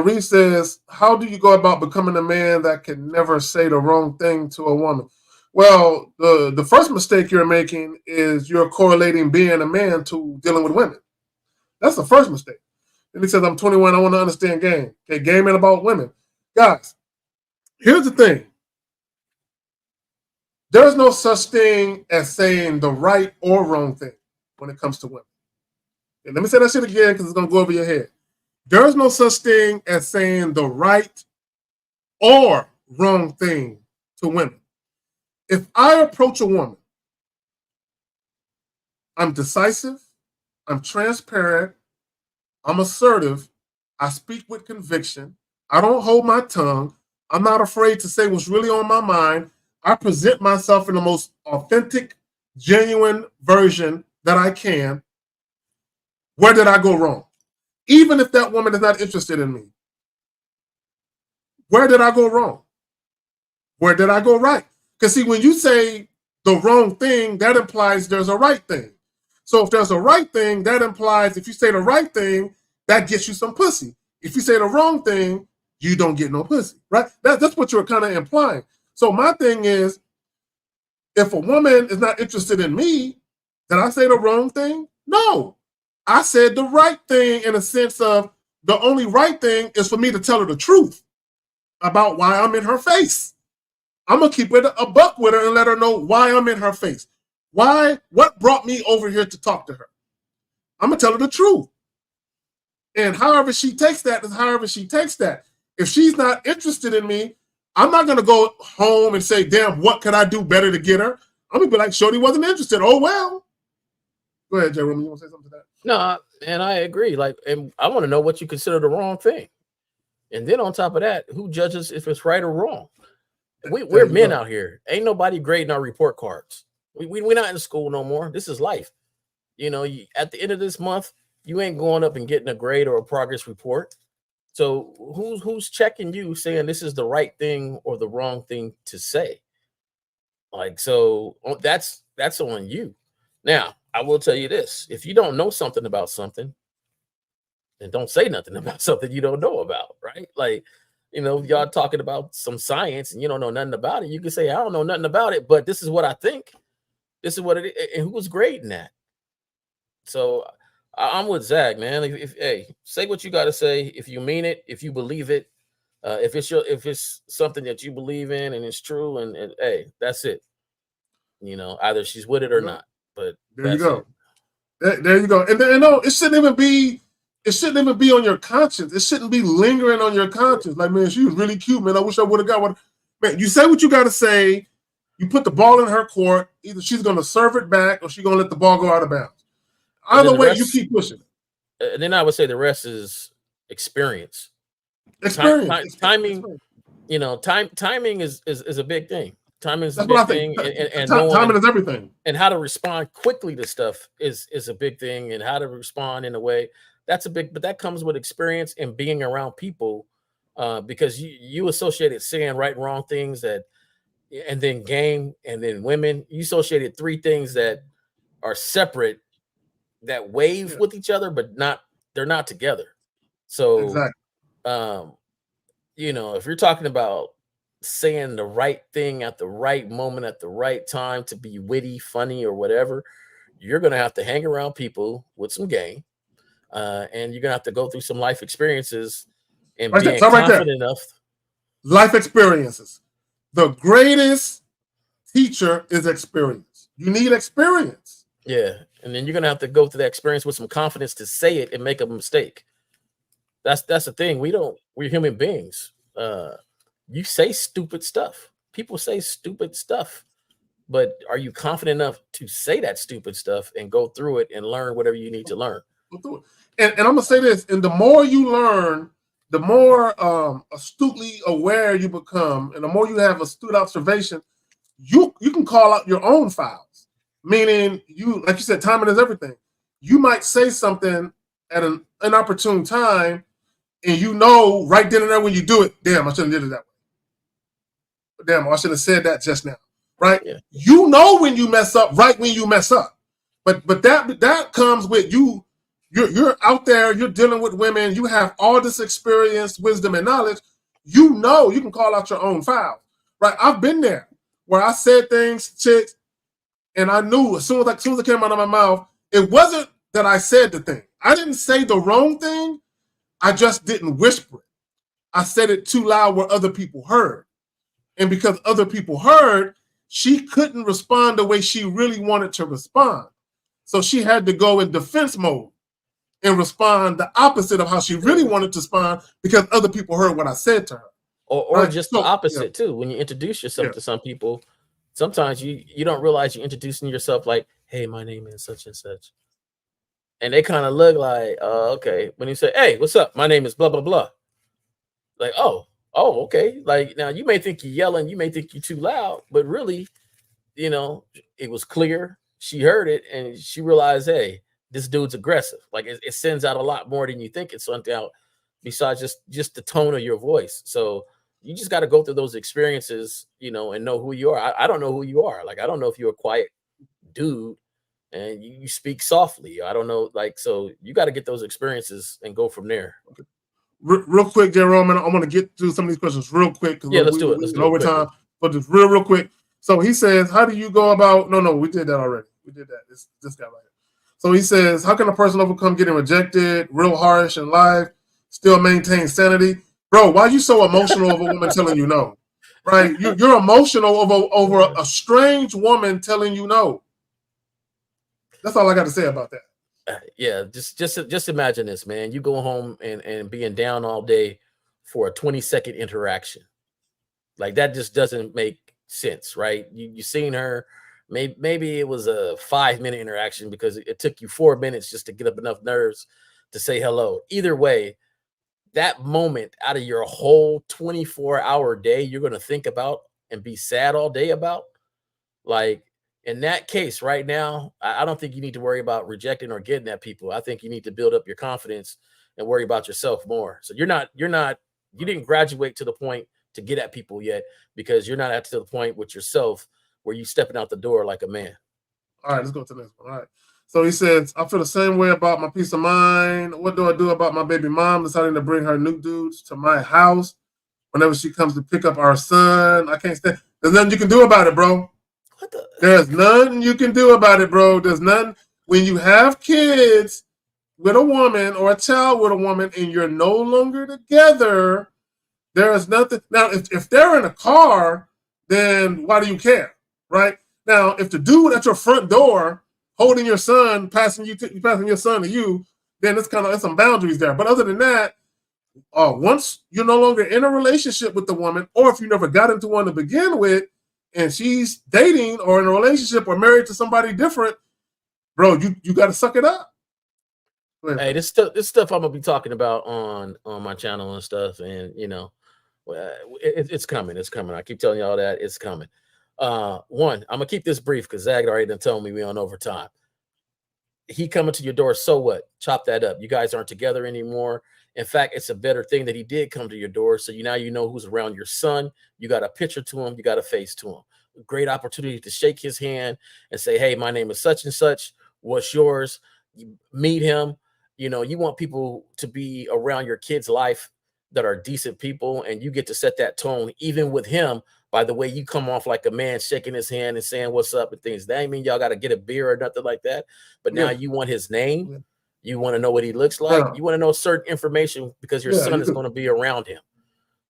Reese says, how do you go about becoming a man that can never say the wrong thing to a woman? Well, the first mistake you're making is you're correlating being a man to dealing with women. That's the first mistake. And he says, I'm 21, I want to understand game. Okay, game ain't about women. Guys, here's the thing. There's no such thing as saying the right or wrong thing when it comes to women. And let me say that shit again because it's going to go over your head. There's no such thing as saying the right or wrong thing to women. If I approach a woman, I'm decisive, I'm transparent, I'm assertive, I speak with conviction, I don't hold my tongue, I'm not afraid to say what's really on my mind, I present myself in the most authentic, genuine version that I can. Where did I go wrong? Even if that woman is not interested in me, where did I go wrong? Where did I go right? Because see, when you say the wrong thing, that implies there's a right thing. So if there's a right thing, that implies if you say the right thing, that gets you some pussy. If you say the wrong thing, you don't get no pussy, right? That's what you're kind of implying. So my thing is, if a woman is not interested in me, did I say the wrong thing? No. I said the right thing in a sense of the only right thing is for me to tell her the truth about why I'm in her face. I'm going to keep it a buck with her and let her know why I'm in her face. Why? What brought me over here to talk to her? I'm going to tell her the truth. And however she takes that is however she takes that. If she's not interested in me, I'm not going to go home and say, damn, what could I do better to get her? I'm going to be like, Shorty wasn't interested. Oh, well. Go ahead, Jerome. You want to say something to that? No, and I agree. Like, and I want to know what you consider the wrong thing. And then on top of that, who judges if it's right or wrong? We're men out here. Ain't nobody grading our report cards. We're not in school no more. This is life. You know, at the end of this month, you ain't going up and getting a grade or a progress report. So who's checking you saying this is the right thing or the wrong thing to say? Like, so that's on you. Now, I will tell you this. If you don't know something about something, then don't say nothing about something you don't know about, right? Like, you know, y'all talking about some science and you don't know nothing about it. You can say, I don't know nothing about it, but this is what I think. This is what it is. And who's grading that? So I'm with Zach, man. Hey, say what you got to say. If you mean it, if you believe it, if it's something that you believe in and it's true, and hey, that's it. You know, either she's with it or not. But there you go. There you go. And then, no, it shouldn't even be on your conscience. It shouldn't be lingering on your conscience. Like, man, she was really cute, man. I wish I would have got one. Man, you say what you got to say. You put the ball in her court. Either she's going to serve it back or she's going to let the ball go out of bounds. Either way, you keep pushing. And then I would say the rest is experience. Timing. You know, timing is a big thing. Timing is a big thing, and timing is everything. And how to respond quickly to stuff is a big thing, and how to respond in a way that's a big. But that comes with experience and being around people, because you associated saying right and wrong things that, and then game, and then women. You associated three things that are separate, that wave with each other, but they're not together. So, exactly. You know, if you're talking about saying the right thing at the right moment at the right time to be witty, funny, or whatever, you're gonna have to hang around people with some game, and you're gonna have to go through some life experiences and being confident enough. Life experiences. The greatest teacher is experience. You need experience. Yeah, and then you're gonna have to go through that experience with some confidence to say it and make a mistake. That's the thing. We're human beings. You say stupid stuff. People say stupid stuff, but are you confident enough to say that stupid stuff and go through it and learn whatever you need to learn? And I'm gonna say this: and the more you learn, the more astutely aware you become, and the more you have astute observation, you can call out your own fouls. Meaning, like you said, timing is everything. You might say something at an inopportune time, and you know right then and there when you do it, damn, I shouldn't have did it that way. Damn, I should have said that just now. right? Yeah. You know when you mess up, right when you mess up. But that comes with you. You're out there, you're dealing with women, you have all this experience, wisdom, and knowledge. You know you can call out your own foul. Right? I've been there where I said things, chicks, and I knew as soon as it came out of my mouth, it wasn't that I said the thing. I didn't say the wrong thing. I just didn't whisper it. I said it too loud where other people heard. And because other people heard, she couldn't respond the way she really wanted to respond. So she had to go in defense mode and respond the opposite of how she really wanted to respond because other people heard what I said to her. Or Right? just So, the opposite too. When you introduce yourself to some people, sometimes you don't realize you're introducing yourself like, hey, my name is such and such. And they kind of look like, okay. When you say, hey, what's up? My name is blah, blah, blah. Like, oh, okay. Like, now you may think you're yelling, you may think you're too loud, but really, you know, it was clear. She heard it and she realized, hey, this dude's aggressive. Like it sends out a lot more than you think it sent out, besides just the tone of your voice. So you just got to go through those experiences, you know, and know who you are. I don't know who you are. Like, I don't know if you're a quiet dude and you speak softly. I don't know. Like, so you got to get those experiences and go from there. Okay. Real quick, Jerome, and I want to get through some of these questions real quick. Yeah, let's do it. Let's do it overtime, but just real quick. So he says, how do you go about, no, we did that already. We did that. It's this guy right here. So he says, how can a person overcome getting rejected, real harsh in life, still maintain sanity? Bro, why are you so emotional over a woman telling you no? Right? You're emotional over a strange woman telling you no. That's all I got to say about that. Yeah, just imagine this, man. You go home and being down all day for a 20-second interaction. Like, that just doesn't make sense, right? You seen her, maybe it was a 5-minute interaction because it took you 4 minutes just to get up enough nerves to say hello. Either way, that moment out of your whole 24-hour day, you're going to think about and be sad all day about. Like, in that case right now, I don't think you need to worry about rejecting or getting at people. I think you need to build up your confidence and worry about yourself more. So you didn't graduate to the point to get at people yet, because you're not at to the point with yourself where you stepping out the door like a man. All right, let's go to the next one. All right. So he says, I feel the same way about my peace of mind. What do I do about my baby mom deciding to bring her new dudes to my house whenever she comes to pick up our son? I can't stand. There's nothing you can do about it, bro. There's nothing you can do about it, bro. There's nothing. When you have kids with a woman or a child with a woman and you're no longer together, there is nothing. Now, if they're in a car, then why do you care, right? Now, if the dude at your front door holding your son, passing your son to you, then there's some boundaries there. But other than that, once you're no longer in a relationship with the woman, or if you never got into one to begin with, and she's dating or in a relationship or married to somebody different, bro, you got to suck it up. Hey, this stuff I'm gonna be talking about on my channel and stuff, and you know, it's coming. It's coming. I keep telling y'all that it's coming. One, I'm gonna keep this brief because Zag already done told me we on overtime. He coming to your door, so what? Chop that up. You guys aren't together anymore. In fact, it's a better thing that he did come to your door. So now you know who's around your son. You got a picture to him. You got a face to him. Great opportunity to shake his hand and say, hey, my name is such and such. What's yours? You meet him. You know, you want people to be around your kid's life that are decent people, and you get to set that tone even with him by the way you come off like a man, shaking his hand and saying what's up and things. That ain't mean y'all got to get a beer or nothing like that. But now you want his name. Yeah. You want to know what he looks like. You want to know certain information because your son is going to be around him.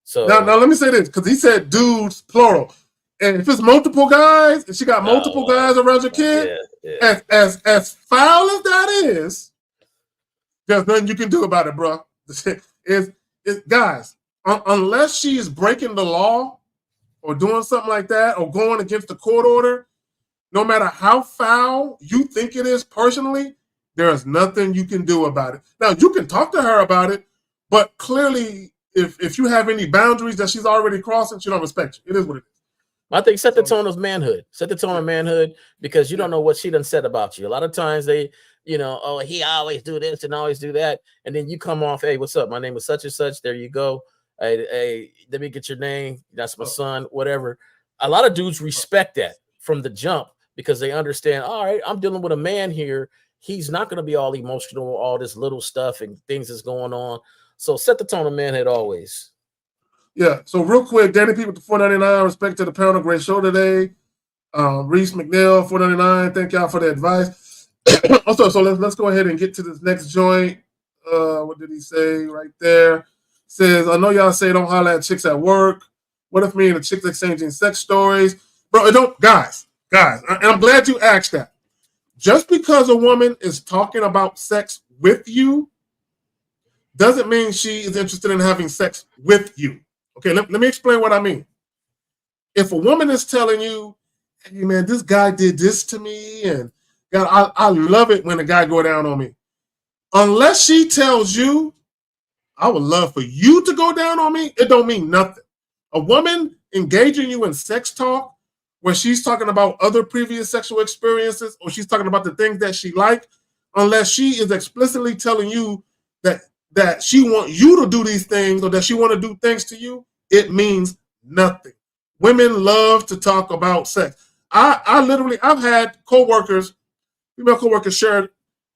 So now let me say this, because he said dudes plural, and if it's multiple guys and she got multiple guys around your kid, as foul as that is, there's nothing you can do about it, bro. Guys, unless she is breaking the law or doing something like that or going against the court order, no matter how foul you think it is personally, there is nothing you can do about it. Now, you can talk to her about it, but clearly, if you have any boundaries that she's already crossing, she don't respect you. It is what it is. I think set the tone of manhood. Set the tone of manhood, because you don't know what she done said about you. A lot of times they, you know, oh, he always do this and always do that. And then you come off, hey, what's up? My name is such and such. There you go. Hey, let me get your name. That's my son, whatever. A lot of dudes respect that. from the jump because they understand, all right, I'm dealing with a man here. He's not going to be all emotional, all this little stuff and things that's going on. So set the tone of manhood always. Yeah. So real quick, Danny P with the 499. Respect to the panel. Great show today. Reese McNeil, 499. Thank y'all for the advice. Also, so let's go ahead and get to this next joint. What did he say right there? Says, I know y'all say don't holler at chicks at work. What if me and the chicks exchanging sex stories? Bro, don't, guys, and I'm glad you asked that. Just because a woman is talking about sex with you doesn't mean she is interested in having sex with you. Okay, let me explain what I mean. If a woman is telling you, hey man, this guy did this to me, and God, I love it when a guy go down on me. Unless she tells you, I would love for you to go down on me, it don't mean nothing. A woman engaging you in sex talk where she's talking about other previous sexual experiences or she's talking about the things that she liked, unless she is explicitly telling you that she want you to do these things or that she want to do things to you, it means nothing. Women love to talk about sex. I've had coworkers, female coworkers share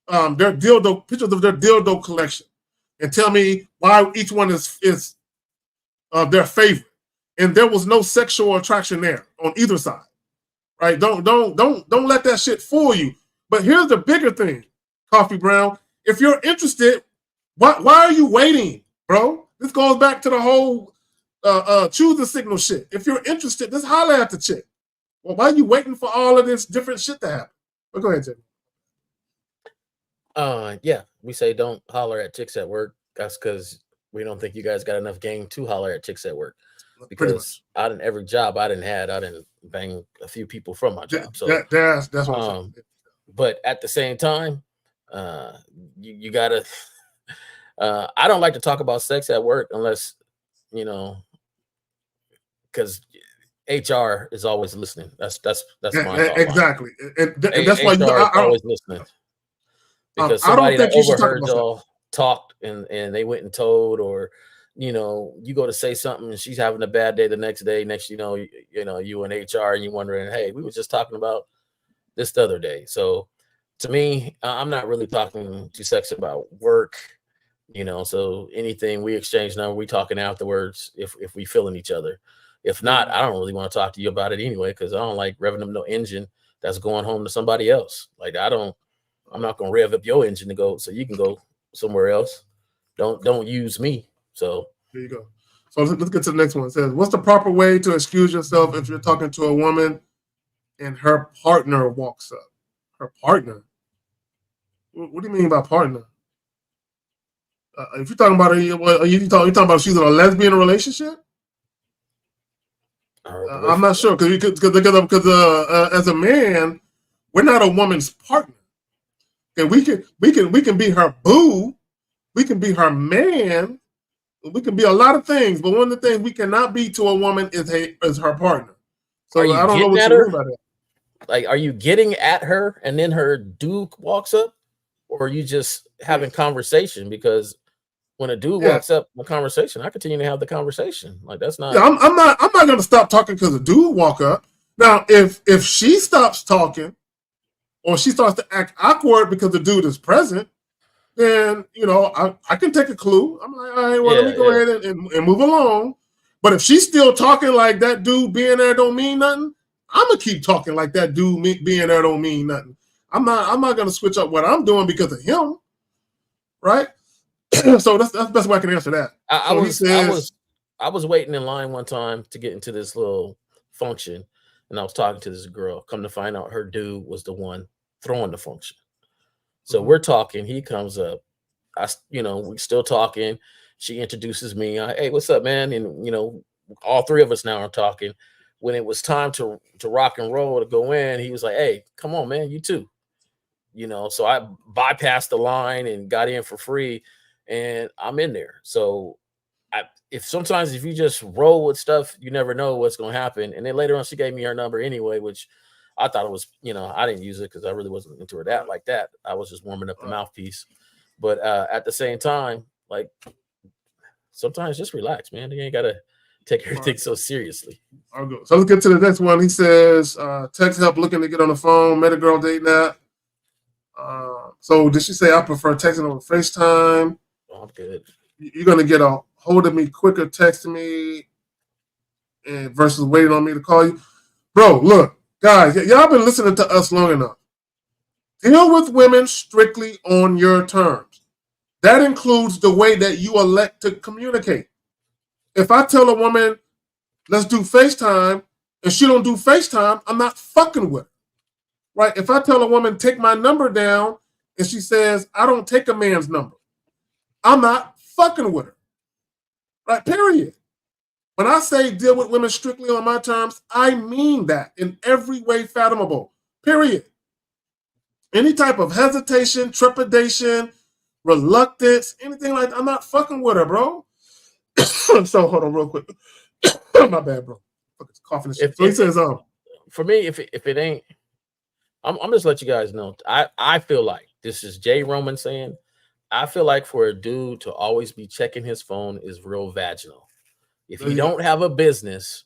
their dildo pictures of their dildo collection and tell me why each one is their favorite. And there was no sexual attraction there on either side. Right? Don't let that shit fool you. But here's the bigger thing, Coffee Brown. If you're interested, why are you waiting, bro? This goes back to the whole choose the signal shit. If you're interested, just holler at the chick. Well, why are you waiting for all of this different shit to happen? But go ahead, Jimmy. Yeah, we say don't holler at chicks at work. That's because we don't think you guys got enough game to holler at chicks at work. Because out in every job I didn't bang a few people from my job. So that's what I'm saying. But at the same time, you gotta. I don't like to talk about sex at work unless because HR is always listening. That's my thought. Exactly, and that's why HR is always listening. Because somebody that overheard y'all talked and they went and told, or you go to say something and she's having a bad day the next day. Next, you in HR and you wondering, hey, we were just talking about this the other day. So to me, I'm not really talking to sex about work. So anything we exchange now, we talking afterwards if we feeling each other. If not, I don't really want to talk to you about it anyway, because I don't like revving up no engine that's going home to somebody else. Like I'm not gonna rev up your engine to go so you can go somewhere else. Don't use me. So there you go. So let's get to the next one. It says, what's the proper way to excuse yourself if you're talking to a woman and her partner walks up? Her partner? What do you mean by partner? If you're talking about you talking about she's in a lesbian relationship? I'm not sure because as a man, we're not a woman's partner. Okay, we can be her boo, we can be her man, we can be a lot of things, but one of the things we cannot be to a woman is her partner. So I don't know what you mean by that. Like, are you getting at her and then her dude walks up, or are you just having conversation? Because when a dude walks up in a conversation, I continue to have the conversation. Like that's not. Yeah, I'm not going to stop talking because a dude walk up. Now, if she stops talking, or she starts to act awkward because the dude is present, then I can take a clue. I'm like, all right, well, let me go ahead and move along. But if she's still talking like that dude being there don't mean nothing, I'm gonna keep talking like that dude being there don't mean nothing. I'm not gonna switch up what I'm doing because of him, right? So that's the best way I can answer that. I was waiting in line one time to get into this little function, and I was talking to this girl. Come to find out, her dude was the one throwing the function. So we're talking. He comes up. We still talking. She introduces me. Hey, what's up, man? And all three of us now are talking. When it was time to rock and roll to go in, he was like, "Hey, come on, man, you too." So I bypassed the line and got in for free, and I'm in there. So if you just roll with stuff, you never know what's going to happen. And then later on, she gave me her number anyway, which I thought it was, I didn't use it because I really wasn't into her like that. I was just warming up the mouthpiece. But at the same time, like sometimes just relax, man. You ain't got to take everything so seriously. All right, good. So let's get to the next one. He says, text help looking to get on the phone, met a girl dating app. So did she say I prefer texting over FaceTime? Oh, I'm good. You're gonna get a hold of me quicker, texting me, and versus waiting on me to call you. Bro, look, guys, y'all been listening to us long enough. Deal with women strictly on your terms. That includes the way that you elect to communicate. If I tell a woman, let's do FaceTime, and she don't do FaceTime, I'm not fucking with her. Right? If I tell a woman, take my number down, and she says, I don't take a man's number, I'm not fucking with her. Right? Period. When I say deal with women strictly on my terms, I mean that in every way fathomable. Period. Any type of hesitation, trepidation, reluctance, anything like that, I'm not fucking with her, bro. So hold on real quick. My bad, bro. Coughing and shit. So he says, for me, if it ain't, I'm just let you guys know. I feel like this is Jay Roman saying, I feel like for a dude to always be checking his phone is real vaginal. If you don't have a business,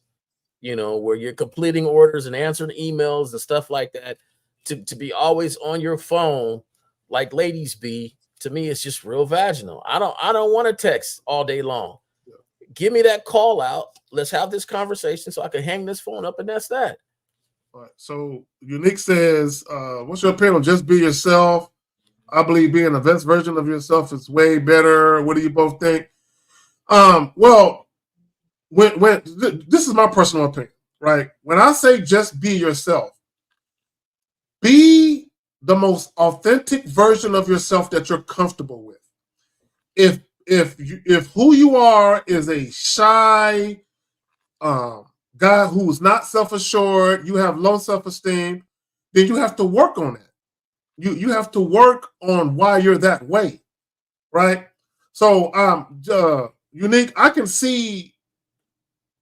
you know, where you're completing orders and answering emails and stuff like that, to be always on your phone like ladies be, to me, it's just real vaginal. I don't want to text all day long. Give me that call out. Let's have this conversation so I can hang this phone up, and that's that. All right. So Unique says, what's your opinion on just be yourself? I believe being the best version of yourself is way better. What do you both think? Well, when this is my personal opinion, right? When I say just be yourself, be the most authentic version of yourself that you're comfortable with. If who you are is a shy guy who's not self-assured, you have low self-esteem, then you have to work on that. You have to work on why you're that way, right? So Unique, I can see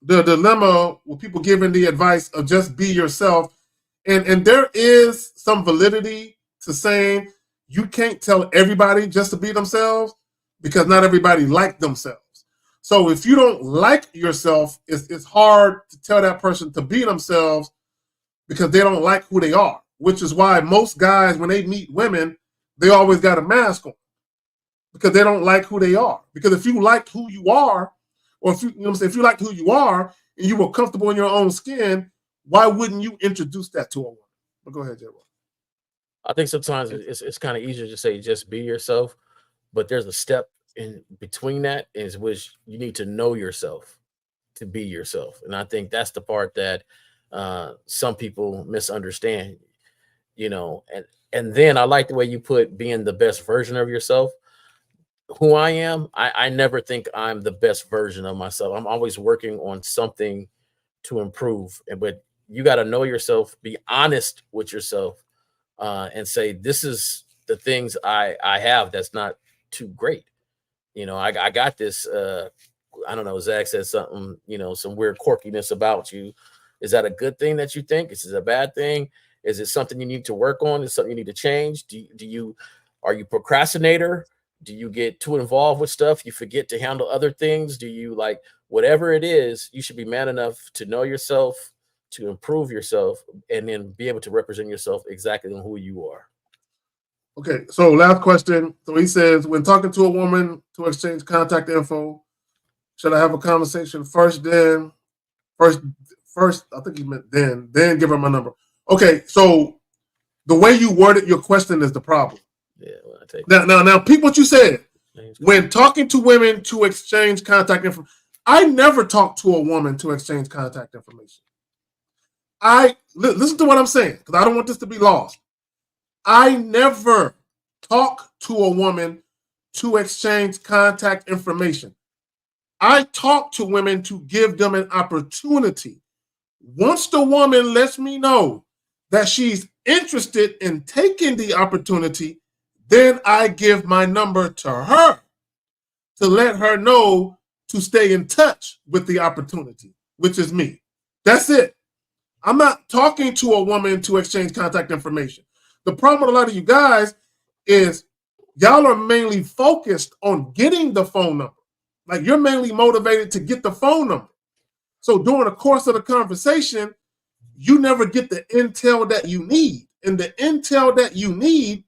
the dilemma with people giving the advice of just be yourself. And there is some validity to saying you can't tell everybody just to be themselves because not everybody like themselves. So if you don't like yourself, it's hard to tell that person to be themselves because they don't like who they are, which is why most guys, when they meet women, they always got a mask on because they don't like who they are. Because if you liked who you are, or if if you liked who you are and you were comfortable in your own skin, why wouldn't you introduce that to a woman? But go ahead, J. I think sometimes it's kind of easier to say just be yourself, but there's a step in between that is which you need to know yourself to be yourself. And I think that's the part that some people misunderstand, you know, and then I like the way you put being the best version of yourself. Who I am, I never think I'm the best version of myself. I'm always working on something to improve. But you got to know yourself, be honest with yourself, and say, this is the things I have that's not too great. You know, I got this, I don't know, Zach said something, you know, some weird quirkiness about you. Is that a good thing that you think? Is it a bad thing? Is it something you need to work on? Is it something you need to change? Are you procrastinator? Do you get too involved with stuff? You forget to handle other things? Do you like whatever it is? You should be man enough to know yourself, to improve yourself, and then be able to represent yourself exactly on who you are. Okay, so last question. So he says, when talking to a woman to exchange contact info, should I have a conversation first, then first? I think he meant then give her my number. Okay, so the way you worded your question is the problem. Yeah, well, I take now, peep what you said. When talking to women to exchange contact information, I never talk to a woman to exchange contact information. Listen to what I'm saying, because I don't want this to be lost. I never talk to a woman to exchange contact information. I talk to women to give them an opportunity. Once the woman lets me know that she's interested in taking the opportunity, then I give my number to her to let her know to stay in touch with the opportunity, which is me. That's it. I'm not talking to a woman to exchange contact information. The problem with a lot of you guys is y'all are mainly focused on getting the phone number. Like, you're mainly motivated to get the phone number. So during the course of the conversation, you never get the intel that you need. And the intel that you need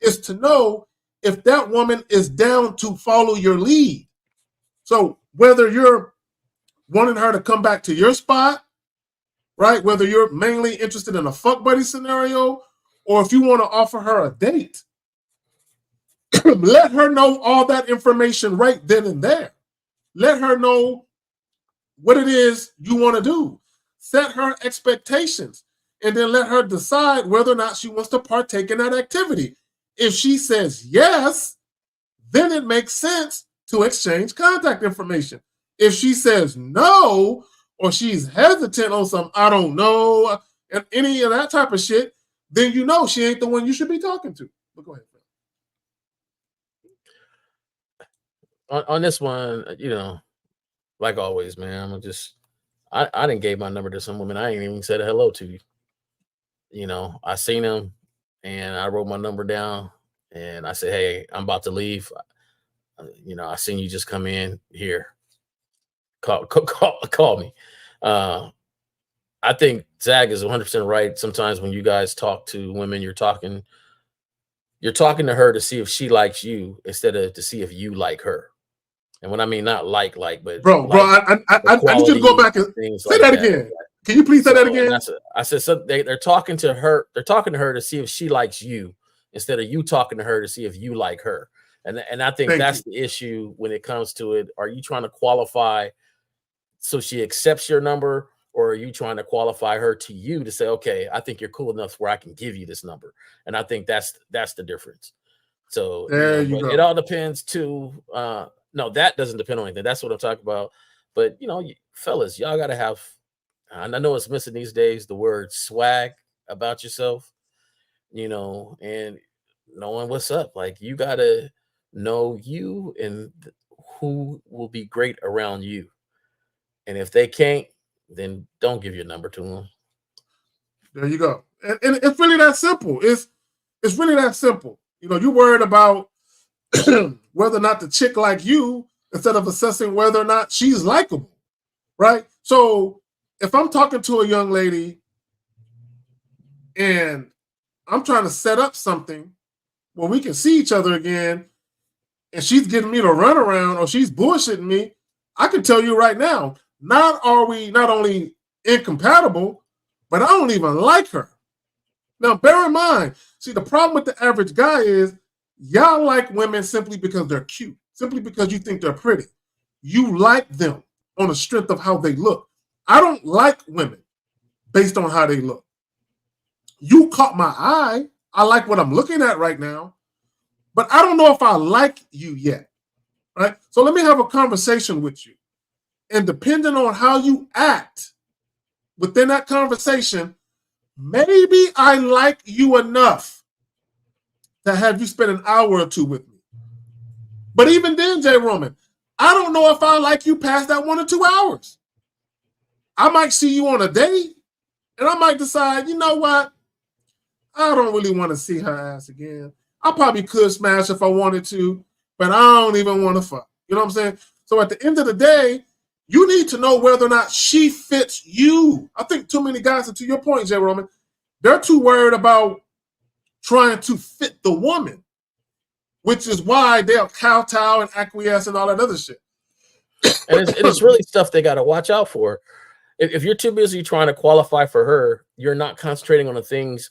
is to know if that woman is down to follow your lead. So whether you're wanting her to come back to your spot, right? Whether you're mainly interested in a fuck buddy scenario, or if you want to offer her a date, let her know all that information right then and there. Let her know what it is you want to do. Set her expectations, and then let her decide whether or not she wants to partake in that activity. If she says yes, then it makes sense to exchange contact information. If she says no, or she's hesitant on some I don't know, and any of that type of shit, then you know she ain't the one you should be talking to. But go ahead. On this one, you know, like always, man, I didn't gave my number to some women I ain't even said hello to. You know, I seen them and I wrote my number down and I said, hey, I'm about to leave. You know, I seen you just come in here. Call me. I think Zag is 100% right. Sometimes when you guys talk to women, you're talking to her to see if she likes you instead of to see if you like her. And when I mean not like, but bro, I need you to go back and say that again. Can you please say that again? I said so they're talking to her. They're talking to her to see if she likes you instead of you talking to her to see if you like her. And I think that's the issue when it comes to it. Are you trying to qualify so she accepts your number, or are you trying to qualify her to you to say, okay, I think you're cool enough where I can give you this number? And I think that's the difference. So there you go. It all depends too. No, that doesn't depend on anything. That's what I'm talking about. But you know, fellas, y'all gotta have. And I know it's missing these days, the word swag about yourself. You know, and knowing what's up. Like you gotta know you and who will be great around you. And if they can't, then don't give your number to them. There you go. And it's really that simple. It's really that simple. You know, you're worried about whether or not the chick like you instead of assessing whether or not she's likable, right? So if I'm talking to a young lady and I'm trying to set up something where we can see each other again and she's giving me the runaround or she's bullshitting me, I can tell you right now, not only incompatible, but I don't even like her. Now, bear in mind, see, the problem with the average guy is y'all like women simply because they're cute, simply because you think they're pretty. You like them on the strength of how they look. I don't like women based on how they look. You caught my eye. I like what I'm looking at right now, but I don't know if I like you yet, right? So let me have a conversation with you. And depending on how you act within that conversation, maybe I like you enough to have you spend an hour or two with me. But even then, J. Roman, I don't know if I like you past that 1 or 2 hours. I might see you on a date, and I might decide, you know what? I don't really want to see her ass again. I probably could smash if I wanted to, but I don't even want to fuck. You know what I'm saying? So at the end of the day, you need to know whether or not she fits you. I think too many guys, and to your point, J. Roman, they're too worried about trying to fit the woman, which is why they'll kowtow and acquiesce and all that other shit. And it's really stuff they got to watch out for. If you're too busy trying to qualify for her, you're not concentrating on the things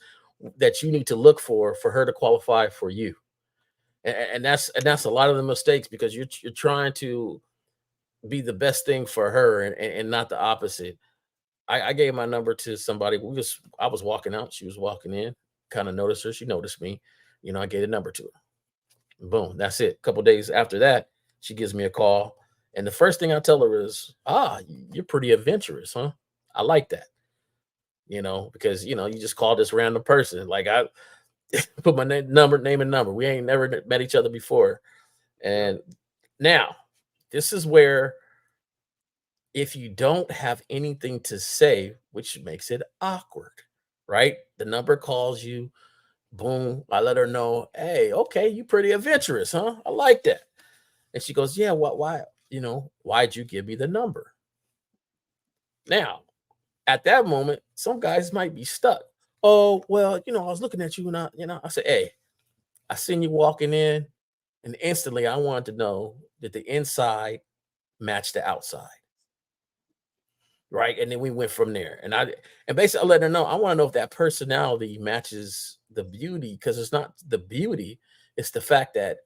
that you need to look for her to qualify for you. And that's a lot of the mistakes, because you're trying to be the best thing for her and not the opposite. I gave my number to somebody. I was walking out. She was walking in, kind of noticed her. She noticed me. You know, I gave a number to her. Boom. That's it. A couple days after that, she gives me a call. And the first thing I tell her is, you're pretty adventurous, huh? I like that. You know, because, you know, you just called this random person. Like I put my name and number. We ain't never met each other before. And now this is where, if you don't have anything to say, which makes it awkward, right? The number calls you, boom. I let her know, hey, okay, you pretty adventurous, huh? I like that. And she goes, yeah, why? You know, why'd you give me the number? Now, at that moment, some guys might be stuck. Oh, well, I was looking at you and I said, hey, I seen you walking in, and instantly I wanted to know that the inside matched the outside. Right. And then we went from there. And basically I let her know, I want to know if that personality matches the beauty, because it's not the beauty, it's the fact that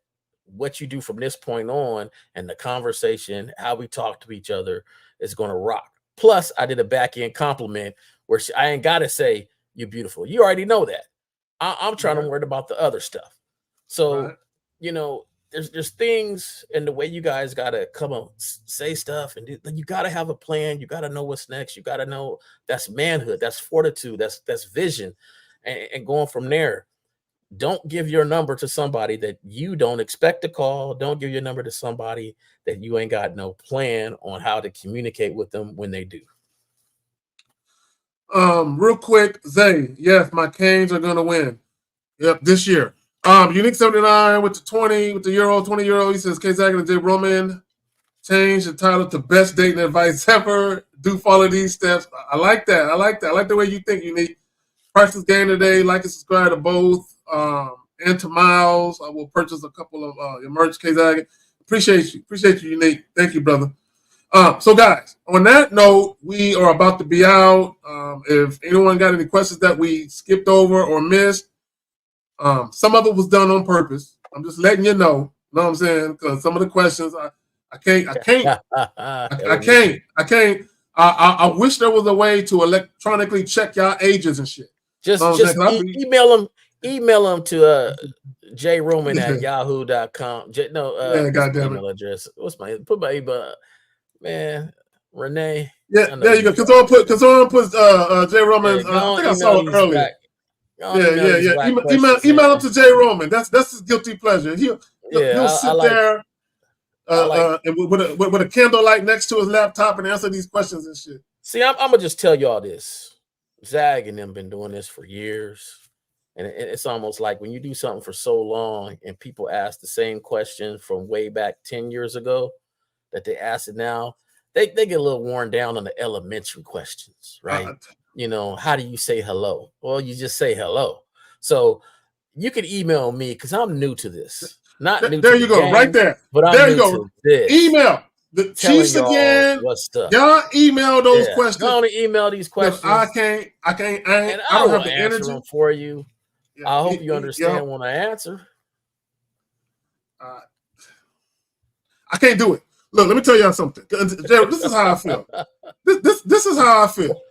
what you do from this point on and the conversation, how we talk to each other is going to rock. Plus, I did a back end compliment where I ain't got to say you're beautiful. You already know that. I'm trying to worry about the other stuff. So, there's things in the way you guys got to come on, say stuff, and you got to have a plan. You got to know what's next. You got to know that's manhood, that's fortitude, that's vision, and going from there. Don't give your number to somebody that you don't expect to call. Don't give your number to somebody that you ain't got no plan on how to communicate with them when they do. Real quick, Zay, yes, my Canes are gonna win. Yep, this year. Unique 79 with the 20-year-old. He says, K Zach and J Roman change the title to best dating advice ever. Do follow these steps. I like that. I like the way you think, Unique. Priceless game today. Like and subscribe to both. And to Miles. I will purchase a couple of your merch, K Zach. Appreciate you, Unique. Thank you, brother. So guys, on that note, we are about to be out. If anyone got any questions that we skipped over or missed, some of it was done on purpose. I'm just letting you know. Know what I'm saying? Because some of the questions I can't. I wish there was a way to electronically check y'all ages and shit. Just email them to jroman at yahoo.com. Email address. What's my email? Man, Renee. Yeah, there you go. Because someone puts J Roman. I think I saw it earlier. Email him to J Roman. That's his guilty pleasure. He'll sit there with a candlelight next to his laptop and answer these questions and shit. See, I'm gonna just tell y'all this. Zag and them been doing this for years. And it's almost like when you do something for so long and people ask the same question from way back 10 years ago that they ask it now, they get a little worn down on the elementary questions, right? How do you say hello? Well, you just say hello. So you can email me because I'm new to this. There you go, right there. But there you go. Email the Chiefs again. What's stuff? Y'all email those questions. I want to email these questions. I don't have the energy them for you. Yeah, I hope you understand when I answer. I can't do it. Look, let me tell y'all something. Jared, this is how I feel. This is how I feel.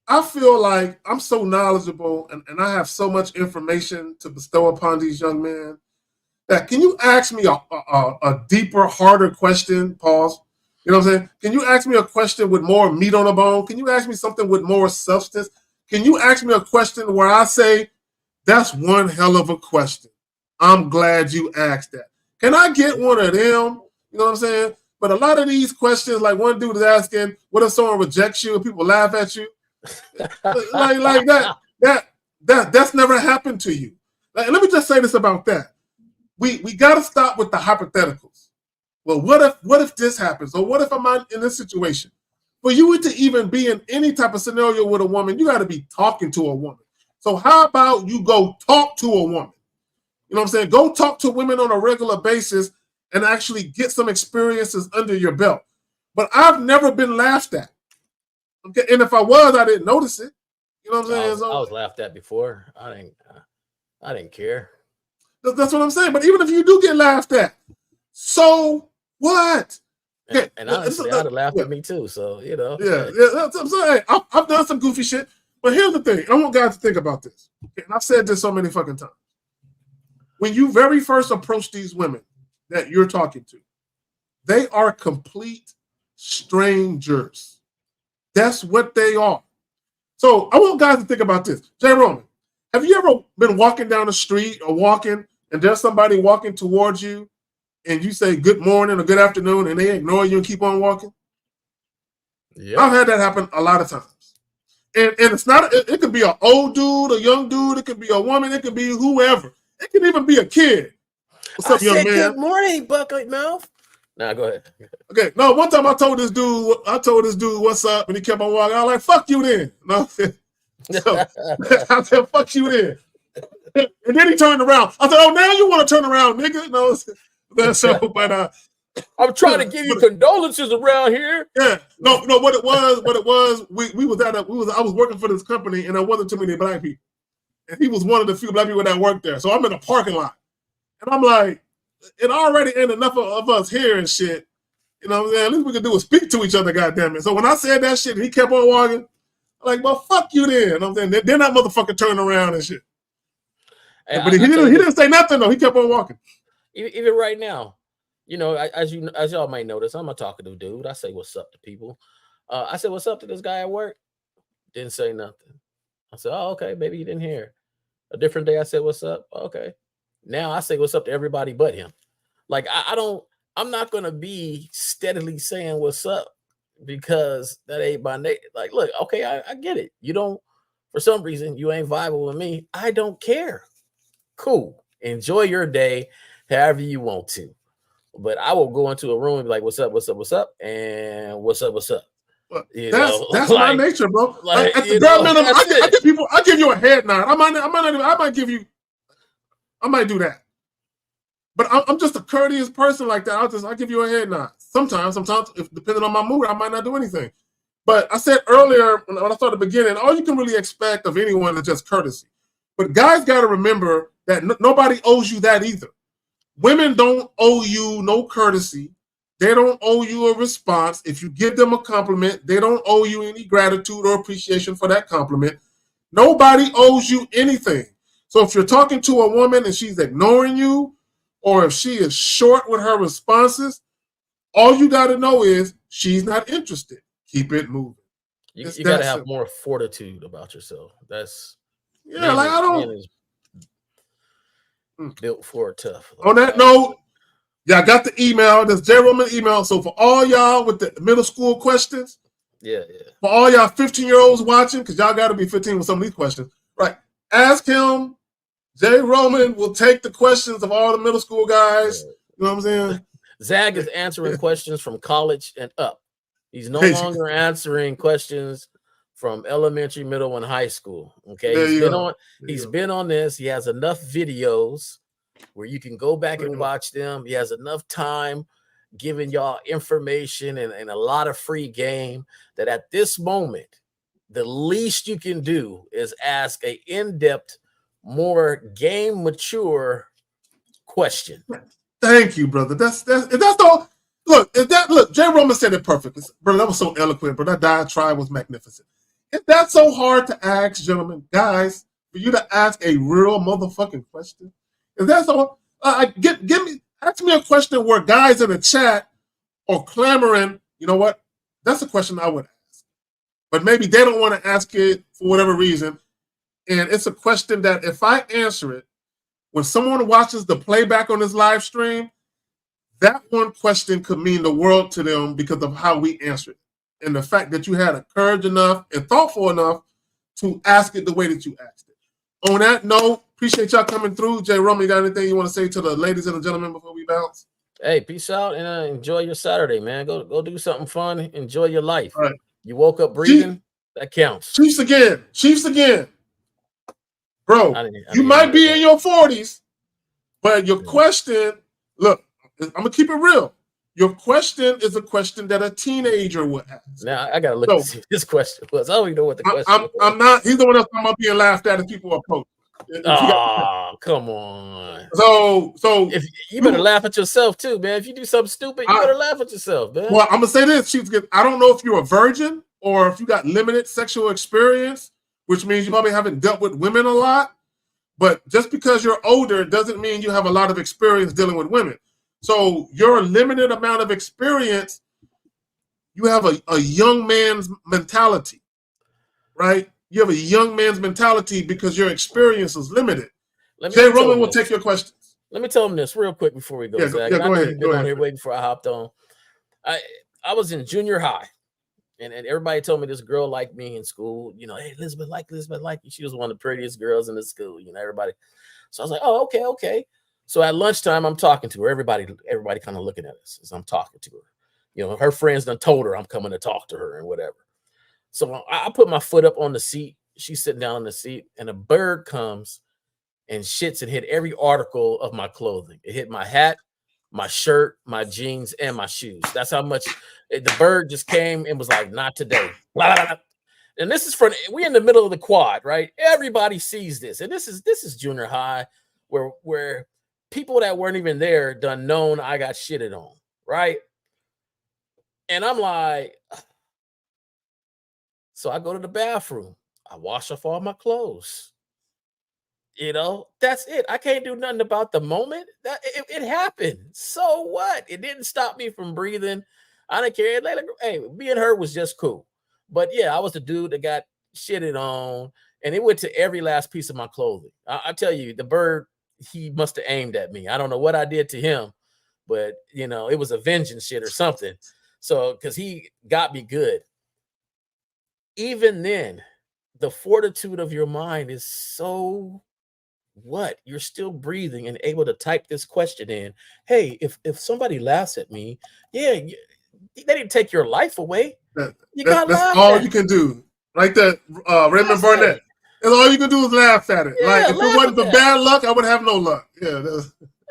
I feel like I'm so knowledgeable and I have so much information to bestow upon these young men that can you ask me a deeper, harder question? Pause. You know what I'm saying? Can you ask me a question with more meat on the bone? Can you ask me something with more substance? Can you ask me a question where I say, that's one hell of a question. I'm glad you asked that. Can I get one of them? You know what I'm saying? But a lot of these questions, like one dude is asking, what if someone rejects you and people laugh at you? like that's never happened to you. Like, let me just say this about that. We got to stop with the hypotheticals. Well, what if this happens? Or what if I'm in this situation? For you to even be in any type of scenario with a woman, you got to be talking to a woman. So how about you go talk to a woman? You know what I'm saying? Go talk to women on a regular basis and actually get some experiences under your belt. But I've never been laughed at. Okay, and if I was, I didn't notice it. You know what I'm saying? I was laughed at before. I didn't care. That's what I'm saying. But even if you do get laughed at, so what? Okay. And honestly, I'd have laughed at me too. So, Yeah. I'm saying. I've done some goofy shit. But here's the thing. I want guys to think about this. Okay? And I've said this so many fucking times. When you very first approach these women that you're talking to, they are complete strangers. That's what they are. So I want guys to think about this. Jay Roman, have you ever been walking down the street or walking and there's somebody walking towards you and you say good morning or good afternoon and they ignore you and keep on walking? Yeah. I've had that happen a lot of times. And it's not, it could be an old dude, a young dude, it could be a woman, it could be whoever. It can even be a kid. What's up, young man? Good morning, bucket mouth. Nah, go ahead. Okay, no, one time I told this dude what's up, and he kept on walking. I was like, fuck you then. No, so I said, fuck you then. And then he turned around. I said, oh, now you want to turn around, nigga? No, but I'm trying to give you condolences around here. Yeah, no. What it was. I was working for this company, and there wasn't too many black people, and he was one of the few black people that worked there. So I'm in a parking lot, and I'm like, it already ain't enough of us here and shit. You know what I'm saying? At least we could do is speak to each other, goddamn it. So when I said that shit, and he kept on walking. I'm like, well, fuck you then. You know what I'm saying? Then that motherfucker turned around and shit. Hey, but he didn't say nothing though. He kept on walking. Even right now, you know, as y'all might notice, I'm a talkative dude. I say what's up to people. I said what's up to this guy at work. Didn't say nothing. I said, oh, okay, maybe you didn't hear. A different day, I said what's up. Okay, now I say what's up to everybody but him. Like I'm not gonna be steadily saying what's up because that ain't my name. Like, look, okay, I get it. You don't, for some reason, you ain't vibing with me. I don't care. Cool. Enjoy your day however you want to. But I will go into a room and be like, what's up, what's up, what's up, and what's up, what's up. That's my nature, bro. Like, at the bare minimum, I give you a head nod. I might do that. But I'm just a courteous person like that. I'll give you a head nod. Sometimes, if depending on my mood, I might not do anything. But I said earlier when I started beginning, all you can really expect of anyone is just courtesy. But guys got to remember that nobody owes you that either. Women don't owe you no courtesy. They don't owe you a response. If you give them a compliment, they don't owe you any gratitude or appreciation for that compliment. Nobody owes you anything. So if you're talking to a woman and she's ignoring you, or if she is short with her responses, all you got to know is she's not interested. Keep it moving. You got to have more fortitude about yourself. That's built for tough. On that note, y'all got the email. That's J. Roman email. So for all y'all with the middle school questions, for all y'all 15-year-olds watching, because y'all got to be 15 with some of these questions, right? Ask him. J. Roman will take the questions of all the middle school guys. You know what I'm saying? Zag is answering questions from college and up. He's no longer answering questions from elementary, middle, and high school. Okay, he's been on this. He has enough videos where you can go back and watch them. He has enough time giving y'all information and a lot of free game that at this moment, the least you can do is ask a in-depth, more game mature question. Thank you, brother. That's all. Look, Jay Roman said it perfectly. Bro, that was so eloquent, bro. That diatribe was magnificent. If that's so hard to ask, gentlemen, guys, for you to ask a real motherfucking question, if that's all, ask me a question where guys in the chat are clamoring. You know what? That's a question I would ask. But maybe they don't want to ask it for whatever reason. And it's a question that if I answer it, when someone watches the playback on this live stream, that one question could mean the world to them because of how we answer it. And the fact that you had a courage enough and thoughtful enough to ask it the way that you asked it. On that note, appreciate y'all coming through. Jay Roman, you got anything you want to say to the ladies and the gentlemen before we bounce? Hey, peace out and enjoy your Saturday, man. Go do something fun. Enjoy your life. All right. You woke up breathing. That counts. Chiefs again. Bro, you might be in your 40s, but your question, look, I'm going to keep it real. Your question is a question that a teenager would ask. Now, I got to look to see what this question was. I don't even know what the question was. I'm not, he's the one that's talking about being laughed at as people approach. Oh, come on. So if you better laugh at yourself too, man. If you do something stupid, you better laugh at yourself, man. Well, I'm going to say this, Chiefs, I don't know if you're a virgin or if you got limited sexual experience, which means you probably haven't dealt with women a lot. But just because you're older doesn't mean you have a lot of experience dealing with women. So your limited amount of experience, you have a young man's mentality, right? You have a young man's mentality because your experience is limited. Jay Roman will take your questions. Let me tell him this real quick before we go, Zach. Go ahead. You've been on here waiting before I hopped on. I was in junior high. And everybody told me this girl liked me in school. You know, hey, Elizabeth like you. She was one of the prettiest girls in the school, you know, everybody. So I was like, oh, okay. So at lunchtime, I'm talking to her. Everybody kind of looking at us as I'm talking to her. You know, her friends done told her I'm coming to talk to her and whatever. So I put my foot up on the seat. She's sitting down on the seat, and a bird comes and shits and hit every article of my clothing. It hit my hat, my shirt, my jeans, and my shoes. That's how much the bird just came and was like, not today. Blah, blah, blah. And this is we're in the middle of the quad, right? Everybody sees this. And this is junior high where people that weren't even there done known I got shitted on, right? And I'm like, so I go to the bathroom. I wash off all my clothes. You know, that's it. I can't do nothing about the moment. That it happened. So what? It didn't stop me from breathing. I didn't care. Like, hey, me and her was just cool. But yeah, I was the dude that got shitted on, and it went to every last piece of my clothing. I tell you, the bird, he must have aimed at me. I don't know what I did to him, but you know, it was a vengeance shit or something. So because he got me good. Even then, the fortitude of your mind is so what? You're still breathing and able to type this question in. Hey, if somebody laughs at me, yeah, they didn't take your life away. That's all you can do. Right there, Raymond Burnett. That's all you can do is laugh at it. Yeah, like if it wasn't for bad luck, I would have no luck. Yeah.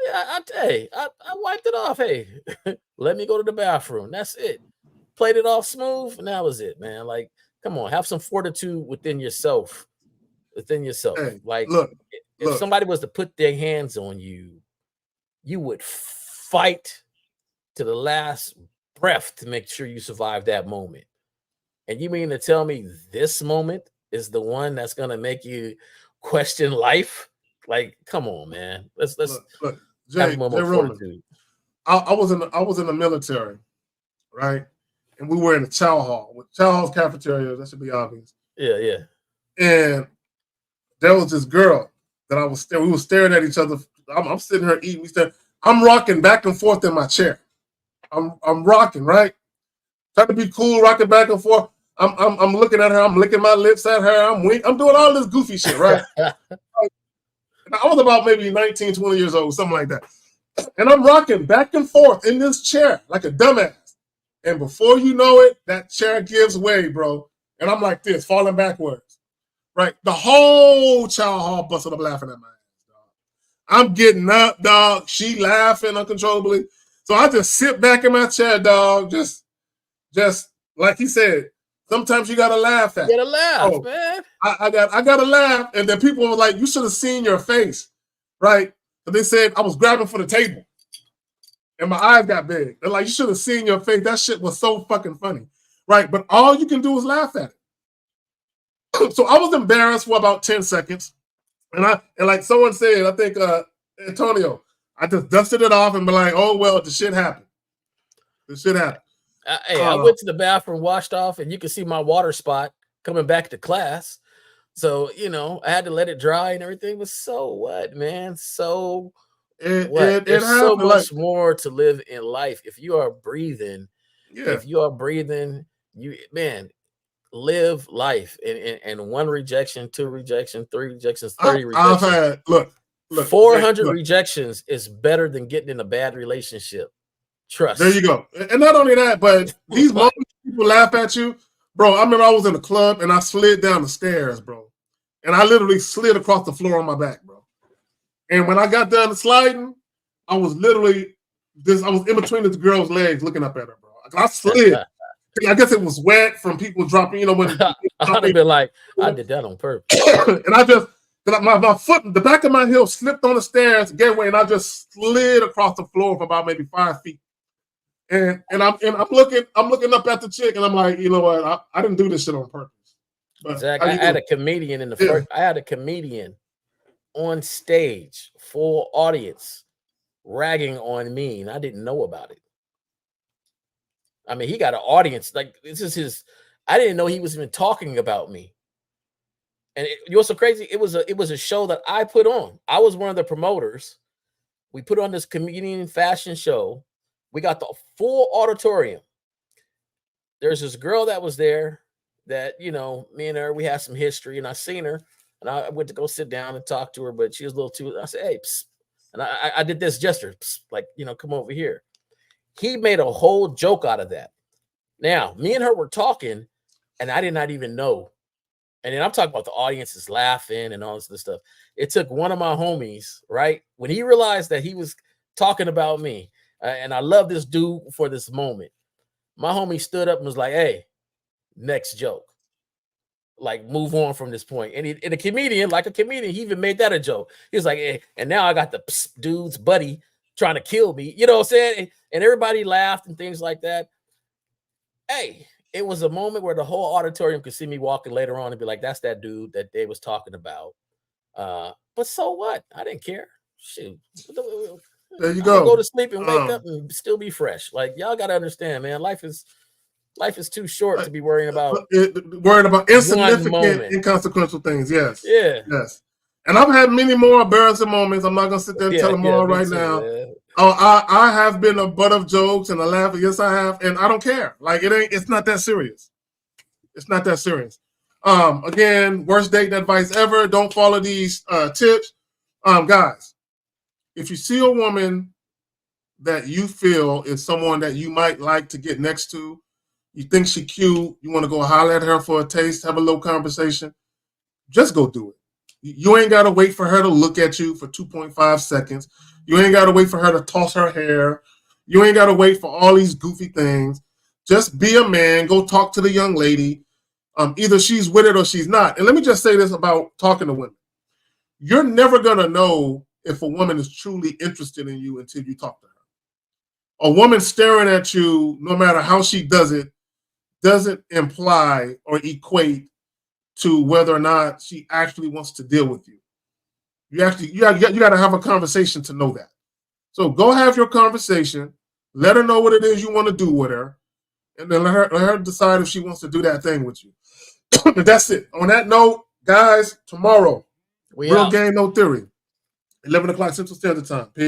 Yeah, I wiped it off. Hey, let me go to the bathroom. That's it. Played it off smooth, and that was it, man. Like, come on, have some fortitude within yourself. Hey, like, if somebody was to put their hands on you, you would fight to the last breath to make sure you survive that moment. And you mean to tell me this moment is the one that's going to make you question life? Like, come on, man. Let's look, have Jay, a moment of fortitude. I was in the military, right? And we were in the chow hall. With chow hall's cafeteria, that should be obvious. Yeah. And there was this girl that we were staring at each other. I'm sitting here eating. I'm rocking back and forth in my chair. I'm rocking, right? Trying to be cool, rocking back and forth. I'm looking at her. I'm licking my lips at her. I'm doing all this goofy shit, right? I was about maybe 19, 20 years old, something like that. And I'm rocking back and forth in this chair like a dumbass. And before you know it, that chair gives way, bro. And I'm like this, falling backwards. Right? The whole chow hall busted up laughing at my ass, dog. I'm getting up, dog. She laughing uncontrollably. So I just sit back in my chair, dog. Just like he said, sometimes you gotta laugh at it. You gotta laugh, man. I gotta laugh. And then people were like, you should have seen your face. Right? But they said I was grabbing for the table. And my eyes got big. They're like, you should have seen your face. That shit was so fucking funny. Right? But all you can do is laugh at it. So I was embarrassed for about 10 seconds. And like someone said, I think Antonio, I just dusted it off and be like, oh well, the shit happened. The shit happened. Hey, I went to the bathroom, washed off, and you can see my water spot coming back to class. So, you know, I had to let it dry and everything. But so what, man? So what? There's so much more to live in life. If you are breathing, you live life. And one rejection, 2 rejections, 3 rejections, 30 rejections. I've had, look 400 rejections is better than getting in a bad relationship. Trust. There you go. And not only that, but these moments people laugh at you. Bro, I remember I was in a club and I slid down the stairs, bro. And I literally slid across the floor on my back, bro. And when I got done sliding, I was literally I was in between this girl's legs looking up at her, bro. I slid. I guess it was wet from people dropping, you know, when I'd have been like, I did that on purpose. And I just my foot, the back of my heel slipped on the stairs, gave way, and I just slid across the floor for about maybe 5 feet. And I'm looking up at the chick, and I'm like, you know what? I didn't do this shit on purpose. But Zach, I had a comedian in the first. I had a comedian on stage, full audience, ragging on me, and I didn't know about it. I mean, he got an audience. Like, this is his. I didn't know he was even talking about me. And you know what's so crazy? It was a show that I put on. I was one of the promoters. We put on this comedian fashion show. We got the full auditorium. There's this girl that was there that, you know, me and her, we had some history, and I seen her, and I went to go sit down and talk to her, but she was a little too. I said, hey, psst. And I did this gesture, like, you know, come over here. He made a whole joke out of that. Now, me and her were talking, and I did not even know. And then I'm talking about the audience is laughing and all this other stuff. It took one of my homies, right? When he realized that he was talking about me, and I love this dude for this moment, my homie stood up and was like, hey, next joke. Like, move on from this point. And a comedian, like a comedian, he even made that a joke. He was like, hey, and now I got the dude's buddy trying to kill me. You know what I'm saying? And everybody laughed and things like that. Hey, it was a moment where the whole auditorium could see me walking later on and be like, that's that dude that they was talking about. But so what? I didn't care. Shoot. There you go. Go to sleep and wake up and still be fresh. Like, y'all got to understand, man, life is too short to be worrying about insignificant, inconsequential things. Yes. Yeah. Yes. And I've had many more embarrassing moments. I'm not gonna sit there and tell them all right now. I have been a butt of jokes and a laugh. Yes, I have, and I don't care. Like, it's not that serious. It's not that serious. Again, worst dating advice ever. Don't follow these tips. Guys, if you see a woman that you feel is someone that you might like to get next to, you think she cute, you want to go holler at her for a taste, have a little conversation, just go do it. You ain't got to wait for her to look at you for 2.5 seconds. You ain't got to wait for her to toss her hair. You ain't got to wait for all these goofy things. Just be a man. Go talk to the young lady. Either she's with it or she's not. And let me just say this about talking to women. You're never going to know if a woman is truly interested in you until you talk to her. A woman staring at you, no matter how she does it, doesn't imply or equate to whether or not she actually wants to deal with you. You got to have a conversation to know that. So go have your conversation. Let her know what it is you want to do with her, and then let her decide if she wants to do that thing with you. That's it. On that note, guys, tomorrow, Real Game No Theory, 11 o'clock Central Standard Time. Peace.